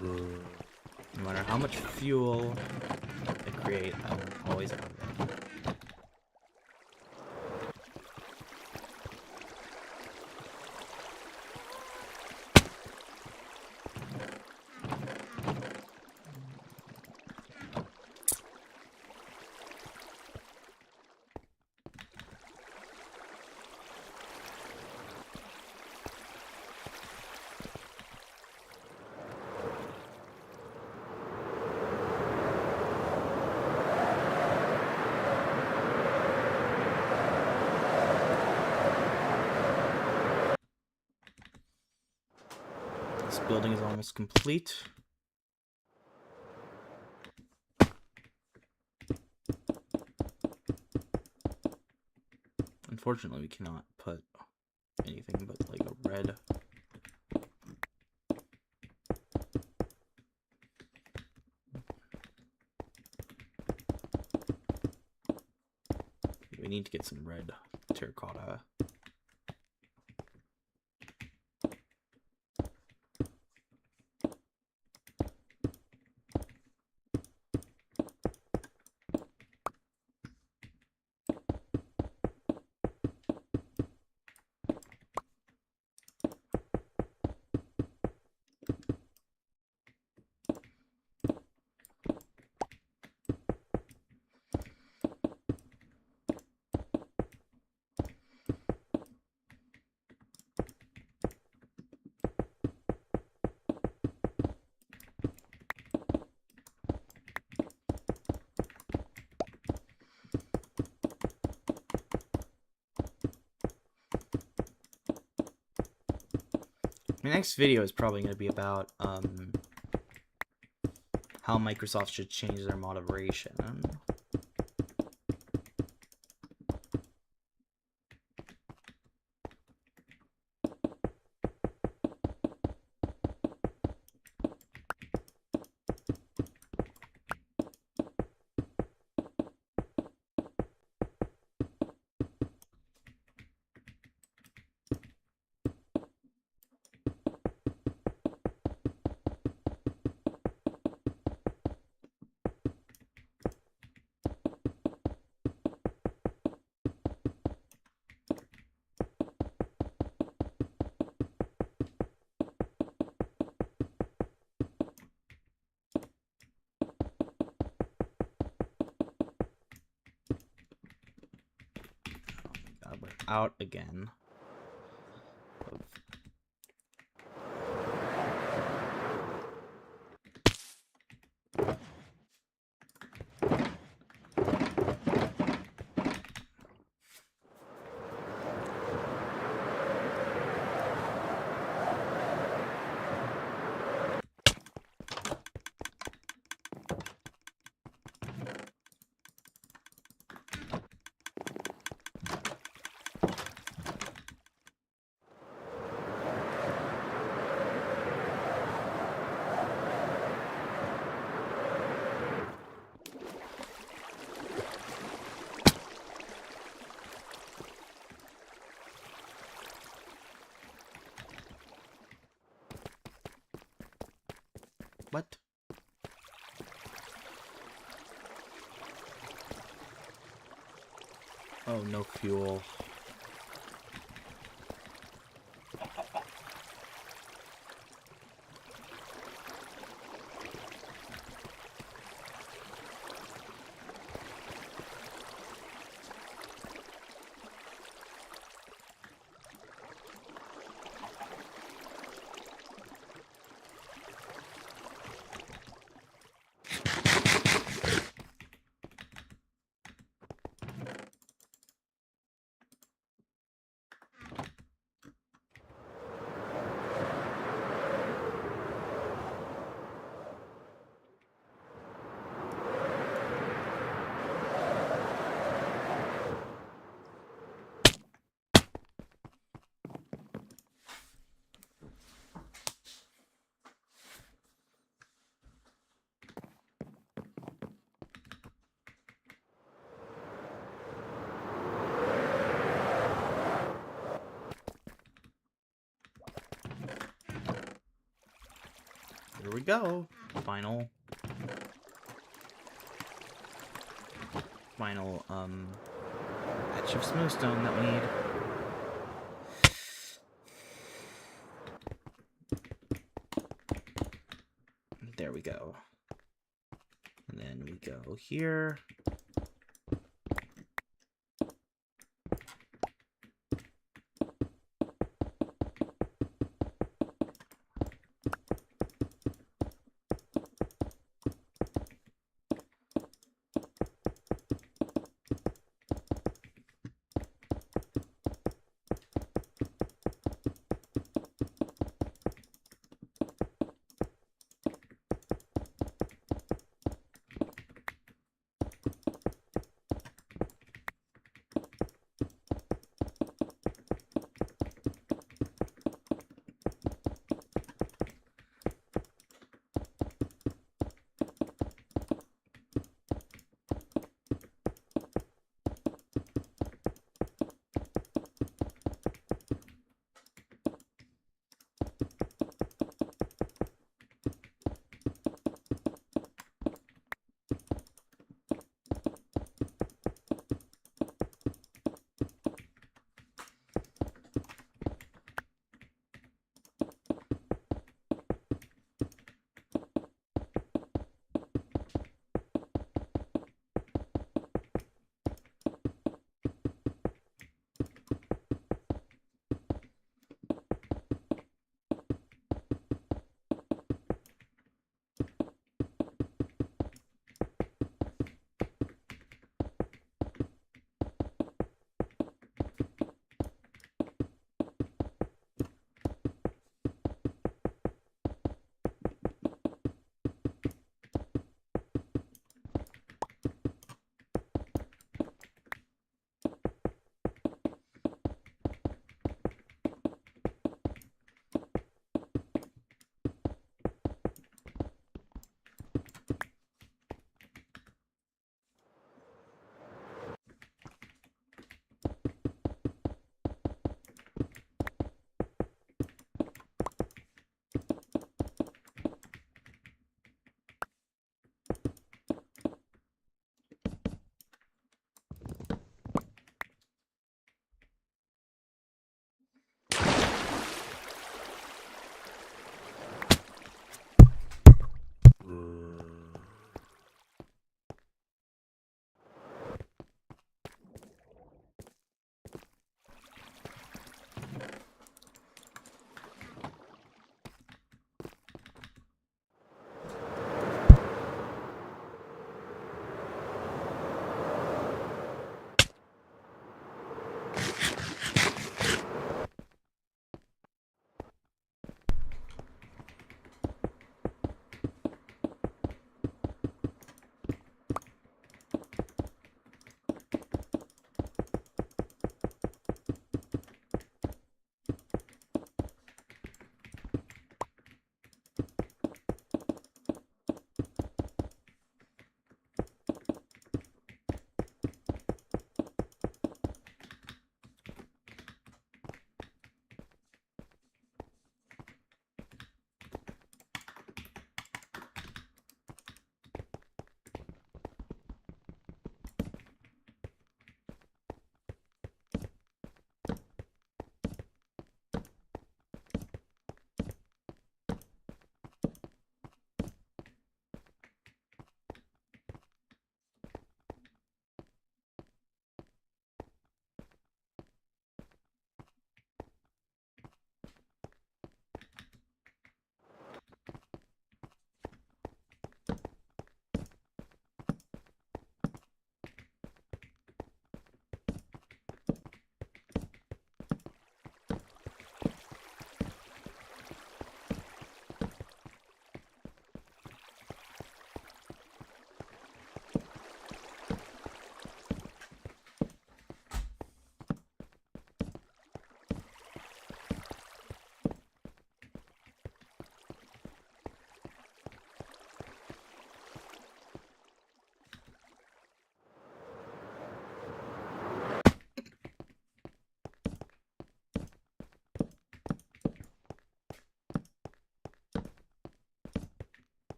No matter how much fuel I create, I'm always out of it. This building is almost complete. Unfortunately, we cannot put anything but like a red. We need to get some red terracotta. My next video is probably going to be about how Microsoft should change their moderation. God, we're out again. What? Oh, no fuel. Here we go. Final batch of smoothstone that we need. There we go. And then we go here.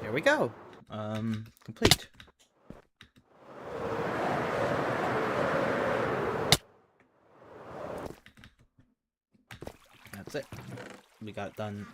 there we go. Complete. That's it. We got it done.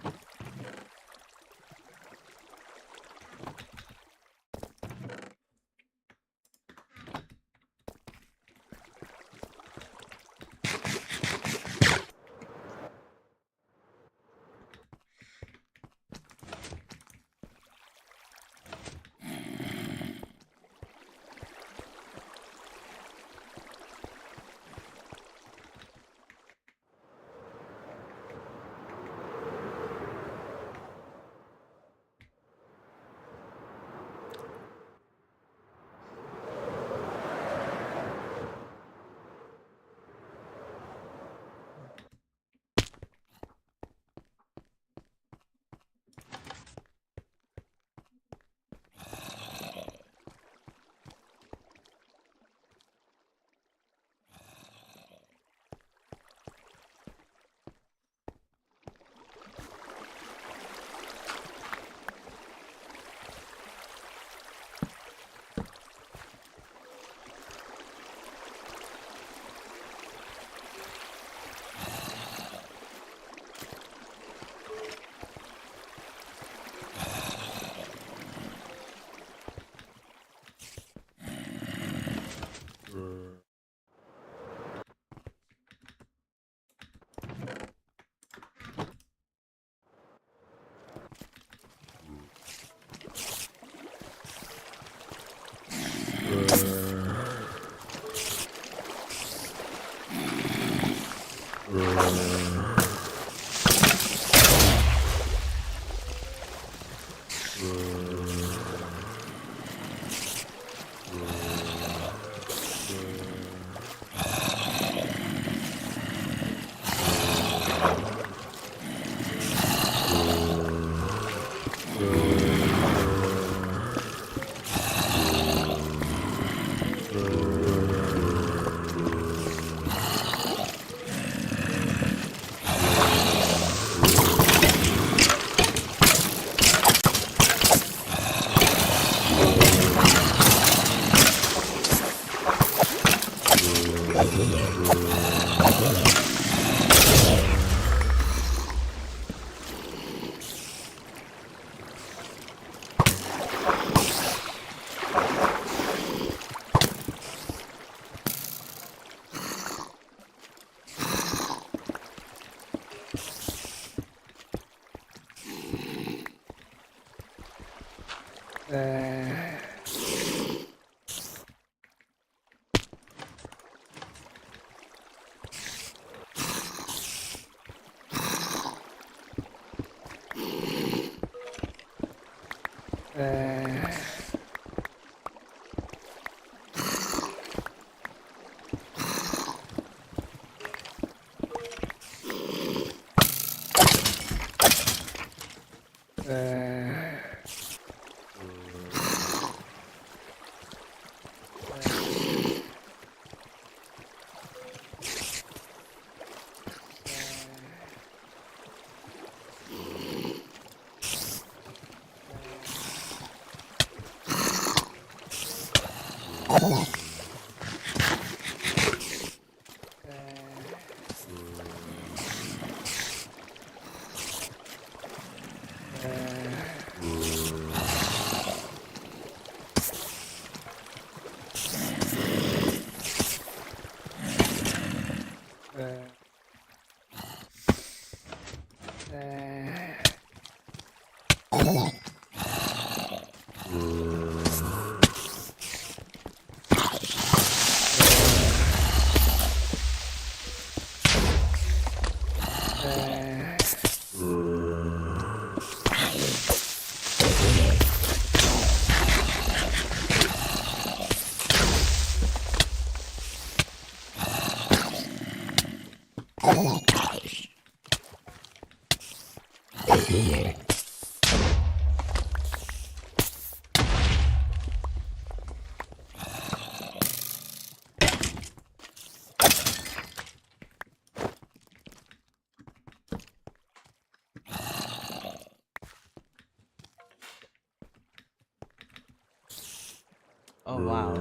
Oh wow.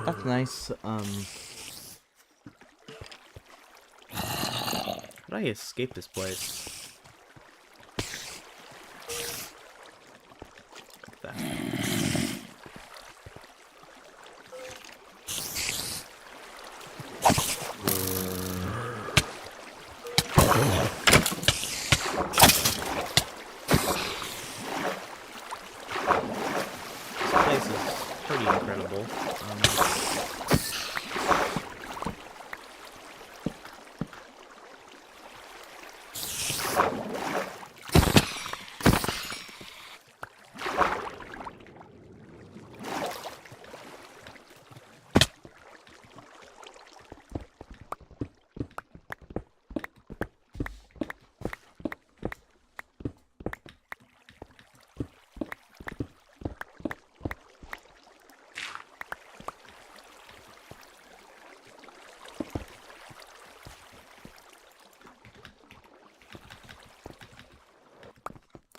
That's nice. How did I escape this place? Like that. This place is pretty incredible.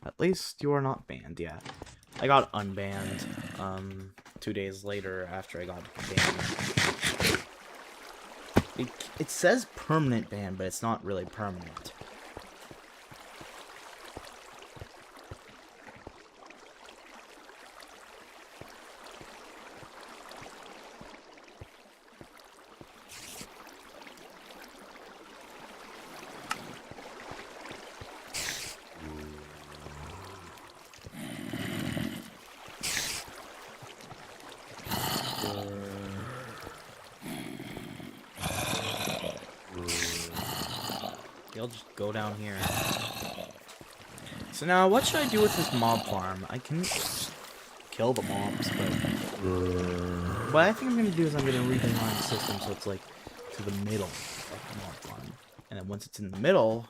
At least you are not banned yet. I got unbanned 2 days later after I got banned. It says permanent ban, but it's not really permanent. I'll just go down here. So now, what should I do with this mob farm? I can just kill the mobs, but what I think I'm gonna do is I'm gonna redesign the system so it's like to the middle of the mob farm, and then once it's in the middle,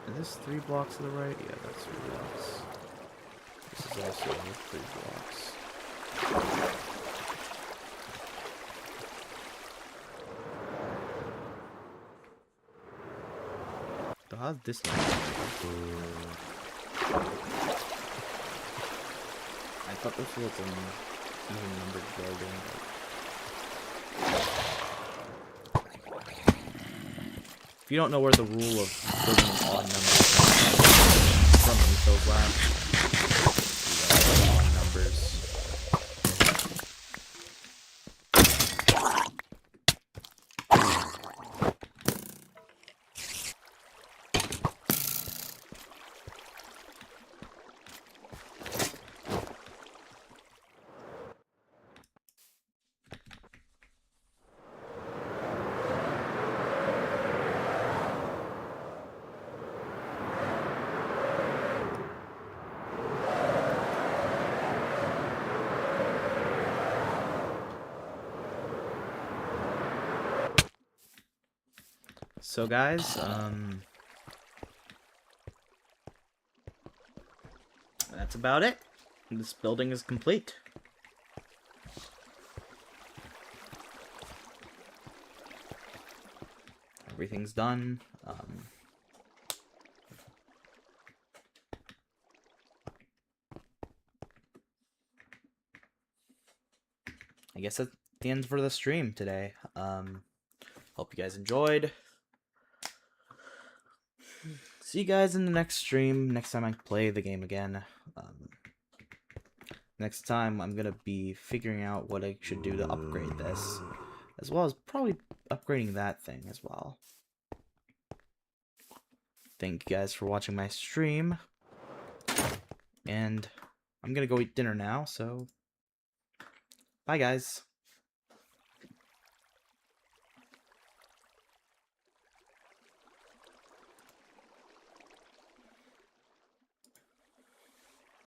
is this 3 blocks to the right? Yeah, that's 3 blocks. This is also 3 blocks. So how's this like? I thought this was an even numbered building. If you don't know where the rule of building an odd number from Mythos Lab, odd numbers. So guys, that's about it. This building is complete. Everything's done. I guess that's the end for the stream today. Hope you guys enjoyed. See you guys in the next stream, next time I play the game again. Next time I'm gonna be figuring out what I should do to upgrade this, as well as probably upgrading that thing as well. Thank you guys for watching my stream, and I'm gonna go eat dinner now, so bye guys.